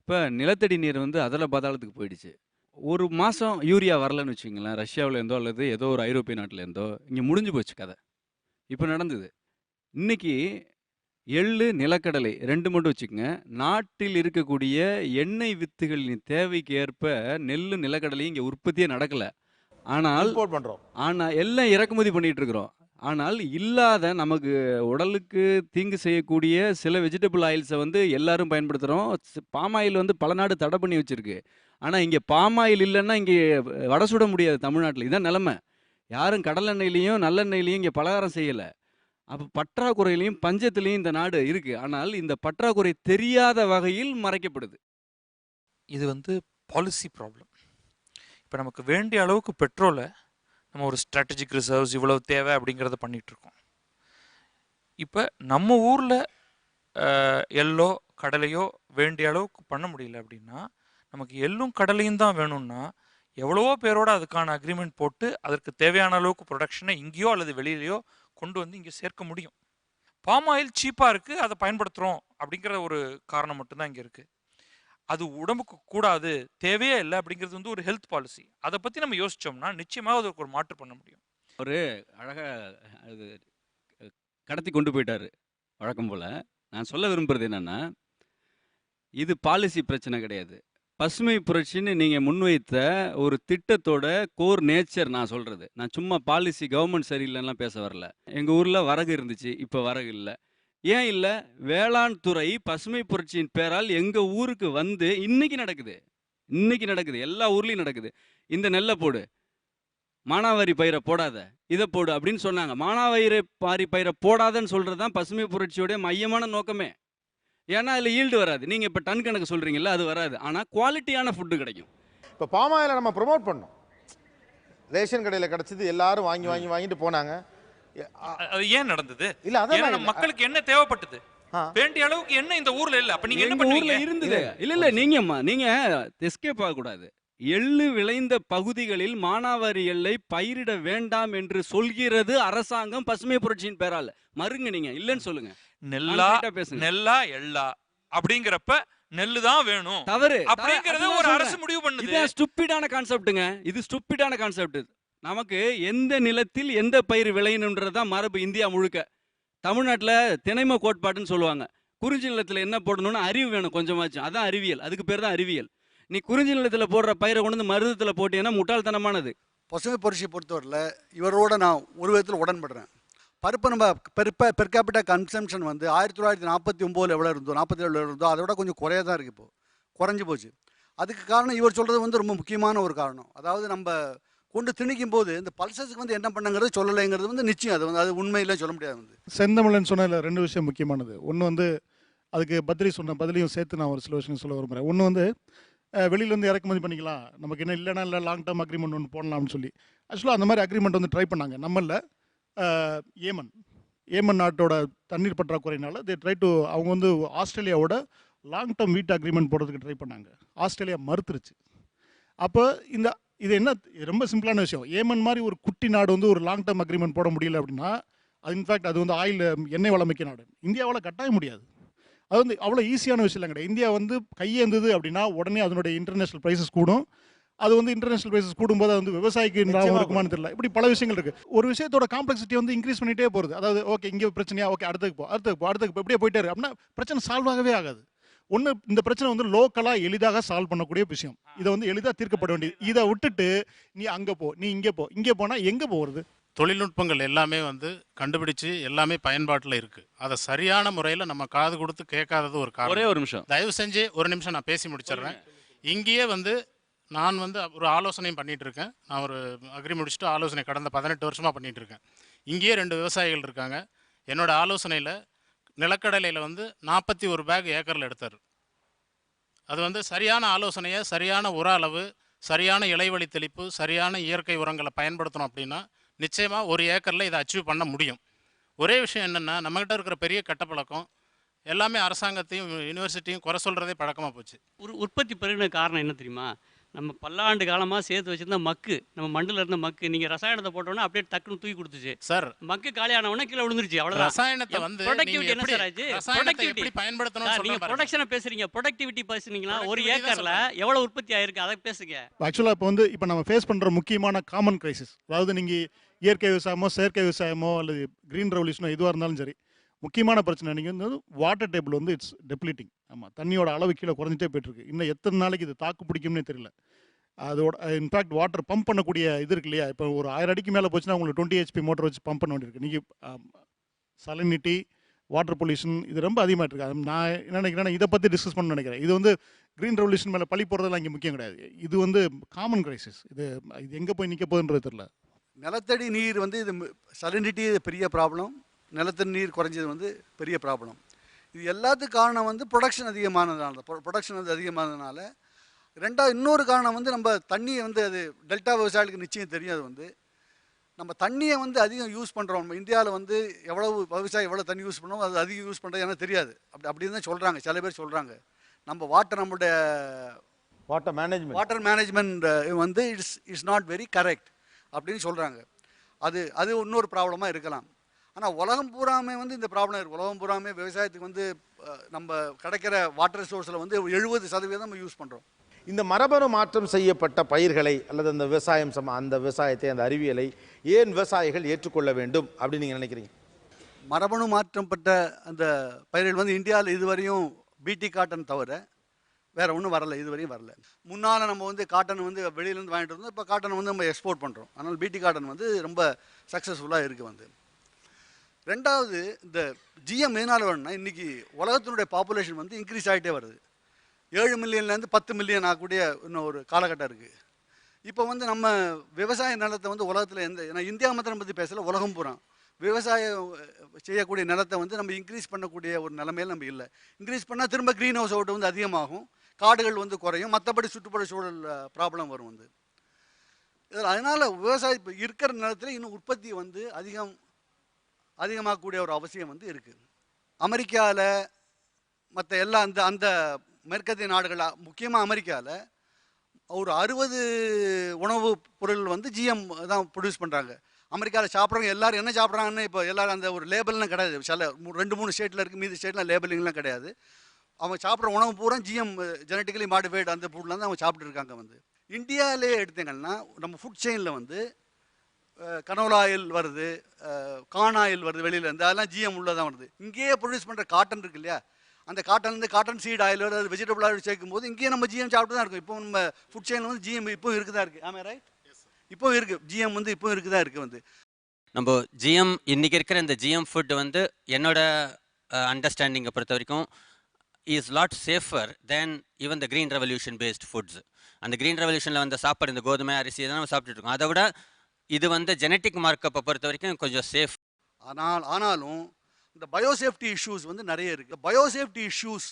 இப்போ நிலத்தடி நீர் வந்து அதில் பாதாளத்துக்கு போயிடுச்சு. ஒரு மாதம் யூரியா வரலன்னு வச்சுங்களேன், ரஷ்யாவில் இருந்தோ அல்லது ஏதோ ஒரு ஐரோப்பிய நாட்டில் இருந்தோ, இங்கே முடிஞ்சு போச்சு கதை. இப்போ நடந்தது. இன்றைக்கி எள்ளு, நிலக்கடலை 2 மட்டும் வச்சுக்கோங்க. நாட்டில் இருக்கக்கூடிய எண்ணெய் வித்துகளின் தேவைக்கு ஏற்ப நெல், நிலக்கடலையும் இங்கே உற்பத்தியே நடக்கலை. ஆனால் எல்லாம் இறக்குமதி பண்ணிகிட்டு இருக்கிறோம். ஆனால் இல்லாத நமக்கு உடலுக்கு தீங்கு செய்யக்கூடிய சில வெஜிடபிள் ஆயில்ஸை வந்து எல்லாரும் பயன்படுத்துகிறோம். பாம் ஆயில் வந்து பல நாடு தடை பண்ணி வச்சுருக்கு. ஆனால் இங்கே பாம் ஆயில் இல்லைன்னா இங்கே வடை சுட முடியாது தமிழ்நாட்டில். இதுதான் நிலமை. யாரும் கடலெண்ணெயிலையும் நல்லெண்ணெயிலையும் இங்கே பலகாரம் செய்யலை. அப்போ பற்றாக்குறையிலையும் பஞ்சத்திலையும் இந்த நாடு இருக்குது. ஆனால் இந்த பற்றாக்குறை தெரியாத வகையில் மறைக்கப்படுது. இது வந்து பாலிசி ப்ராப்ளம். இப்போ நமக்கு வேண்டிய அளவுக்கு பெட்ரோலை நம்ம ஒரு ஸ்ட்ராட்டஜிக் ரிசர்வ்ஸ் இவ்வளவு தேவை அப்படிங்கிறத பண்ணிகிட்ருக்கோம். இப்போ நம்ம ஊரில் எள்ளோ கடலையோ வேண்டிய அளவுக்கு பண்ண முடியல அப்படின்னா, நமக்கு எள்ளும் கடலையும் தான் வேணும்னா எவ்வளவோ பேரோட அதுக்கான அக்ரிமெண்ட் போட்டு அதற்கு தேவையான அளவுக்கு ப்ரொடக்ஷனை இங்கேயோ அல்லது வெளியிலையோ கொண்டு வந்து இங்கே சேர்க்க முடியும். பாம் ஆயில் சீப்பாக இருக்குது, அதை பயன்படுத்துகிறோம் அப்படிங்கிற ஒரு காரணம் மட்டும்தான் இங்கே இருக்குது. அது உடம்புக்கு கூடாது, தேவையே இல்லை அப்படிங்கிறது வந்து ஒரு ஹெல்த் பாலிசி. அதை பற்றி நம்ம யோசித்தோம்னா நிச்சயமாக அதுக்கு ஒரு மாற்று பண்ண முடியும். ஒரு அழகாக அது கடத்தி கொண்டு போயிட்டார் வழக்கம் போல். நான் சொல்ல விரும்புகிறது என்னென்னா, இது பாலிசி பிரச்சனை கிடையாது. பசுமை புரட்சின்னு நீங்கள் முன்வைத்த ஒரு திட்டத்தோட கோர் நேச்சர் நான் சொல்கிறது. நான் சும்மா பாலிசி கவர்மெண்ட் சரியில்லைன்னா பேச வரல. எங்கள் ஊரில் வரகு இருந்துச்சு, இப்போ வரகு இல்லை. ஏன் இல்லை? வேளாண் துறை பசுமை புரட்சியின் பேரால் எங்கள் ஊருக்கு வந்து இன்னைக்கு நடக்குது. எல்லா ஊர்லேயும் நடக்குது. இந்த நெல்லை போடு, மானாவாரி பயிரை போடாத, இதை போடு அப்படின்னு சொன்னாங்க. மானாவாரி பயிரை போடாதன்னு சொல்கிறது தான் பசுமை புரட்சியோடைய மையமான நோக்கமே. ஏன்னா அதில் ஈல்டு வராது. நீங்கள் இப்போ டன் கணக்கு சொல்கிறீங்களா, அது வராது. ஆனால் குவாலிட்டியான ஃபுட்டு கிடைக்கும். இப்போ பாம் ஆயிலை நம்ம ப்ரொமோட் பண்ணோம். ரேஷன் கடையில் கிடச்சிது, எல்லாரும் வாங்கிட்டு போனாங்க. அது ஏன் நடந்தது? இல்ல, அதான் மக்களுக்கு என்ன தேவைப்பட்டது, வேண்டிய அளவுக்கு என்ன இந்த ஊர்ல இல்ல. அப்ப நீங்க என்ன பண்ணுவீங்க? இருந்தது இல்ல நீங்க எஸ்கேப் ஆகக்கூடாது. எள்ளு விளைந்த பகுதிகளில் மானாவாரி எல்லை பயிரிட வேண்டாம் என்று சொல்கிறது அரசாங்கம் பசுமை புரட்சியின் பேரால. மறுங்க, நீங்க இல்லன்னு சொல்லுங்க. நெல்லா எள்ளா அப்படிங்கிறப்ப நெல்லு தான் வேணும், தவறு அப்படிங்கறது ஒரு அரசு முடிவு பண்ணுது. இது ஸ்டூபிடான கான்செப்ட்டுங்க. இது ஸ்டூபிடான கான்செப்ட். நமக்கு எந்த நிலத்தில் எந்த பயிர் விளையணுன்றதுதான் மரபு இந்தியா முழுக்க. தமிழ்நாட்டில் திணைம கோட்பாடுன்னு சொல்லுவாங்க. குறிஞ்சி நிலத்தில் என்ன போடணும்னு அறிவு வேணும் கொஞ்சமாச்சும். அதான் அறிவியல். அதுக்கு பேர் தான் அறிவியல். நீ குறிஞ்சி நிலத்தில் போடுற பயிரை கொண்டு வந்து மருதத்தில் போட்டீங்கன்னா முட்டாள்தனமானது. பசுமை புரட்சியை பொறுத்தவரையில் இவரோட நான் ஒரு விதத்தில் உடன்படுறேன். பருப்பு நம்ம பெர் கேபிட்டா கன்சம்ஷன் வந்து 1949 எவ்வளோ இருந்தோ 47 இருந்தோ அதோட கொஞ்சம் குறைய தான் இருக்குது. இப்போது குறைஞ்சி போச்சு. அதுக்கு காரணம் இவர் சொல்கிறது வந்து ரொம்ப முக்கியமான ஒரு காரணம். அதாவது நம்ம கொண்டு திணிக்கும் போது இந்த பல்சஸுக்கு வந்து என்ன பண்ணுங்கிறது சொல்லலைங்கிறது வந்து நிச்சயம். அது உண்மையிலே சொல்ல முடியாது. செந்தமிழன் சொன்னதில் 2 விஷயம் முக்கியமானது. ஒன்று வந்து அதுக்கு பத்ரி சொன்ன பதிலையும் சேர்த்து நான் ஒரு சில விஷயம் சொல்ல விரும்புகிறேன். ஒன்று வந்து வெளியிலேருந்து இறக்குமதி பண்ணிக்கலாம், நமக்கு என்ன இல்லைனா இல்லை லாங் டேர்ம் அக்ரிமெண்ட் ஒன்று போடலாம்னு சொல்லி. ஆக்சுவலாக அந்த மாதிரி அக்ரிமெண்ட் வந்து ட்ரை பண்ணாங்க. நம்மளில் ஏமன் நாட்டோட தண்ணீர் பற்றாக்குறையினால அவங்க வந்து ஆஸ்திரேலியாவோட லாங் டேர்ம் வீட் அக்ரிமெண்ட் போடுறதுக்கு ட்ரை பண்ணாங்க. ஆஸ்திரேலியா மறுத்துருச்சு. அப்போ இது என்ன ரொம்ப சிம்பிளான விஷயம். ஏமன் மாதிரி ஒரு குட்டி நாடு வந்து ஒரு லாங் டேர்ம் அக்ரிமெண்ட் போட முடியல அப்படின்னா, அது இன்ஃபேக்ட் அது வந்து எண்ணெய் வளமிக்க நாடு. இந்தியாவால் கட்டாய முடியாது. அது வந்து அவ்வளோ ஈஸியான விஷயம் இல்லை கிடையாது. இந்தியா வந்து கையேந்தது அப்படின்னா உடனே அதனுடைய இன்டர்நேஷனல் ப்ரைஸஸ் கூடும். அது வந்து இன்டர்நேஷனல் ப்ரைஸஸ் கூடும்போது அது வந்து விவசாயிக்கு லாபம் இருக்குமான்னு தெரியல. இப்படி பல விஷயங்கள் இருக்குது. ஒரு விஷயத்தோட காம்ப்ளெக்சிட்டி வந்து இன்க்ரீஸ் பண்ணிகிட்டே போகிறது. அதாவது ஓகே இங்கே பிரச்சனையா, ஓகே அடுத்துக்கு இப்படியே போயிட்டே இருக்கு அப்படின்னா பிரச்சனை சால்வ் ஆகவே ஆகாது. ஒன்று, இந்த பிரச்சனை வந்து லோக்கலாக எளிதாக சால்வ் பண்ணக்கூடிய விஷயம். இதை வந்து எளிதாக தீர்க்கப்பட வேண்டியது. இதை விட்டுட்டு நீ அங்கே போ, நீ இங்கே போனால் எங்கே போகிறது? தொழில்நுட்பங்கள் எல்லாமே வந்து கண்டுபிடிச்சு எல்லாமே பயன்பாட்டில் இருக்குது. அதை சரியான முறையில் நம்ம காது கொடுத்து கேட்காதது ஒரு காரணம். ஒரே ஒரு நிமிஷம், தயவு செஞ்சு ஒரு நிமிஷம் நான் பேசி முடிச்சிடுறேன். இங்கேயே வந்து நான் வந்து ஒரு ஆலோசனையும் பண்ணிகிட்டு இருக்கேன். நான் ஒரு அக்ரி முடிச்சுட்டு ஆலோசனை கடந்த 18 வருஷமாக பண்ணிகிட்டு இருக்கேன். இங்கேயே 2 விவசாயிகள் இருக்காங்க. என்னோட ஆலோசனையில் நிலக்கடலையில் வந்து 41 பேக் ஏக்கரில் எடுத்தார். அது வந்து சரியான ஆலோசனையை, சரியான உர அளவு, சரியான இலைவழி தெளிப்பு, சரியான இயற்கை உரங்களை பயன்படுத்தணும் அப்படின்னா நிச்சயமாக ஒரு ஏக்கரில் இதை அச்சீவ் பண்ண முடியும். ஒரே விஷயம் என்னென்னா, நம்மகிட்ட இருக்கிற பெரிய கட்டப்பழக்கம் எல்லாமே அரசாங்கத்தையும் யூனிவர்சிட்டியும் குறை சொல்கிறதே பழக்கமாக போச்சு. உற்பத்தி பெருகின காரணம் என்ன தெரியுமா? நம்ம பல்லாண்டு காலமாக சேர்த்து வச்சிருந்த மக்கு, நம்ம மண்டில் இருந்த மக்கு, நீங்கள் ரசாயனத்தை போட்டோன்னா அப்படியே டக்குன்னு தூக்கி கொடுத்துச்சு சார். மக்கு காலியானவொடனே கீழே விழுந்துருச்சு. அவ்வளோதான். ரசாயனத்தை வந்து ப்ரொடக்டிவிட்டி என்ன சார் ஆச்சு? ப்ரொடக்டிவிட்டி பயன்படுத்தணும். நீங்கள் ப்ரொடக்ஷனை பேசுறீங்க, ப்ரொடக்டிவிட்டி பேசுனீங்களா? ஒரு ஏக்கரில் எவ்வளோ உற்பத்தி ஆயிருக்கு அதை பேசுங்க. ஆக்சுவலாக இப்போ நம்ம ஃபேஸ் பண்ணுற முக்கியமான காமன் கிரைசிஸ், அதாவது நீங்கள் இயற்கை விவசாயமோ செயற்கை விவசாயமோ அல்லது க்ரீன் ரெவல்யூஷனோ எதுவாக இருந்தாலும் சரி, முக்கியமான பிரச்சனை நீங்கள் வந்து வாட்டர் டேபிள் வந்து இட்ஸ் டெப்ளீட்டிங். ஆமாம், தண்ணியோட அளவு கீழே குறைஞ்சிட்டே போயிட்டுருக்கு. இன்னும் எத்தனை நாளைக்கு இது தாக்கு பிடிக்கும்னே தெரியல. அதோட இன்ஃபேக்ட் வாட்டர் பம்ப் பண்ணக்கூடிய இது இருக்கு இல்லையா, இப்போ ஒரு 1000 அடிக்கு மேலே போச்சுன்னா உங்களுக்கு 20 HP மோட்டர் வச்சு பம்ப் பண்ண வேண்டியிருக்கு. நீங்கள் சலினிட்டி, வாட்டர் பொல்யூஷன் இது ரொம்ப அதிகமாக இருக்குது. நான் என்ன நினைக்கிறேன்னா, இதை பற்றி டிஸ்கஸ் பண்ண நினைக்கிறேன். இது வந்து க்ரீன் ரெவல்யூஷன் மேலே பழி போடுறதுலாம் இங்கே முக்கியம் கிடையாது. இது வந்து காமன் கிரைசிஸ். இது எங்கே போய் நிற்க போகுதுன்றது தெரியல. நிலத்தடி நீர் வந்து இது சலினிட்டி பெரிய ப்ராப்ளம், நிலத்தடி நீர் குறைஞ்சது வந்து பெரிய ப்ராப்ளம். இது எல்லாத்துக்கும் காரணம் வந்து ப்ரொடக்ஷன் அதிகமானதுனால. ரெண்டாவது இன்னொரு காரணம் வந்து நம்ம தண்ணியை வந்து அது டெல்டா விவசாயிகளுக்கு நிச்சயம் தெரியும். அது வந்து நம்ம தண்ணியை வந்து அதிகம் யூஸ் பண்ணுறோம். நம்ம இந்தியாவில் வந்து விவசாயி எவ்வளோ தண்ணி யூஸ் பண்ணுறோம், அது அதிகம் யூஸ் பண்ணுறது எனக்கு தெரியாது. அப்படின்னு தான் சொல்கிறாங்க, சில பேர் சொல்கிறாங்க. நம்மளுடைய வாட்டர் மேனேஜ்மெண்ட் வந்து இட்ஸ் நாட் வெரி கரெக்ட் அப்படின்னு சொல்கிறாங்க. அது இன்னொரு ப்ராப்ளமாக இருக்கலாம். ஆனால் உலகம் பூராமே வந்து இந்த ப்ராப்ளம் இருக்குது. உலகம் பூராமே விவசாயத்துக்கு வந்து நம்ம கிடைக்கிற வாட்டர் ரிசோர்ஸில் வந்து 70% நம்ம யூஸ் பண்ணுறோம். இந்த மரபணு மாற்றம் செய்யப்பட்ட பயிர்களை அல்லது அந்த அந்த விவசாயத்தை, அந்த அறிவியலை ஏன் விவசாயிகள் ஏற்றுக்கொள்ள வேண்டும் அப்படின்னு நீங்கள் நினைக்கிறீங்க? மரபணு மாற்றப்பட்ட அந்த பயிர்கள் வந்து இந்தியாவில் இதுவரையும் பிடி காட்டன் தவிர வேறு ஒன்றும் வரல, இதுவரையும் வரல. முன்னால் நம்ம வந்து காட்டன் வந்து வெளியிலேருந்து வாங்கிட்டு இருந்தோம். இப்போ காட்டனை வந்து நம்ம எக்ஸ்போர்ட் பண்ணுறோம். அதனால் பிடி காட்டன் வந்து ரொம்ப சக்ஸஸ்ஃபுல்லாக இருக்குது வந்து. ரெண்டாவது, இந்த ஜிஎம் எதனால் வேணும்னா, இன்றைக்கி உலகத்தினுடைய பாப்புலேஷன் வந்து இன்க்ரீஸ் ஆகிட்டே வருது. 7 மில்லியன்லேருந்து 10 மில்லியன் ஆகக்கூடிய இன்னும் ஒரு காலகட்டம் இருக்குது. இப்போ வந்து நம்ம விவசாய நிலத்தை வந்து உலகத்தில் ஏன்னா இந்தியா மாத்திரம் பற்றி பேசல, உலகம் பூரா விவசாயம் செய்யக்கூடிய நிலத்தை வந்து நம்ம இன்க்ரீஸ் பண்ணக்கூடிய ஒரு நிலைமையில் நம்ம இல்லை. இன்க்ரீஸ் பண்ணால் திரும்ப க்ரீன் ஹவுஸ் அவுட் வந்து அதிகமாகும், காடுகள் வந்து குறையும், மற்றபடி சுற்றுப்புற சூழல் ப்ராப்ளம் வரும் வந்து. அதனால் விவசாய இப்போ இருக்கிற நிலத்தில் இன்னும் உற்பத்தி வந்து அதிகமாகக்கூடிய ஒரு அவசியம் வந்து இருக்குது. அமெரிக்காவில் மற்ற எல்லா அந்த மேற்கத்திய நாடுகள், முக்கியமாக அமெரிக்காவில் ஒரு 60 உணவு பொருள் வந்து ஜிஎம் தான் ப்ரொடியூஸ் பண்ணுறாங்க. அமெரிக்காவில் சாப்பிட்றவங்க எல்லோரும் என்ன சாப்பிட்றாங்கன்னு இப்போ எல்லோரும் அந்த ஒரு லேபிள்லாம் கிடையாது. சில 2-3 ஸ்டேட்டில் இருக்குது, மீதி ஸ்டேட்லாம் லேபிளிங்லாம் கிடையாது. அவங்க சாப்பிட்ற உணவு பூரா ஜிஎம் ஜெனட்டிக்கலி மாடிஃபைடு அந்த ஃபுட்லாம் தான் அவங்க சாப்பிட்டு இருக்காங்க வந்து. இந்தியாவிலே எடுத்தீங்கன்னா நம்ம ஃபுட் செயினில் வந்து கனோலா ஆயில் வருது, கார்ன் ஆயில் வருது வெளியிலேருந்து, அதெல்லாம் ஜிஎம் உள்ளதான் வருது. இங்கேயே ப்ரொடியூஸ் பண்ணுற காட்டன் இருக்கு இல்லையா, அந்த காட்டன்லேருந்து காட்டன் சீட் ஆயில் அது வெஜிடபிள் ஆயில் சேர்க்கும் போது இங்கேயே நம்ம ஜிஎம் சாப்பிட்டு தான் இருக்கும். இப்போ நம்ம ஃபுட் செயினில் வந்து ஜிஎம் இப்போ இருக்குதா இருக்குது. ஆமாம் ரைட், இப்போ இருக்குது ஜிஎம் வந்து இப்போ இருக்குதா இருக்குது வந்து. நம்ம ஜிஎம் இன்றைக்கி இருக்கிற இந்த ஜிஎம் ஃபுட் வந்து என்னோட அண்டர்ஸ்டாண்டிங்கை பொறுத்த வரைக்கும் is lot safer than even the green revolution based foods. அந்த க்ரீன் ரெவல்யூஷனில் வந்து சாப்பாடு இந்த கோதுமை அரிசி தான் நம்ம சாப்பிட்டுட்டு இருக்கோம். அதை விட இது வந்து ஜெனட்டிக் மார்க்கப்பை பொறுத்த வரைக்கும் கொஞ்சம் சேஃப். ஆனாலும் இந்த பயோசேஃப்டி இஷ்யூஸ் வந்து நிறைய இருக்குது. பயோசேஃப்டி இஷ்யூஸ்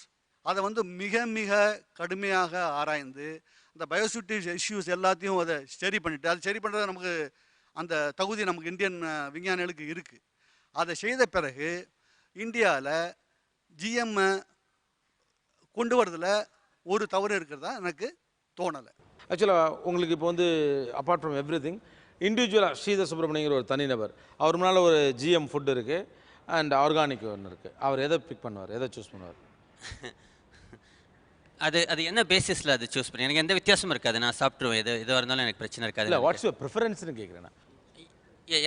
அதை வந்து மிக மிக கடுமையாக ஆராய்ந்து அந்த பயோசேஃப்டி இஷ்யூஸ் எல்லாத்தையும் அதை சரி பண்ணிட்டு, அது சரி பண்ணுறது நமக்கு அந்த தகுதி நமக்கு இந்தியன் விஞ்ஞானிகளுக்கு இருக்குது. அதை செய்த பிறகு இந்தியாவில் ஜிஎம் கொண்டு வரதில் ஒரு தவறு இருக்கிறதா எனக்கு தோணலை. ஆக்சுவலாக உங்களுக்கு இப்போ வந்து அப்பார்ட் ஃப்ரம் எவ்ரி திங் இண்டிவிஜுவலாக ஸ்ரீதர் சுப்ரமணியங்கிற ஒரு தனிநபர், அவர் முன்னால் ஒரு ஜிஎம் ஃபுட் இருக்குது அண்ட் ஆர்கானிக் ஒன்று இருக்குது. அவர் எதை பிக் பண்ணுவார், எதை சூஸ் பண்ணுவார்? அது அது என்ன பேசிஸில் அது சூஸ் பண்ணி எனக்கு எந்த வித்தியாசமும் இருக்காது. நான் சாப்பிட்ருவேன், எதுவாக இருந்தாலும் எனக்கு பிரச்சனை இருக்காது. இல்லை, வாட்ஸ் யுவர் ப்ரிஃபரன்ஸ்னு கேட்குறேன்.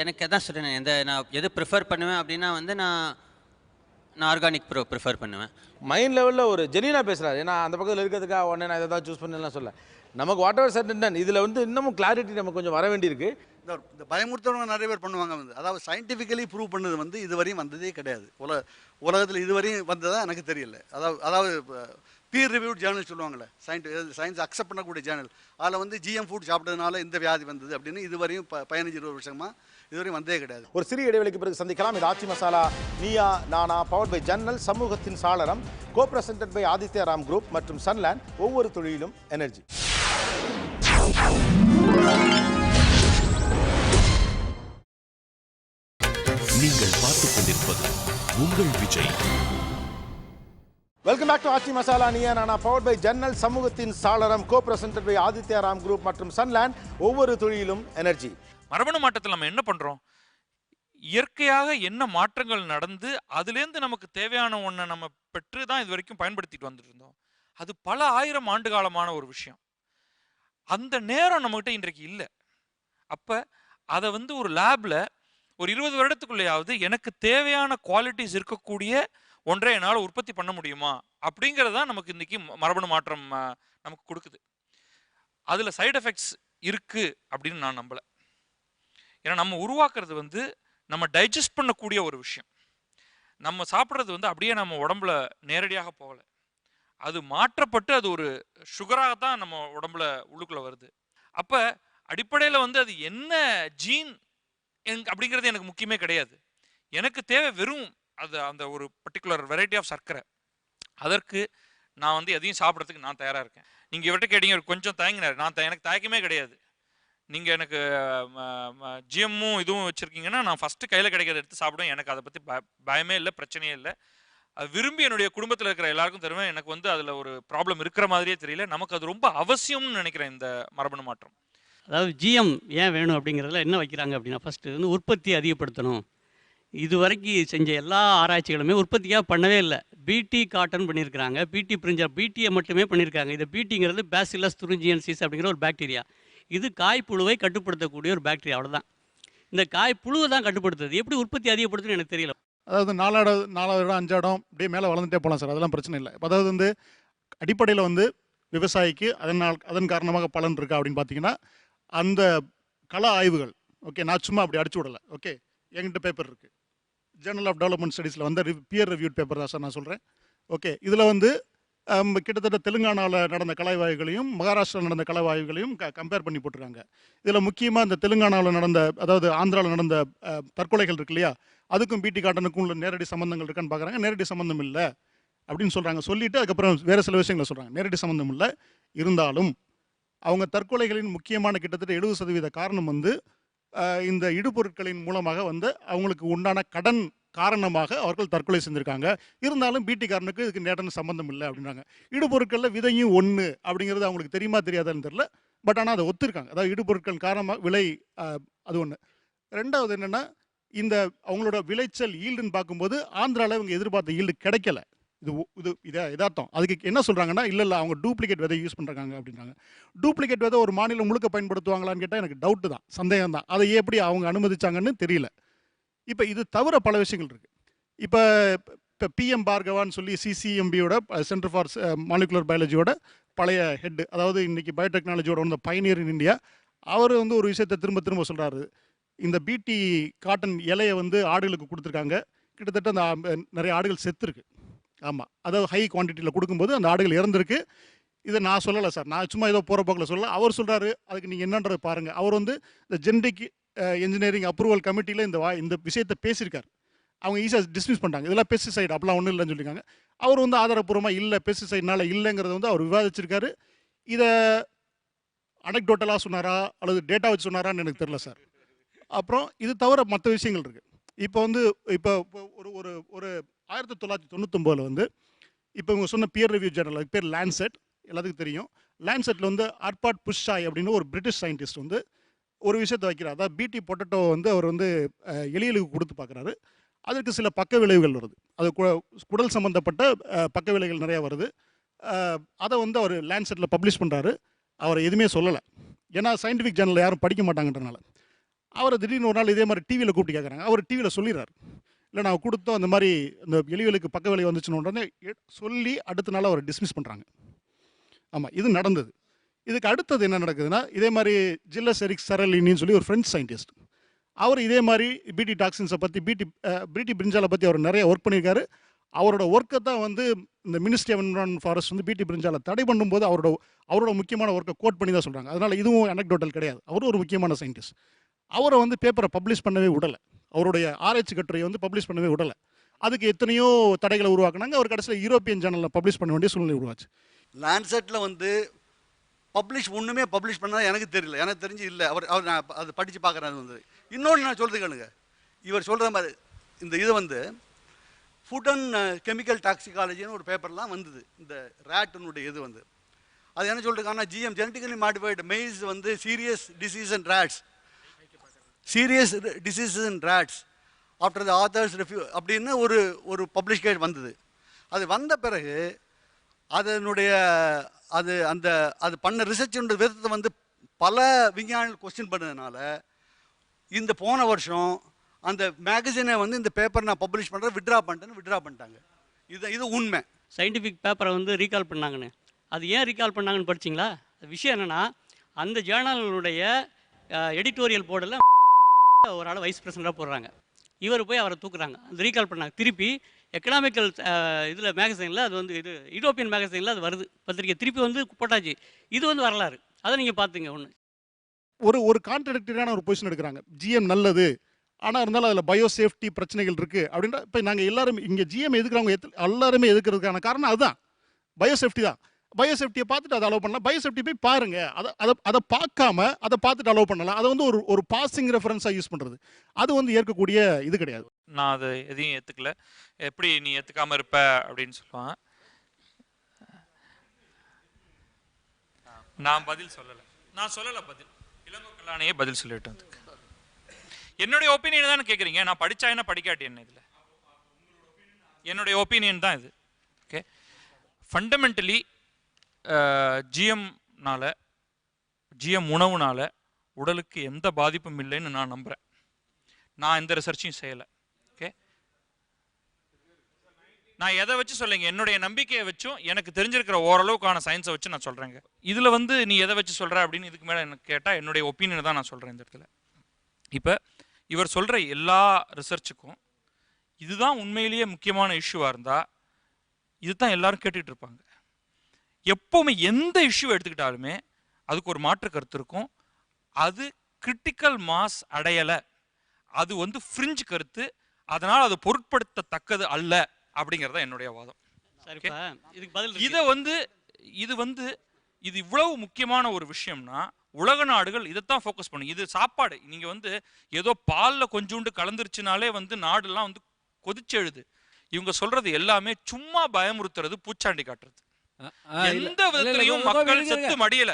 எனக்கு அதான் சொல்கிறேன், நான் எது ப்ரிஃபர் பண்ணுவேன் அப்படின்னா வந்து நான் ஆர்கானிக் ப்ரிஃபர் பண்ணுவேன். மைண்ட் லெவலில் ஒரு ஜெனியூனாக பேசுகிறார். ஏன்னா அந்த பக்கத்தில் இருக்கிறதுக்காக உடனே நான் இதை தான் சூஸ் பண்ணலாம் சொல்ல. நமக்கு வாட் எவர் சர்டன் இதில் வந்து இன்னமும் கிளாரிட்டி நமக்கு கொஞ்சம் வர வேண்டியிருக்கு. இந்த பயமுறுத்தவங்க நிறைய பேர் பண்ணுவாங்க வந்து, அதாவது சயின்டிஃபிக்கலி ப்ரூவ் பண்ணது வந்து இதுவரையும் வந்ததே கிடையாது. உலகத்தில் இதுவரையும் வந்ததா எனக்கு தெரியல. அதாவது பீர் ரிவ்யூட் ஜேர்னல் சொல்லுவாங்கள்ல, சயின்ஸ் அக்செப்ட் பண்ணக்கூடிய ஜேர்னல், அதில் வந்து ஜிஎம் ஃபுட் சாப்பிட்டதுனால இந்த வியாதி வந்தது அப்படின்னு இதுவரையும் 15-20 வருஷமாக இதுவரையும் வந்தே கிடையாது. ஒரு சிறிய இடைவெளிக்கு பிறகு சந்திக்கலாம். இது ஆச்சி மசாலா நீயா நானா பவர்ட் பை ஜன்னல், சமூகத்தின் சாளரம், co presented by Aditya Ram group மற்றும் சன்லேண்ட், ஒவ்வொரு தொழிலும் எனர்ஜி. நீங்கள் பார்த்துக் கொண்டிருப்பது உங்கள் Vijay. Welcome back to Aachi Masala Neeya Naana powered by ஜன்னல், சமூகத்தின் சாளரம், co presented by Aditya Ram group மற்றும் சன்லேண்ட், ஒவ்வொரு தொழிலும் எனர்ஜி. மரபணு மாற்றத்தில் நம்ம என்ன பண்றோம்? இயற்கையாக என்ன மாற்றங்கள் நடந்து அதுலேருந்து நமக்கு தேவையான ஒன்றை நம்ம பெற்று தான் இது வரைக்கும் பயன்படுத்திட்டு வந்துட்டு இருந்தோம். அது பல ஆயிரம் ஆண்டு காலமான ஒரு விஷயம். அந்த நேரம் நம்மகிட்ட இன்றைக்கு இல்லை. அப்போ அதை வந்து ஒரு லேபில் ஒரு 20 வருடத்துக்குள்ளேயாவது எனக்கு தேவையான குவாலிட்டிஸ் இருக்கக்கூடிய ஒன்றை என்னால் உற்பத்தி பண்ண முடியுமா அப்படிங்கிறது தான் நமக்கு இன்றைக்கி மரபணு மாற்றம் நமக்கு கொடுக்குது. அதில் சைடு எஃபெக்ட்ஸ் இருக்குது அப்படின்னு நான் நம்பலை. ஏன்னா நம்ம உருவாக்குறது வந்து நம்ம டைஜஸ்ட் பண்ணக்கூடிய ஒரு விஷயம். நம்ம சாப்பிட்றது வந்து அப்படியே நம்ம உடம்புல நேரடியாக போகலை, அது மாற்றப்பட்டு அது ஒரு சுகராக தான் நம்ம உடம்புல உள்ளுக்குள்ளே வருது. அப்போ அடிப்படையில் வந்து அது என்ன ஜீன் அப்படிங்கிறது எனக்கு முக்கியமே கிடையாது. எனக்கு தேவை வெறும் அது அந்த ஒரு பர்டிகுலர் வெரைட்டி ஆஃப் சர்க்கரை. அதற்கு நான் வந்து எதையும் சாப்பிட்றதுக்கு நான் தயாராக இருக்கேன். நீங்கள் இவர்கிட்ட கேட்டீங்க, கொஞ்சம் தயங்கினார். எனக்கு தயக்கமே கிடையாது. நீங்கள் எனக்கு ஜிஎம்மும் இதுவும் வச்சுருக்கீங்கன்னா நான் ஃபஸ்ட்டு கையில் கிடைக்கிறத எடுத்து சாப்பிடுவேன். எனக்கு அதை பற்றி பயமே இல்லை, பிரச்சனையே இல்லை. அது விரும்பி என்னுடைய குடும்பத்தில் இருக்கிற எல்லாருக்கும் தருவேன். எனக்கு வந்து அதில் ஒரு ப்ராப்ளம் இருக்கிற மாதிரியே தெரியல. நமக்கு அது ரொம்ப அவசியம்னு நினைக்கிறேன் இந்த மரபணு மாற்றம். அதாவது ஜிஎம் ஏன் வேணும் அப்படிங்கிறதுல என்ன வைக்கிறாங்க அப்படின்னா, ஃபஸ்ட்டு வந்து உற்பத்தி அதிகப்படுத்தணும். இது வரைக்கும் செஞ்ச எல்லா ஆராய்ச்சிகளுமே உற்பத்தியாக பண்ணவே இல்லை. பிடி காட்டன் பண்ணியிருக்கிறாங்க, பிடி பிரிஞ்சர், பிடியை மட்டுமே பண்ணியிருக்காங்க. இது பிடிங்கிறது பேசிலஸ் துரிஞ்சியன்சிஸ் அப்படிங்கிற ஒரு பாக்டீரியா. இது காய்ப்புழுவை கட்டுப்படுத்தக்கூடிய ஒரு பாக்டீரியா, அவ்வளோதான். இந்த காய்ப்புழுவை தான் கட்டுப்படுத்துது. எப்படி உற்பத்தி அதிகப்படுத்துன்னு எனக்கு தெரியல. அதாவது 4 இடம் 5 இடம் இப்படியே மேலே வளர்ந்துட்டே போகலாம் சார், அதெல்லாம் பிரச்சனை இல்லை. அதாவது வந்து அடிப்படையில் வந்து விவசாயிக்கு அதன் காரணமாக பலன் இருக்கா அப்படின்னு பார்த்தீங்கன்னா, அந்த கள ஆய்வுகள், ஓகே, நான் சும்மா அப்படி அடிச்சு விடலை. ஓகே, என்கிட்ட பேப்பர் இருக்குது, ஜேர்னல் ஆஃப் டெவலப்மெண்ட் ஸ்டடீஸில் வந்து பியர் ரிவ்யூட் பேப்பர் தான் சார் நான் சொல்கிறேன். ஓகே, இதில் வந்து கிட்டத்தட்ட தெலுங்கானாவில் நடந்த கலவாய்வுகளையும் மகாராஷ்டிராவில் நடந்த கலவாய்வுகளையும் கம்பேர் பண்ணி போட்டிருக்காங்க. இதில் முக்கியமாக இந்த தெலுங்கானாவில் நடந்த, அதாவது ஆந்திராவில் நடந்த தற்கொலைகள் இருக்கு இல்லையா, அதுக்கும் பிடி காட்டனுக்கும் உள்ள நேரடி சம்மந்தங்கள் இருக்கான்னு பார்க்குறாங்க. நேரடி சம்மந்தம் இல்லை அப்படின்னு சொல்கிறாங்க. சொல்லிவிட்டு அதுக்கப்புறம் வேறு சில விஷயங்களை சொல்கிறாங்க. நேரடி சம்மந்தம் இல்லை, இருந்தாலும் அவங்க தற்கொலைகளின் முக்கியமான கிட்டத்தட்ட 70% காரணம் வந்து இந்த இடுபொருட்களின் மூலமாக வந்து அவங்களுக்கு உண்டான கடன் காரணமாக அவர்கள் தற்கொலை செஞ்சுருக்காங்க. இருந்தாலும் பிடிக்காரனுக்கு இதுக்கு நேரடி சம்மந்தம் இல்லை அப்படின்றாங்க. இடுபொருட்களில் விதையும் ஒன்று அப்படிங்கிறது அவங்களுக்கு தெரியுமா தெரியாதான்னு தெரியல. பட் ஆனால் அதை ஒத்துருக்காங்க. அதாவது இடுபொருட்கள் காரணமாக விலை அது ஒன்று. ரெண்டாவது என்னென்னா, இந்த அவங்களோட விளைச்சல் ஈல்டுன்னு பார்க்கும்போது ஆந்திராவில் இவங்க எதிர்பார்த்த ஈல்டு கிடைக்கல. இது எதார்த்தம். அதுக்கு என்ன சொல்கிறாங்கன்னா, இல்லை அவங்க டூப்ளிகேட் விதை யூஸ் பண்ணுறாங்க அப்படின்றாங்க. டூப்ளிகேட் விதை ஒரு மாநிலம் முழுக்க பயன்படுத்துவாங்களான்னு கேட்டால் எனக்கு டவுட்டு தான், சந்தேகம் தான். அதை எப்படி அவங்க அனுமதிச்சாங்கன்னு தெரியல. இப்போ இது தவிர பல விஷயங்கள் இருக்குது. இப்போ பிஎம் பார்கவான்னு சொல்லி சிசிஎம்பியோட சென்டர் ஃபார் மாலிகுலர் பயாலஜியோட பழைய ஹெட்டு, அதாவது இன்றைக்கி பயோடெக்னாலஜியோட வந்து பைனியர் இன் இந்தியா, அவர் வந்து ஒரு விஷயத்தை திரும்ப சொல்கிறாரு. இந்த பிடி காட்டன் இலையை வந்து ஆடுகளுக்கு கொடுத்துருக்காங்க. கிட்டத்தட்ட அந்த நிறைய ஆடுகள் செத்துருக்கு. ஆமாம், அதாவது ஹை குவான்டிட்டியில் கொடுக்கும்போது அந்த ஆடுகள் இறந்துருக்கு. இதை நான் சொல்லலை சார், நான் சும்மா ஏதோ போகிற போக்கில் சொல்லலை. அவர் சொல்கிறாரு, அதுக்கு நீங்கள் என்னன்றது பாருங்கள். அவர் வந்து இந்த ஜெனடிக் இன்ஜினியரிங் அப்ரூவல் கமிட்டியில் இந்த விஷயத்தை பேசியிருக்கார். அவங்க ஈஸியாக டிஸ்மிஸ் பண்ணிட்டாங்க. இதெல்லாம் பெஸ்டிசைடு அப்படிலாம் ஒன்றும் இல்லைன்னு சொல்லியிருக்காங்க. அவர் வந்து ஆதாரப்பூர்வமாக இல்லை பெஸ்டிசைட்னால இல்லைங்கிறத வந்து அவர் விவாதிச்சிருக்காரு. இதை அனெக்டோட்டலாக சொன்னாரா அல்லது டேட்டா வச்சு சொன்னாரான்னு எனக்கு தெரியல சார். அப்புறம் இது தவிர மற்ற விஷயங்கள் இருக்குது. இப்போ வந்து இப்போ ஒரு ஒரு ஒரு 1999 வந்து இப்போ இவங்க சொன்ன பியர் ரிவ்யூ ஜேர்னல், அதுக்கு பேர் லான்செட், எல்லாத்துக்கும் தெரியும். லான்செட்டில் வந்து அர்பாட் புஷ்ஷாய் அப்படின்னு ஒரு பிரிட்டிஷ் சயின்டிஸ்ட் வந்து ஒரு விஷயத்தை வைக்கிறார். அதாவது பிடி பொட்டேட்டோ வந்து அவர் வந்து எலிகளுக்கு கொடுத்து பார்க்குறாரு. அதற்கு சில பக்க விளைவுகள் வருது. அது குடல் சம்மந்தப்பட்ட பக்க விளைவுகள் நிறையா வருது. அதை வந்து அவர் லான்செட்டில் பப்ளிஷ் பண்ணுறாரு. அவரை எதுவுமே சொல்லலை, ஏன்னா சயின்டிஃபிக் ஜேர்னலில் யாரும் படிக்க மாட்டாங்கன்றனால. அவரை திடீர்னு ஒரு நாள் இதே மாதிரி டிவியில் கூப்பிட்டு கேட்குறாங்க. அவர் டிவியில் சொல்லிடுறாரு, இல்லை நான் கொடுத்தோம் அந்த மாதிரி இந்த எலிகளுக்கு பக்க விளைவு வந்துச்சுன்னு உடனே சொல்லி அடுத்த நாள் அவரை டிஸ்மிஸ் பண்ணுறாங்க. ஆமாம், இது நடந்தது. இதுக்கு அடுத்தது என்ன நடக்குதுன்னா, இதே மாதிரி ஜில்லஸ் எரிக் சரலினின்னு சொல்லி ஒரு ஃப்ரெஞ்ச் சயின்டிஸ்ட், அவர் இதே மாதிரி பிடி டாக்ஸின்ஸை பற்றி பிடி பிரிஞ்சாலை பற்றி அவர் நிறைய ஒர்க் பண்ணியிருக்காரு. அவரோட ஒர்க்கை தான் வந்து இந்த மினிஸ்ட்ரி ஆஃப் என்விரான்மெண்ட் ஃபாரஸ்ட் வந்து பிடி பிரிஞ்சாலை தடை பண்ணும்போது அவரோட முக்கியமான ஒர்க்கை கோட் பண்ணி தான் சொல்கிறாங்க. அதனால் இதுவும் அனெக்டோட்டல் கிடையாது. அவரும் ஒரு முக்கியமான சயின்டிஸ்ட். அவரை வந்து பேப்பரை பப்ளிஷ் பண்ணவே விடலை, அவருடைய ஆராய்ச்சி கட்டுரையை வந்து பப்ளிஷ் பண்ணவே விடலை. அதுக்கு எத்தனையோ தடைகளை உருவாக்குனாங்க. அவர் கடைசியில் யூரோப்பியன் ஜேர்னலில் பப்ளிஷ் பண்ண வேண்டிய சூழ்நிலை உருவாச்சு. லான்செட்டில் வந்து ஒன்றுமே பப்ளிஷ் பண்ணால் எனக்கு தெரியல, எனக்கு தெரிஞ்சு இல்லை. அவர் நான் அதை படித்து பார்க்குறேன். அது வந்து இன்னொன்று நான் சொல்கிறது கேளுங்க. இவர் சொல்கிற மாதிரி இந்த இது வந்து ஃபுட் அண்ட் கெமிக்கல் டாக்ஸிகாலஜின்னு ஒரு பேப்பர்லாம் வந்தது. இந்த ரேட்டினுடைய இது வந்து அது என்ன சொல்லிருக்காங்கன்னா, ஜிஎம் ஜெனட்டிக்கலி மாடிஃபைடு மெய்ஸ் வந்து serious disease and rats after the authors refuse அப்படின்னு ஒரு பப்ளிகேஷன் வந்தது. அது வந்த பிறகு அதனுடைய அது பண்ண ரிசர்ச்சுன்ற விதத்தை வந்து பல விஞ்ஞானிகள் கொஸ்டின் பண்ணதுனால இந்த போன வருஷம் அந்த மேகசினை வந்து இந்த பேப்பர் நான் பப்ளிஷ் பண்ணுறேன் விட்ரா பண்ணிட்டாங்க. இது உண்மை. சயின்டிஃபிக் பேப்பரை வந்து ரீகால் பண்ணாங்கன்னு, அது ஏன் ரீகால் பண்ணாங்கன்னு படிச்சிங்களா? விஷயம் என்னென்னா, அந்த ஜேர்னலுடைய எடிட்டோரியல் போர்டில் ஒரு ஆள் வைஸ் பிரசிடண்டாக போடுறாங்க. இவர் போய் அவரை தூக்குறாங்க, அந்த ரீகால் பண்ணாங்க. திருப்பி எக்கனாமிக்கல் இதில் மேகசைனில் அது வந்து இது யூரோப்பியன் மேகசைனில் அது வருது, பத்திரிக்கை திருப்பி வந்து போட்டாச்சு. இது வந்து வரலாறு, அதை நீங்கள் பார்த்துங்க. ஒரு கான்ட்ரடிக்டரியான ஒரு பொசிஷன் எடுக்கிறாங்க. ஜிஎம் நல்லது, ஆனால் இருந்தாலும் அதில் பயோ சேஃப்டி பிரச்சனைகள் இருக்குது அப்படின்ற. இப்போ நாங்கள் எல்லாரும் இங்கே ஜிஎம் எதுக்குறவங்க எல்லாருமே எதுக்கிறதுக்கான காரணம் அதுதான், பயோ சேஃப்டி தான். பயோ சேஃப்டியை பார்த்துட்டு அதை அலோவ் பண்ணலாம். பயோ சேஃப்டி போய் பாருங்கள், அதை பார்க்காம அதை பார்த்துட்டு அலோவ் பண்ணலாம். அதை வந்து ஒரு பாசிங் ரெஃபரன்ஸாக யூஸ் பண்ணுறது அது வந்து ஏற்கக்கூடிய இது கிடையாது. நான் அதை எதையும் ஏற்றுக்கல. எப்படி நீ ஏற்றுக்காமல் இருப்ப அப்படின்னு சொல்லுவான். நான் பதில் சொல்லலை, பதில் இளங்கோ கல்லானையே பதில் சொல்லிட்டேன். என்னுடைய ஒப்பீனியன் தானே கேட்குறீங்க. நான் படித்தா என்ன படிக்காட்டி என்ன, இதில் என்னுடைய ஒப்பீனியன் தான் இது. ஓகே, ஃபண்டமெண்டலி ஜிஎம் உணவுனால உடலுக்கு எந்த பாதிப்பும் இல்லைன்னு நான் நம்புகிறேன். நான் எந்த ரிசர்ச்சையும் செய்யலை. ஓகே, நான் எதை வச்சு சொல்லுங்க, என்னுடைய நம்பிக்கையை வச்சும் எனக்கு தெரிஞ்சிருக்கிற ஓரளவுக்கான சயின்ஸை வச்சு நான் சொல்கிறேங்க. இதில் வந்து நீ எதை வச்சு சொல்கிற அப்படின்னு இதுக்கு மேலே எனக்கு கேட்டால் என்னுடைய ஒப்பீனியனை தான் நான் சொல்கிறேன் இந்த இடத்துல. இப்போ இவர் சொல்கிற எல்லா ரிசர்ச்சுக்கும் இதுதான் உண்மையிலேயே முக்கியமான இஷ்யூவாக இருந்தால் இதுதான் எல்லாரும் கேட்டுக்கிட்டு இருப்பாங்க. எப்போவுமே எந்த இஷ்யூ எடுத்துக்கிட்டாலுமே அதுக்கு ஒரு மாற்று கருத்து இருக்கும். அது கிரிட்டிக்கல் மாஸ் அடையலை, அது வந்து ஃப்ரிஞ்ச் கருத்து, அதனால் அது பொருட்படுத்தத்தக்கது அல்ல அப்படிங்கிறத என்னுடைய வாதம். இது இவ்வளவு முக்கியமான ஒரு விஷயம்னா உலக நாடுகள் இதைத்தான் ஃபோக்கஸ் பண்ணும். இது சாப்பாடு, நீங்கள் வந்து ஏதோ பாலில் கொஞ்சோண்டு கலந்துருச்சுனாலே வந்து நாடுலாம் வந்து கொதிச்செழுது. இவங்க சொல்றது எல்லாமே சும்மா பயமுறுத்துறது, பூச்சாண்டி காட்டுறது. எந்த விதத்திலையும் மக்கள் செத்து மடியல,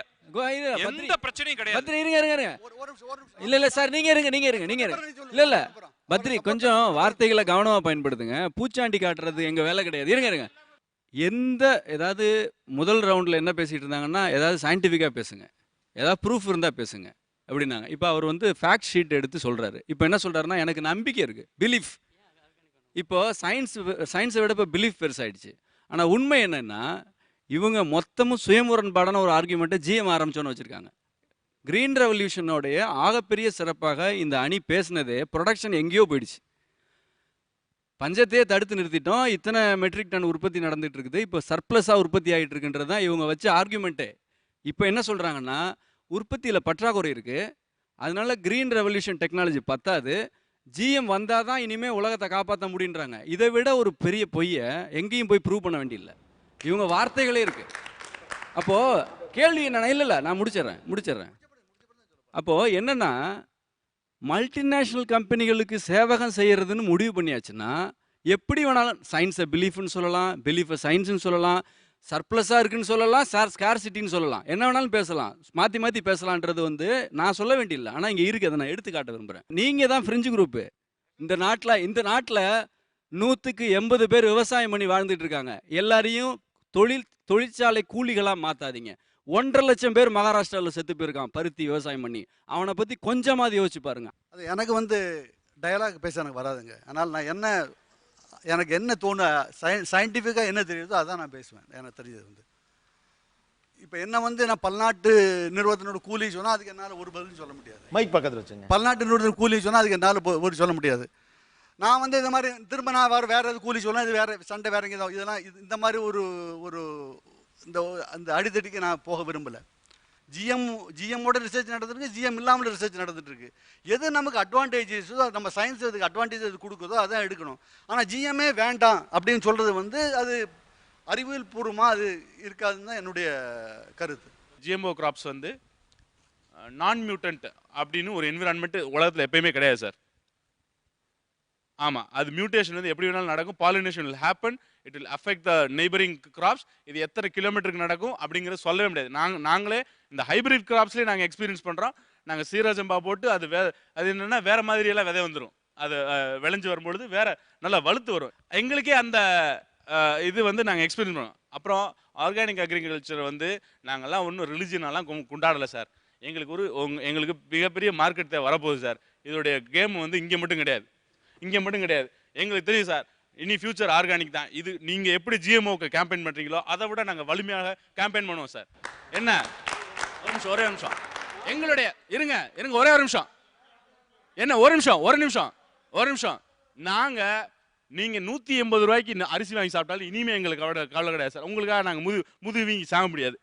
எந்த பிரச்சனையும் கிடையாது. இல்ல சார், நீங்க இருங்க. இல்ல பத்ரி, கொஞ்சம் வார்த்தைகளை கவனமா பயன்படுத்துங்க. பூச்சாண்டி காட்டுறது எங்க வேலை கிடையாது. இருங்க. ஏதாவது முதல் ரவுண்ட்ல என்ன பேசிட்டு இருந்தாங்கன்னா, ஏதாவது சயின்டிஃபிக்கா பேசுங்க, ஏதாவது ப்ரூஃப் இருந்தா பேசுங்க அப்படின்னாங்க. இப்போ அவர் வந்து ஃபேக்ட் ஷீட் எடுத்து சொல்றாரு. இப்போ என்ன சொல்றாருன்னா, எனக்கு நம்பிக்கை இருக்கு, பிலீஃப். இப்போ சயின்ஸை விட இப்போ பிலீஃப் பெருசாயிடுச்சு. ஆனால் உண்மை என்னன்னா, இவங்க மொத்தமும் சுயமுரண்பாடான ஒரு ஆர்கியூமெண்ட்டை ஜிஎம் ஆரம்பிச்சோன்னு வச்சுருக்காங்க. கிரீன் ரெவல்யூஷனோடைய ஆகப்பெரிய சிறப்பாக இந்த அணி பேசினதே ப்ரொடக்ஷன் எங்கேயோ போயிடுச்சு. பஞ்சத்தையே தடுத்து நிறுத்திட்டோம், இத்தனை மெட்ரிக் டன் உற்பத்தி நடந்துட்டு இருக்குது, இப்போ சர்ப்ளஸாக உற்பத்தி ஆகிட்டு இருக்குன்றது தான் இவங்க வச்ச ஆர்கியூமெண்ட்டே. இப்போ என்ன சொல்கிறாங்கன்னா, உற்பத்தியில் பற்றாக்குறை இருக்குது, அதனால கிரீன் ரெவல்யூஷன் டெக்னாலஜி பத்தாது, ஜிஎம் வந்தால் தான் இனிமேல் உலகத்தை காப்பாற்ற முடியுன்றாங்க. இதை விட ஒரு பெரிய பொய்யை எங்கேயும் போய் ப்ரூவ் பண்ண வேண்டியில்லை. இவங்க வார்த்தைகளே இருக்குது. அப்போது கேள்வி என்ன, இல்லை நான் முடிச்சிடுறேன். அப்போது என்னென்னா, மல்டிநேஷ்னல் கம்பெனிகளுக்கு சேவகம் செய்கிறதுன்னு முடிவு பண்ணியாச்சுன்னா எப்படி வேணாலும் சயின்ஸை பிலீஃப்னு சொல்லலாம், பிலீஃபை சயின்ஸுன்னு சொல்லலாம், சர்ப்ளஸாக இருக்குன்னு சொல்லலாம், ஸ்கார்சிட்டின்னு சொல்லலாம், என்ன வேணாலும் பேசலாம், மாற்றி பேசலான்றது வந்து நான் சொல்ல வேண்டியில்லை. ஆனால் இங்கே இருக்குது, அதை நான் எடுத்துக்காட்ட விரும்புகிறேன். நீங்கள் தான் ஃப்ரெஞ்சு குரூப்பு. இந்த நாட்டில் 100க்கு 80 பேர் விவசாயம் பண்ணி வாழ்ந்துட்டு இருக்காங்க. எல்லாரையும் தொழிற்சாலை கூலிகளாக மாற்றாதீங்க. 1.5 லட்சம் பேர் மகாராஷ்டிராவில் செத்து போயிருக்கான் பருத்தி விவசாயம் பண்ணி. அவனை பற்றி கொஞ்சமாவது யோசிச்சு பாருங்க. அது எனக்கு வந்து டயலாக் பேச எனக்கு வராதுங்க. அதனால் நான் எனக்கு என்ன சயின்டிஃபிக்காக என்ன தெரியுதோ அதான் நான் பேசுவேன். எனக்கு தெரிஞ்சது வந்து இப்போ என்ன வந்து நான் பல்நாட்டு நிறுவனத்தினோட கூலி சொன்னால் அதுக்கு என்னால் ஒரு பதிலும் சொல்ல முடியாது. மைக் பக்கத்தில் வச்சுங்க. பல்நாட்டு நிறுவனத்தின் கூலி சொன்னால் அதுக்கு என்னால் ஒரு சொல்ல முடியாது. நான் வந்து இந்த மாதிரி திரும்ப நான் வேறு எது கூலி சொல்லலாம், இது வேறு சண்டை வேறு எங்கே இதெல்லாம் இந்த மாதிரி ஒரு அந்த அடித்தடிக்கு நான் போக விரும்பலை. ஜிஎம்மோட ரிசர்ச் நடந்துருக்கு, ஜிஎம் இல்லாமல் ரிசர்ச் நடந்துட்டுருக்கு. எது நமக்கு அட்வான்டேஜஸோ, நம்ம சயின்ஸ் எதுக்கு அட்வான்டேஜ் எது கொடுக்குதோ அதான் எடுக்கணும். ஆனால் ஜிஎம்ஏ வேண்டாம் அப்படின்னு சொல்கிறது வந்து அது அறிவியல் பூர்வமாக அது இருக்காதுன்னு தான் என்னுடைய கருத்து. ஜிஎம்ஓ கிராப்ஸ் வந்து நான் மியூட்டன்ட் அப்படின்னு ஒரு என்விரான்மெண்ட் உலகத்தில் எப்பயுமே கிடையாது சார். ஆமாம், அது மியூட்டேஷன் வந்து எப்படி வேணாலும் நடக்கும். Pollination will happen, it will affect the neighbouring crops. இது எத்தனை கிலோமீட்டருக்கு நடக்கும் அப்படிங்கிறத சொல்லவே முடியாது. நாங்களே இந்த ஹைபிரிட் கிராப்ஸ்லேயே நாங்கள் எக்ஸ்பீரியன்ஸ் பண்ணுறோம். நாங்கள் சீரஜம்பா போட்டு அது என்னென்னா வேறு மாதிரியெல்லாம் விதை வந்துடும். அது விளைஞ்சு வரும்பொழுது வேறு நல்லா வலுத்து வரும். எங்களுக்கே அந்த இது வந்து நாங்கள் எக்ஸ்பீரியன்ஸ் பண்ணுவோம். அப்புறம் ஆர்கானிக் அக்ரிகல்ச்சர் வந்து நாங்கள்லாம் ஒன்றும் ரிலிஜியனெல்லாம் கொண்டாடலை சார். எங்களுக்கு மிகப்பெரிய மார்க்கெட் தேவை வரப்போகுது சார். இதோடைய கேம் வந்து இங்கே மட்டும் கிடையாது. எங்களுக்கு தெரியும் சார், இனி ஃபியூச்சர் ஆர்கானிக் தான். இது நீங்கள் எப்படி ஜிஎம்ஓக்கு கேம்பெயின் பண்ணுறீங்களோ அதை விட நாங்கள் வலிமையாக கேம்பெயின் பண்ணுவோம் சார். என்ன ஒரே நிமிஷம் எங்களுடைய இருங்க ஒரே ஒரு நிமிஷம். என்ன ஒரு நிமிஷம் நாங்கள் நீங்கள் 180 ரூபாய்க்கு அரிசி வாங்கி சாப்பிட்டாலும் இனிமேல் எங்களுக்கு கவலை கிடையாது சார். உங்களுக்காக நாங்கள் முதுகு வீங்கி சாக முடியாது.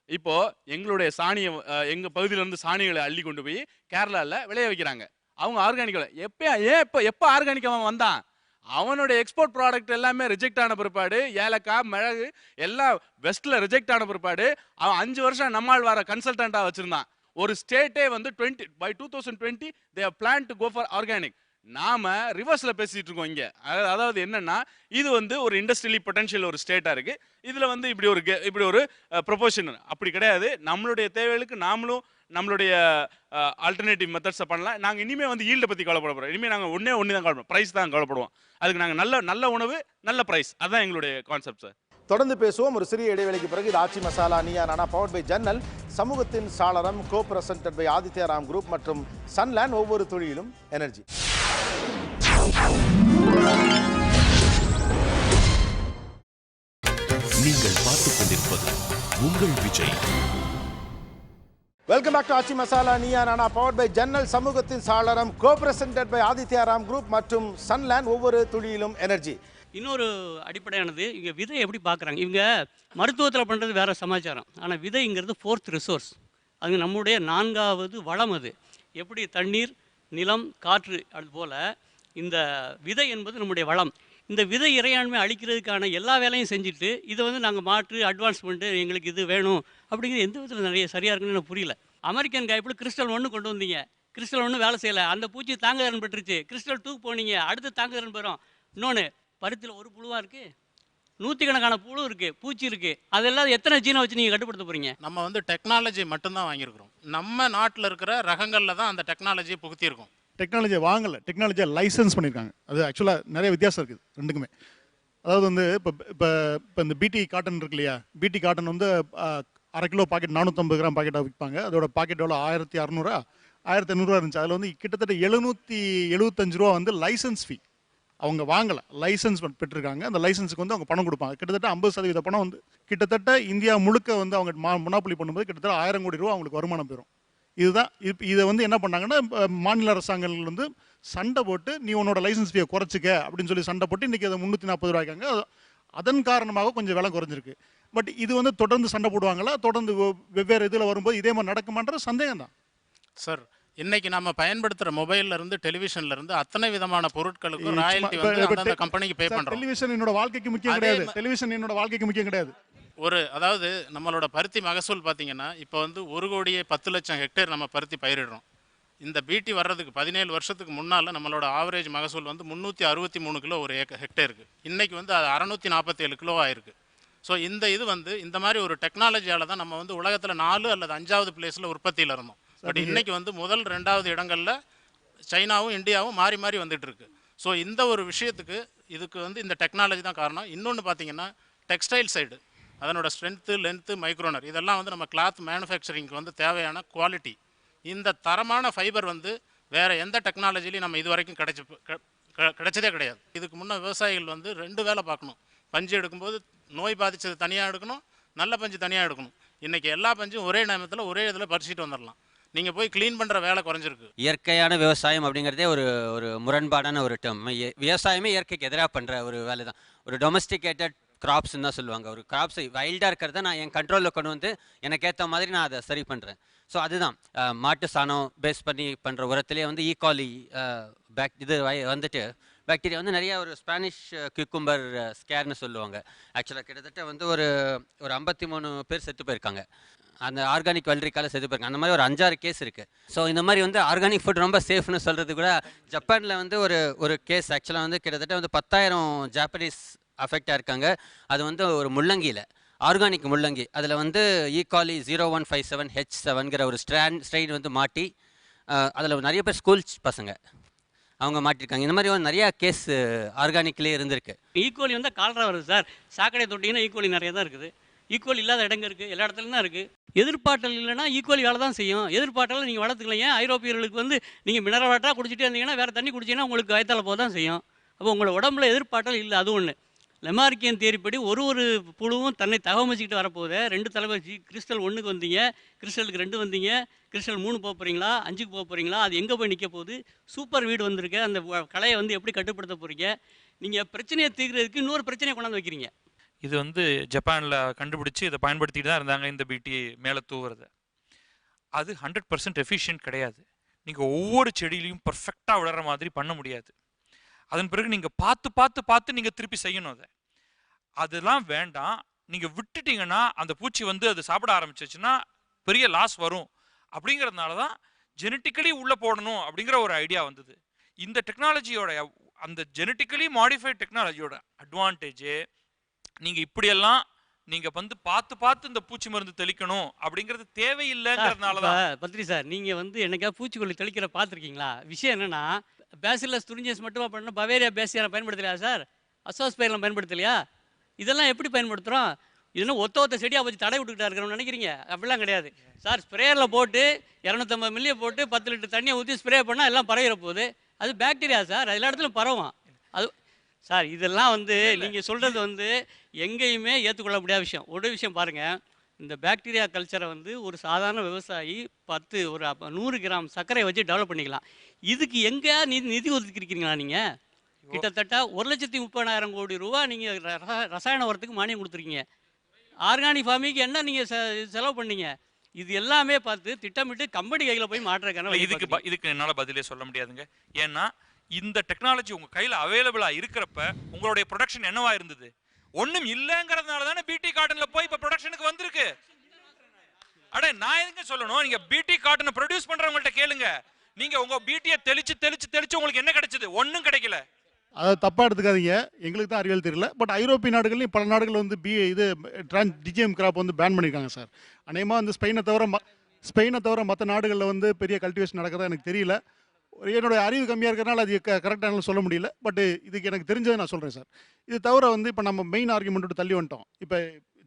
இப்போது எங்களுடைய சாணியை எங்கள் பகுதியிலேருந்து சாணிகளை அள்ளி கொண்டு போய் கேரளாவில் விளைய வைக்கிறாங்க. அவங்க ஆர்கானிக்கில் எப்போ ஆர்கானிக் அவன் வந்தான், அவனுடைய எக்ஸ்போர்ட் ப்ராடக்ட் எல்லாமே ரிஜெக்ட் ஆன பிற்பாடு, ஏலக்காய் மிளகு எல்லாம் வெஸ்ட்டில் ரிஜெக்ட் ஆன பிற்பாடு அவன் 5 வருஷம் நம்மால் வர கன்சல்டண்ட்டாக வச்சுருந்தான். ஒரு ஸ்டேட்டே வந்து by 2020 they have planned to go for organic. நாம ரிவர்ஸில் பேசிட்டு இருக்கோம் இங்கே. அதாவது என்னன்னா, இது வந்து ஒரு இண்டஸ்ட்ரியலி பொட்டன்ஷியல் ஒரு ஸ்டேட்டாக இருக்குது. இதில் வந்து இப்படி ஒரு ப்ரொபோஷன் அப்படி கிடையாது. நம்மளுடைய தேவைகளுக்கு நாமளும் நம்மளுடைய ஆல்டர்னேட்டிவ் மெத்தட்ஸை பண்ணலாம். நாங்கள் இனிமேல் வந்து ஈல்டை பற்றி கவலைப்பட போகிறோம். இனிமேல் நாங்கள் ஒன்று தான் கவலைப்படுவோம், ப்ரைஸ் தான் கவலைப்படுவோம். அதுக்கு நாங்கள் நல்ல உணவு நல்ல ப்ரைஸ், அதுதான் எங்களுடைய கான்செப்ட் சார். தொடர்ந்து பேசுவோம் ஒரு சிறிய இடைவேளைக்கு பிறகு. இது ஆச்சி மசாலா நீயா நானா பவர்ட் பை ஜன்னல், சமூகத்தின் சாளரம், co presented by Aditya Ram group மற்றும் சன்லேண்ட், ஒவ்வொரு தொழிலும் எனர்ஜி. நீங்கள் பார்த்துக் கொண்டிருப்பது உங்கள் Vijay. Welcome back to Aachi Masala Neeya Naana powered by ஜன்னல், சமூகத்தின் சாளரம், co presented by Aditya Ram group மற்றும் சன்லேண்ட், ஒவ்வொரு துளியிலும் எனர்ஜி. இன்னொரு அடிப்படையானது இங்கே விதை எப்படி பார்க்குறாங்க. இவங்க மருத்துவத்தில் பண்ணுறது வேறு சமாச்சாரம். ஆனால் விதைங்கிறது 4th ரிசோர்ஸ். அது நம்முடைய 4வது வளம். அது எப்படி தண்ணீர், நிலம், காற்று, அதுபோல் இந்த விதை என்பது நம்முடைய வளம். இந்த விதை இறையாண்மை அளிக்கிறதுக்கான எல்லா வேலையும் செஞ்சுட்டு இதை வந்து நாங்கள் மாற்று அட்வான்ஸ்மெண்ட்டு எங்களுக்கு இது வேணும் அப்படிங்கிற எந்த விதத்தில் நிறைய சரியாக இருக்குன்னு எனக்கு புரியல. அமெரிக்கன் கைப்பில் கிறிஸ்டல் 1 கொண்டு வந்தீங்க, கிறிஸ்டல் 1 வேலை செய்யலை, அந்த பூச்சி தாங்குதிறன் பெற்றுச்சு. கிறிஸ்டல் 2 போனீங்க, அடுத்து தாங்குதிறன் பெறும். இன்னொன்று, பருத்தியில் ஒரு புழுவாக இருக்குது, 100கணக்கான புழு இருக்குது, பூச்சி இருக்குது. அதெல்லாம் எத்தனை ஜீனை வச்சு நீங்கள் கட்டுப்படுத்த போகிறீங்க? நம்ம வந்து டெக்னாலஜி மட்டும்தான் வாங்கியிருக்கிறோம். நம்ம நாட்டில் இருக்கிற ரகங்களில் தான் அந்த டெக்னாலஜியை புகுத்தியிருக்கோம். டெக்னாலஜியை வாங்கலை, டெக்னாலஜியை லைசன்ஸ் பண்ணியிருக்காங்க. அது ஆக்சுவலாக நிறைய வித்தியாசம் இருக்குது ரெண்டுக்குமே. அதாவது வந்து இப்போ இந்த பிடி காட்டன் இருக்கு இல்லையா, பிடி காட்டன் வந்து 1/2 கிலோ பாக்கெட் 450 கிராம் பாக்கெட்டாக விற்பாங்க. அதோட பாக்கெட் எவ்வளோ 1600 1500 இருந்துச்சு. அதில் வந்து கிட்டத்தட்ட 775 ரூபா வந்து லைசன்ஸ் ஃபீ. அவங்க வாங்கலை, லைசன்ஸ் பெற்றிருக்காங்க. அந்த லைசன்ஸுக்கு வந்து அவங்க பணம் கொடுப்பாங்க. கிட்டத்தட்ட 50% பணம் வந்து கிட்டத்தட்ட இந்தியா முழுக்க வந்து அவங்க மொனாப்பொலி பண்ணும்போது கிட்டத்தட்ட 1000 கோடி ரூபா அவங்களுக்கு வருமானம் பெறும். இதுதான் இதை வந்து என்ன பண்ணாங்கன்னா, மாநில அரசாங்கங்கள் வந்து சண்டை போட்டு நீ உன்னோட லைசன்ஸ் ஃபீயை குறைச்சிக்க அப்படின்னு சொல்லி சண்டை போட்டு இன்றைக்கி அதை 340 ரூபாய்க்காங்க. அதன் காரணமாக கொஞ்சம் விலை குறைஞ்சிருக்கு. பட் இது வந்து தொடர்ந்து சண்டை போடுவாங்களா, தொடர்ந்து வெவ்வேறு இதில் வரும்போது இதே மாதிரி நடக்குமான்ற சந்தேகம் தான் சார். இன்னைக்கு நம்ம பயன்படுத்துகிற மொபைல்லேருந்து டெலிவிஷன்லேருந்து அத்தனை விதமான பொருட்களுக்கும் ராயல்ட்டி வந்து அந்தந்த கம்பெனிக்கு பே பண்ணுறோம். டெலிவிஷன் என்னோட வாழ்க்கைக்கு முக்கியம் கிடையாது. டெலிவிஷன் என்னோட வாழ்க்கைக்கு முக்கியம் கிடையாது. அதாவது நம்மளோட பருத்தி மகசூல் பார்த்தீங்கன்னா இப்போ வந்து 1,10,00,000 ஹெக்டேர் நம்ம பருத்தி பயிரிடுறோம். இந்த பிடி வர்றதுக்கு 17 வருஷத்துக்கு முன்னால் நம்மளோட ஆவரேஜ் மகசூல் வந்து 363 கிலோ ஒரு ஹெக்டேருக்கு. இன்றைக்கி வந்து அது 647 கிலோ ஆயிருக்கு. ஸோ இது வந்து இந்த மாதிரி ஒரு டெக்னாலஜியால் தான் நம்ம வந்து உலகத்தில் 4 அல்லது 5வது பிளேஸில் உற்பத்தியில் இருந்தோம். பட் இன்றைக்கி வந்து முதல் 2வது இடங்களில் சைனாவும் இந்தியாவும் மாறி மாறி வந்துட்டு இருக்கு. ஸோ இந்த ஒரு விஷயத்துக்கு இதுக்கு வந்து இந்த டெக்னாலஜி தான் காரணம். இன்னொன்று பார்த்தீங்கன்னா டெக்ஸ்டைல் சைடு, அதனோட ஸ்ட்ரென்த்து, லென்த்து, மைக்ரோனர் இதெல்லாம் வந்து நம்ம கிளாத் மேனுஃபேக்சரிங்க்கு வந்து தேவையான குவாலிட்டி. இந்த தரமான ஃபைபர் வந்து வேறு எந்த டெக்னாலஜிலையும் நம்ம இது வரைக்கும் கிடைச்சதே கிடையாது. இதுக்கு முன்னே விவசாயிகள் வந்து 2 வேலை பார்க்கணும். பஞ்சு எடுக்கும்போது நோய் பாதித்தது தனியாக எடுக்கணும், நல்ல பஞ்சு தனியாக எடுக்கணும். இன்றைக்கி எல்லா பஞ்சும் ஒரே நேரத்தில் ஒரே இதில் பறிச்சிட்டு வந்துடலாம். நீங்கள் போய் க்ளீன் பண்ணுற வேலை குறைஞ்சிருக்கு. இயற்கையான விவசாயம் அப்படிங்கிறதே ஒரு ஒரு முரண்பாடான ஒரு டேர்ம். விவசாயமே இயற்கைக்கு எதிராக பண்ணுற ஒரு வேலை தான். ஒரு டொமஸ்டிகேட்டட் கிராப்ஸ்ன்னு தான் சொல்லுவாங்க. ஒரு கிராப்ஸ் வைல்டாக இருக்கிறத நான் என் கண்ட்ரோலில் கொண்டு வந்து எனக்கு ஏற்ற மாதிரி நான் அதை சரி பண்ணுறேன். ஸோ அதுதான் மாட்டு சாணம் பேஸ் பண்ணி பண்ணுற உரத்துலேயே வந்து ஈகாலி இது வந்துட்டு பாக்டீரியா வந்து நிறைய ஒரு ஸ்பானிஷ் கியூக்கும்பர் ஸ்கேர்னு சொல்லுவாங்க. ஆக்சுவலாக கிட்டத்தட்ட வந்து ஒரு 53 பேர் செத்து போயிருக்காங்க. அந்த ஆர்கானிக் வெள்ளரிக்கால செத்து போயிருக்காங்க. அந்த மாதிரி ஒரு 5-6 கேஸ் இருக்குது. ஸோ இந்த மாதிரி வந்து ஆர்கானிக் ஃபுட் ரொம்ப சேஃப்னு சொல்கிறது கூட ஜப்பானில் வந்து ஒரு கேஸ் ஆக்சுவலாக வந்து கிட்டத்தட்ட வந்து 10,000 ஜாப்பனீஸ் அஃபெக்டாக இருக்காங்க. அது வந்து ஒரு முள்ளங்கியில், ஆர்கானிக் முள்ளங்கி, அதில் வந்து ஈகாலி 0157H7ங்கிற ஒரு ஸ்ட்ரெயின் வந்து மாட்டி அதில் நிறைய பேர் ஸ்கூல் பசங்க அவங்க மாட்டிருக்காங்க. இந்த மாதிரி நிறையா கேஸ் ஆர்கானிக்லேயே இருந்திருக்கு. ஈக்குவலி வந்து கால்ரா வருது சார். சாக்கடை தொட்டிங்கன்னா ஈக்குவலி நிறைய தான் இருக்குது. ஈக்குவல் இல்லாத இடங்க இருக்குது, எல்லா இடத்துலையும் தான் இருக்குது. எதிர்பார்த்தல் இல்லைன்னா ஈக்குவலி வேலை தான் செய்யும். எதிர்பார்த்தல் நீங்கள் வளர்த்துக்கலாம். ஏன் ஐரோப்பியர்களுக்கு வந்து நீங்கள் மினரல் வாட்டராக குடிச்சிட்டே இருந்தீங்கன்னா வேறு தண்ணி குடிச்சிங்கன்னா உங்களுக்கு வயத்தால் போக தான் செய்யும். அப்போ உங்களோட உடம்புல எதிர்பார்த்தல் இல்லை. அது ஒன்று. லெமார்க்கியன் தேரிப்படி ஒரு புழுவும் தன்னை தகவமைச்சிக்கிட்டு வரப்போகுது. 2 தலைவச்சு கிறிஸ்டல் 1க்கு வந்தீங்க, கிறிஸ்டலுக்கு 2 வந்தீங்க, கிறிஸ்டல் 3 போக போகிறீங்களா, 5க்கு போக போகிறீங்களா, அது எங்கே போய் நிற்க போகுது? சூப்பர் வீடு வந்திருக்கு. அந்த கலையை வந்து எப்படி கட்டுப்படுத்த போகிறீங்க? நீங்கள் பிரச்சனையை தீர்க்கிறதுக்கு இன்னொரு பிரச்சனையை கொண்டாந்து வைக்கிறீங்க. இது வந்து ஜப்பானில் கண்டுபிடிச்சி இதை பயன்படுத்திட்டு தான் இருந்தாங்க. இந்த பிடி மேலே தூவுறது அது 100% எஃபிஷியன்ட் கிடையாது. நீங்கள் ஒவ்வொரு செடியிலையும் பர்ஃபெக்டாக விளற மாதிரி பண்ண முடியாது. அதன் பிறகு நீங்கள் பார்த்து நீங்கள் திருப்பி செய்யணும். அதெல்லாம் வேண்டாம். நீங்கள் விட்டுட்டீங்கன்னா அந்த பூச்சி வந்து அது சாப்பிட ஆரம்பிச்சிச்சுன்னா பெரிய லாஸ் வரும். அப்படிங்கிறதுனால தான் ஜெனட்டிக்கலி உள்ளே போடணும் அப்படிங்கிற ஒரு ஐடியா வந்தது. இந்த டெக்னாலஜியோட அந்த ஜெனட்டிக்கலி மாடிஃபைட் டெக்னாலஜியோட அட்வான்டேஜே நீங்கள் இப்படியெல்லாம் நீங்கள் வந்து பார்த்து இந்த பூச்சி மருந்து தெளிக்கணும் அப்படிங்கிறது தேவையில்லைங்கிறதுனால தான். பத்ரி சார், நீங்கள் வந்து என்னைக்கா பூச்சிக்கொல்லி தெளிக்கிற பார்த்துருக்கீங்களா? விஷயம் என்னென்னா, பேசிலஸ் துரிஞ்சஸ் மட்டுமா பண்ணணும், பவேரியா பேசியாரை பயன்படுத்தலையா சார்? அசோஸ்பைரெலாம் பயன்படுத்தலையா? இதெல்லாம் எப்படி பயன்படுத்துகிறோம்? இதுனா ஒத்த செடியாக வச்சு தடை விட்டுக்கிட்டா இருக்கிறோம்னு நினைக்கிறீங்க? அப்படிலாம் கிடையாது சார். ஸ்ப்ரேயரில் போட்டு 250 மில்லியை போட்டு 10 லிட்டர் தண்ணியை ஊற்றி ஸ்ப்ரே பண்ணால் எல்லாம் பரவிற போகுது. அது பாக்டீரியா சார், எல்லா இடத்துலையும் பரவும். அது சார் இதெல்லாம் வந்து நீங்கள் சொல்கிறது வந்து எங்கேயுமே ஏற்றுக்கொள்ள முடியாத விஷயம். ஒரு விஷயம் பாருங்கள், இந்த பாக்டீரியா கல்ச்சரை வந்து ஒரு சாதாரண விவசாயி 100 கிராம் சர்க்கரை வச்சு டெவலப் பண்ணிக்கலாம். இதுக்கு எங்கே நிதி ஒதுக்கிருக்கீங்களா? நீங்கள் கிட்டத்தட்ட 1,30,000 கோடி ரூபா நீங்கள் ரசாயன உரத்துக்கு மானியம் கொடுத்துருக்கீங்க. ஆர்கானிக் ஃபார்மிங்க்கு என்ன நீங்கள் செலவு பண்ணீங்க? இது எல்லாமே பார்த்து திட்டமிட்டு கம்பெனி கையில் போய் மாற்றுறதுக்கான இதுக்கு என்னால் பதிலே சொல்ல முடியாதுங்க. ஏன்னா இந்த டெக்னாலஜி உங்கள் கையில் அவைலபிளாக இருக்கிறப்ப உங்களுடைய ப்ரொடக்ஷன் என்னவா இருந்தது? ஒன்றும் இல்லைங்கிறதுனால தானே பிடி காட்டனில் போய் இப்போ ப்ரொடக்ஷனுக்கு வந்திருக்கு. நான் எதுங்க சொல்லணும்? நீங்கள் பிடி காட்டனை ப்ரொடியூஸ் பண்ணுறவங்கள்ட்ட கேளுங்க. நீங்கள் உங்கள் பிடியை தெளிச்சு உங்களுக்கு என்ன கிடைச்சது? ஒன்றும் கிடைக்கல. அதை தப்பாக எடுத்துக்காதீங்க. எங்களுக்கு தான் அறிவியல் தெரியல. பட் ஐரோப்பிய நாடுகள்லையும் பல நாடுகள் வந்து டிஜிஎம் கிராப் வந்து பேன் பண்ணியிருக்காங்க சார். அநேகமாக வந்து ஸ்பெயினை தவிர மற்ற நாடுகளில் வந்து பெரிய கல்டிவேஷன் நடக்கிறதா எனக்கு தெரியல. என்னோட அறிவு கம்மியாக இருக்கிறனால அது கரெக்டாக சொல்ல முடியல. பட் இதுக்கு எனக்கு தெரிஞ்சதை நான் சொல்கிறேன் சார். இது தவிர வந்து இப்போ நம்ம மெயின் ஆர்குமெண்ட்டோட தள்ளி வந்துட்டோம். இப்போ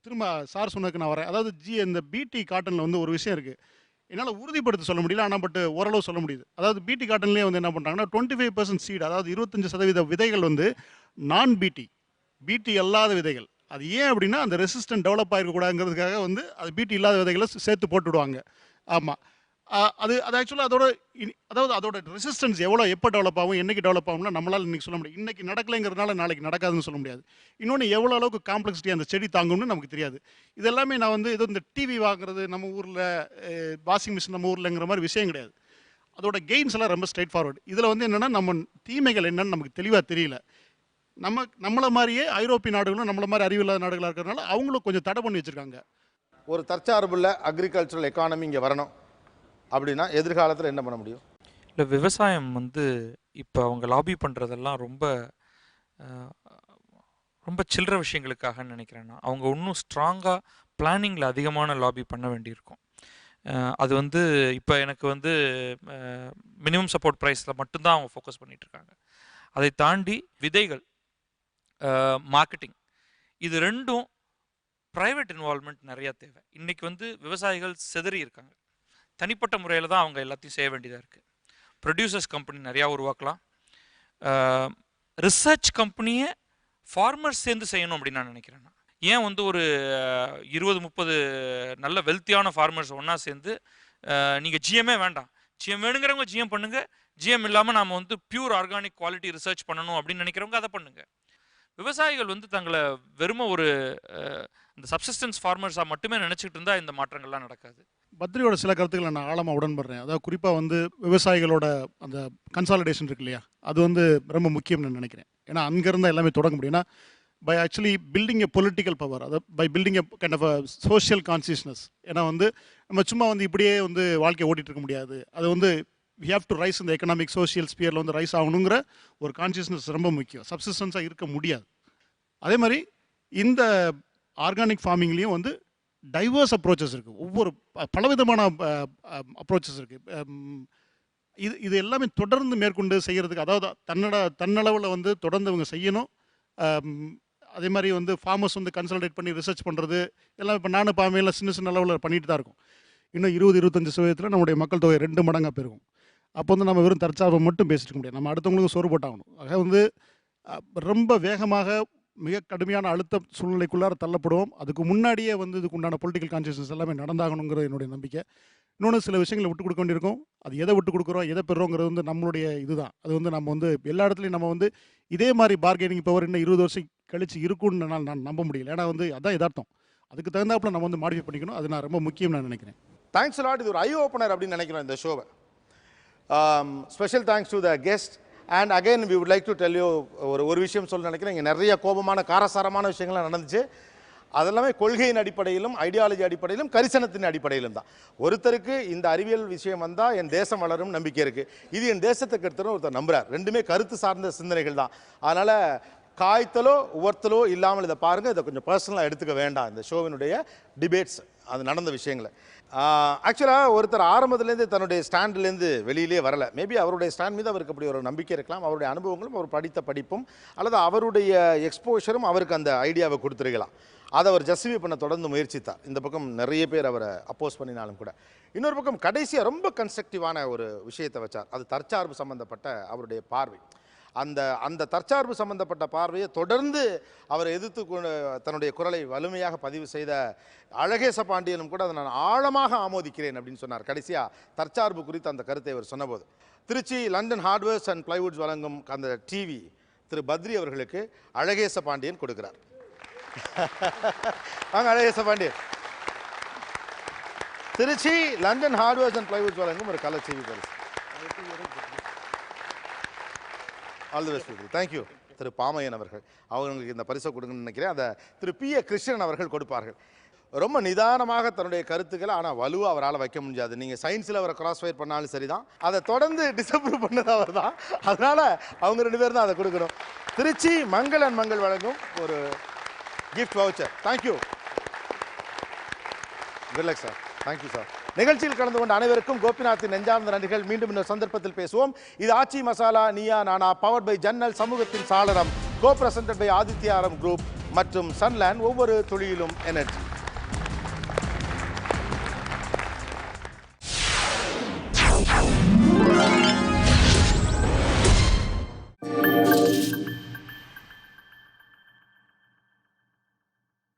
திரும்ப சார் சொன்னதுக்கு நான் வரேன். அதாவது இந்த பிடி காட்டனில் வந்து ஒரு விஷயம் இருக்குது, என்னால் உறுதிப்படுத்த சொல்ல முடியல, ஆனால் பட் ஓரளவு சொல்ல முடியுது. அதாவது பிடி காட்டன்லேயே வந்து என்ன பண்ணுறாங்கன்னா 25% சீடு, அதாவது 25% விதைகள் வந்து நான் பிடி அல்லாத விதைகள். அது ஏன் அப்படின்னா அந்த ரெசிஸ்டன்ட் டெவலப் ஆகிருக்கக்கூடாதுங்கிறதுக்காக வந்து அது பிடி இல்லாத விதைகளை சேர்த்து போட்டுவிடுவாங்க. ஆமாம், அது ஆக்சுவலாக அதோட ரெசிஸ்டன்ஸ் எப்போ டெவலப் ஆகும், என்றைக்கு டெவலப் ஆகும்னா நம்மளால் இன்றைக்கி சொல்ல முடியும். இன்றைக்கி நடக்கலைங்கிறதுனால நாளைக்கு நடக்காதுன்னு சொல்ல முடியாது. இன்னொன்று எவ்வளோ அளவுக்கு காம்ப்ளெக்சிட்டி அந்த செடி தாங்கும்னு நமக்கு தெரியாது. இதெல்லாமே நான் வந்து இந்த டிவி வாங்குறது நம்ம ஊரில், வாஷிங் மிஷின் நம்ம ஊர்லங்கிற மாதிரி விஷயம் கிடையாது. அதோட கெயின்ஸ் எல்லாம் ரொம்ப ஸ்ட்ரைட் ஃபார்வர்டு. இதில் வந்து என்னென்னா நம்ம தீமைகள் என்னன்னு நமக்கு தெளிவாக தெரியல. நம்மளை மாதிரியே ஐரோப்பிய நாடுகளும் நம்மள மாதிரி அறிவில்லாத நாடுகளாக இருக்கிறதுனால அவங்களும் கொஞ்சம் தடை பண்ணி வச்சுருக்காங்க. ஒரு தற்சார்புள்ள அக்ரிகல்ச்சரல் எக்கானமி இங்கே வரணும் அப்படின்னா எதிர்காலத்தில் என்ன பண்ண முடியும்? இல்லை, விவசாயம் வந்து இப்போ அவங்க லாபி பண்ணுறதெல்லாம் ரொம்ப ரொம்ப சில்லற விஷயங்களுக்காகன்னு நினைக்கிறேன் நான். அவங்க இன்னும் ஸ்ட்ராங்காக பிளானிங்கில் அதிகமான லாபி பண்ண வேண்டியிருக்கும். அது வந்து இப்போ எனக்கு வந்து மினிமம் சப்போர்ட் ப்ரைஸில் மட்டும்தான் அவங்க ஃபோக்கஸ் பண்ணிகிட்ருக்காங்க. அதை தாண்டி விதைகள், மார்க்கெட்டிங், இது ரெண்டும் ப்ரைவேட் இன்வால்மெண்ட் நிறையா தேவை. இன்றைக்கி வந்து விவசாயிகள் சிதறி இருக்காங்க. தனிப்பட்ட முறையில் தான் அவங்க எல்லாத்தையும் செய்ய வேண்டியதாக இருக்குது. ப்ரொடியூசர்ஸ் கம்பெனி நிறையா உருவாக்கலாம். ரிசர்ச் கம்பெனியை ஃபார்மர்ஸ் சேர்ந்து செய்யணும் அப்படின்னு நான் நினைக்கிறேன். ஏன் வந்து ஒரு 20-30 நல்ல வெல்த்தியான ஃபார்மர்ஸ் ஒன்றா சேர்ந்து நீங்கள் ஜிஎம்மே வேண்டாம், ஜிஎம் வேணுங்கிறவங்க ஜிஎம் பண்ணுங்கள், ஜிஎம் இல்லாமல் நாம் வந்து பியூர் ஆர்கானிக் குவாலிட்டி ரிசர்ச் பண்ணணும் அப்படின்னு நினைக்கிறவங்க அதை பண்ணுங்கள். விவசாயிகள் வந்து தங்களை வெறும ஒரு இந்த சப்சிஸ்டன்ஸ் ஃபார்மர்ஸாக மட்டுமே நினச்சிக்கிட்டு இருந்தால் இந்த மாற்றங்கள்லாம் நடக்காது. பத்ரியோட சில கருத்துக்களை நான் ஆழமாக உடன்படுறேன். அதாவது குறிப்பாக வந்து விவசாயிகளோட அந்த கன்சாலிடேஷன் இருக்கு இல்லையா, அது வந்து ரொம்ப முக்கியம்னு நான் நினைக்கிறேன். ஏன்னா அங்கேருந்து எல்லாமே தொடங்க முடியும். ஏன்னா by actually building a political power, அதாவது by building a kind of a social consciousness. ஏன்னா வந்து நம்ம சும்மா வந்து இப்படியே வந்து வாழ்க்கையை ஓட்டிகிட்டு இருக்க முடியாது. அது வந்து வி ஹேவ் டு ரைஸ் இந்த எக்கனாமிக் சோஷியல் ஸ்பியரில் வந்து ரைஸ் ஆகணுங்கிற ஒரு கான்சியஸ்னஸ் ரொம்ப முக்கியம். சப்சிஸ்டன்ஸாக இருக்க முடியாது. அதே மாதிரி இந்த ஆர்கானிக் ஃபார்மிங்லேயும் வந்து டைவர்ஸ் அப்ரோச்சஸ் இருக்குது. ஒவ்வொரு பலவிதமான அப்ரோச்சஸ் இருக்குது. இது எல்லாமே தொடர்ந்து மேற்கொண்டு செய்கிறதுக்கு, அதாவது தன்னளவில் வந்து தொடர்ந்து இவங்க செய்யணும். அதே மாதிரி வந்து ஃபார்மர்ஸ் வந்து கன்சல்டேட் பண்ணி ரிசர்ச் பண்ணுறது எல்லாம் இப்போ நானும் பாமையில் சின்ன அளவில் பண்ணிட்டு தான் இருக்கும். இன்னும் 20-25% நம்முடைய மக்கள் தொகை 2 மடங்காக பெருகும். அப்போ வந்து நம்ம வெறும் தற்சார்பை மட்டும் பேசிட்டு முடியாது, நம்ம அடுத்தவங்களுக்கு சோறு போட்டாகணும். ஆக வந்து ரொம்ப வேகமாக மிக கடுமையான அழுத்த சூழ்நிலைக்குள்ளார தள்ளப்படுவோம். அதுக்கு முன்னாடியே வந்து இதுக்கு உண்டான பொலிட்டிக்கல் கான்சியஸ்னஸ் எல்லாமே நடந்தாகணுங்கிறது என்னுடைய நம்பிக்கை. இன்னொன்று சில விஷயங்களை விட்டு கொடுக்க வேண்டியிருக்கும். அது எதை விட்டு கொடுக்குறோம், எதை பெறுறோங்கிறது வந்து நம்மளுடைய இதுதான். அது வந்து நம்ம வந்து எல்லா இடத்துலையும் நம்ம வந்து இதே மாதிரி பார்கெனிங் பவர் இன்னும் 20 வருஷம் கழிச்சு இருக்குன்னு நான் நம்ப முடியல. ஏன்னா வந்து அதான் யதார்த்தம். அதுக்கு தகுந்தாப்புல நம்ம வந்து மாடிஃபை பண்ணிக்கணும். அது நான் ரொம்ப முக்கியம் நான் நினைக்கிறேன். Thanks lot. இது ஒரு ஐ ஓப்பனர் அப்படின்னு நினைக்கிறோம் இந்த ஷோவை. Special thanks to the guest. And again we would like to tell you ஒரு விஷயம் சொல்ல நினைக்கிறேன். இங்கே நிறைய கோபமான காரசாரமான விஷயங்கள்லாம் நடந்துச்சு. அதெல்லாமே கொள்கையின் அடிப்படையிலும் ஐடியாலஜி அடிப்படையிலும் கரிசனத்தின் அடிப்படையிலும் தான். ஒருத்தருக்கு இந்த அறிவியல் விஷயம் வந்தால் என் தேசம் வளரும் நம்பிக்கை இருக்குது. இது என் தேசத்துக்கு எடுத்துரும் ஒருத்தர் நம்புறார். ரெண்டுமே கருத்து சார்ந்த சிந்தனைகள் தான். அதனால் காய்த்தலோ உவர்த்தலோ இல்லாமல் இதை பாருங்கள். இதை கொஞ்சம் பர்சனலாக எடுத்துக்க வேண்டாம். இந்த ஷோவினுடைய டிபேட்ஸ் அது நடந்த விஷயங்களை ஆக்சுவலாக ஒருத்தர் ஆரம்பத்துலேருந்து தன்னுடைய ஸ்டாண்ட்லேருந்து வெளியிலே வரலை. மேபி அவருடைய ஸ்டாண்ட் மீது அவருக்கு அப்படி ஒரு நம்பிக்கை இருக்கலாம். அவருடைய அனுபவங்களும் அவர் படித்த படிப்பும் அல்லது அவருடைய எக்ஸ்போஷரும் அவருக்கு அந்த ஐடியாவை கொடுத்துருக்கலாம். அதை அவர் ஜஸ்டிஃபை பண்ண தொடர்ந்து முயற்சித்தார். இந்த பக்கம் நிறைய பேர் அவரை அப்போஸ் பண்ணினாலும் கூட. இன்னொரு பக்கம் கடைசியாக ரொம்ப கன்ஸ்ட்ரக்டிவான ஒரு விஷயத்தை வச்சார். அது தற்சார்பு சம்பந்தப்பட்ட அவருடைய பார்வை. அந்த தற்சார்பு சம்பந்தப்பட்ட பார்வையை தொடர்ந்து அவர் எதிர்த்து தன்னுடைய குரலை வலிமையாக பதிவு செய்த அழகேச பாண்டியனும் கூட அதை நான் ஆழமாக ஆமோதிக்கிறேன் அப்படின்னு சொன்னார். கடைசியாக தற்சார்பு குறித்து அந்த கருத்தை அவர் சொன்னபோது Trichy London hardwares and plywoods வழங்கும் அந்த டிவி திரு பத்ரி அவர்களுக்கு அழகேச பாண்டியன் கொடுக்கிறார். வாங்க Alagesa Pandian. Trichy London hardwares and plywoods வழங்கும் ஒரு கலர் டிவி பரிசு. All the best. Thank you. Thiru Pamayan அவர்கள் அவங்களுக்கு இந்த பரிசை கொடுங்கன்னு நினைக்கிறேன். அதை திரு P.A. கிருஷ்ணன் அவர்கள் கொடுப்பார்கள். ரொம்ப நிதானமாக தன்னுடைய கருத்துக்களை ஆனால் வலுவாக அவரால் வைக்க முடியாது. நீங்கள் சயின்ஸில் அவரை கிராஸ் ஃபயர் பண்ணாலும் சரி தான், அதை தொடர்ந்து டிசப்ரூவ் பண்ணது அவர் தான். அதனால் அவங்க 2 பேர் தான் அதை கொடுக்கணும். திருச்சி மங்கள் அண்ட் மங்கள் வழங்கும் ஒரு gift voucher. Thank you. Good luck sir. Thank you sir. நிகழ்ச்சியில் கலந்து கொண்ட அனைவருக்கும் கோபிநாத்தின் நெஞ்சார்ந்த நன்றிகள். மீண்டும் இன்னொரு சந்தர்ப்பத்தில் பேசுவோம். இது ஆச்சி மசாலா நீயா நானா பவர்ட் பை ஜன்னல் சமூகத்தின் சாளரம், co presented by Aditya group மற்றும் சன்லேண்ட். ஒவ்வொரு துளியிலும் எனர்ஜி.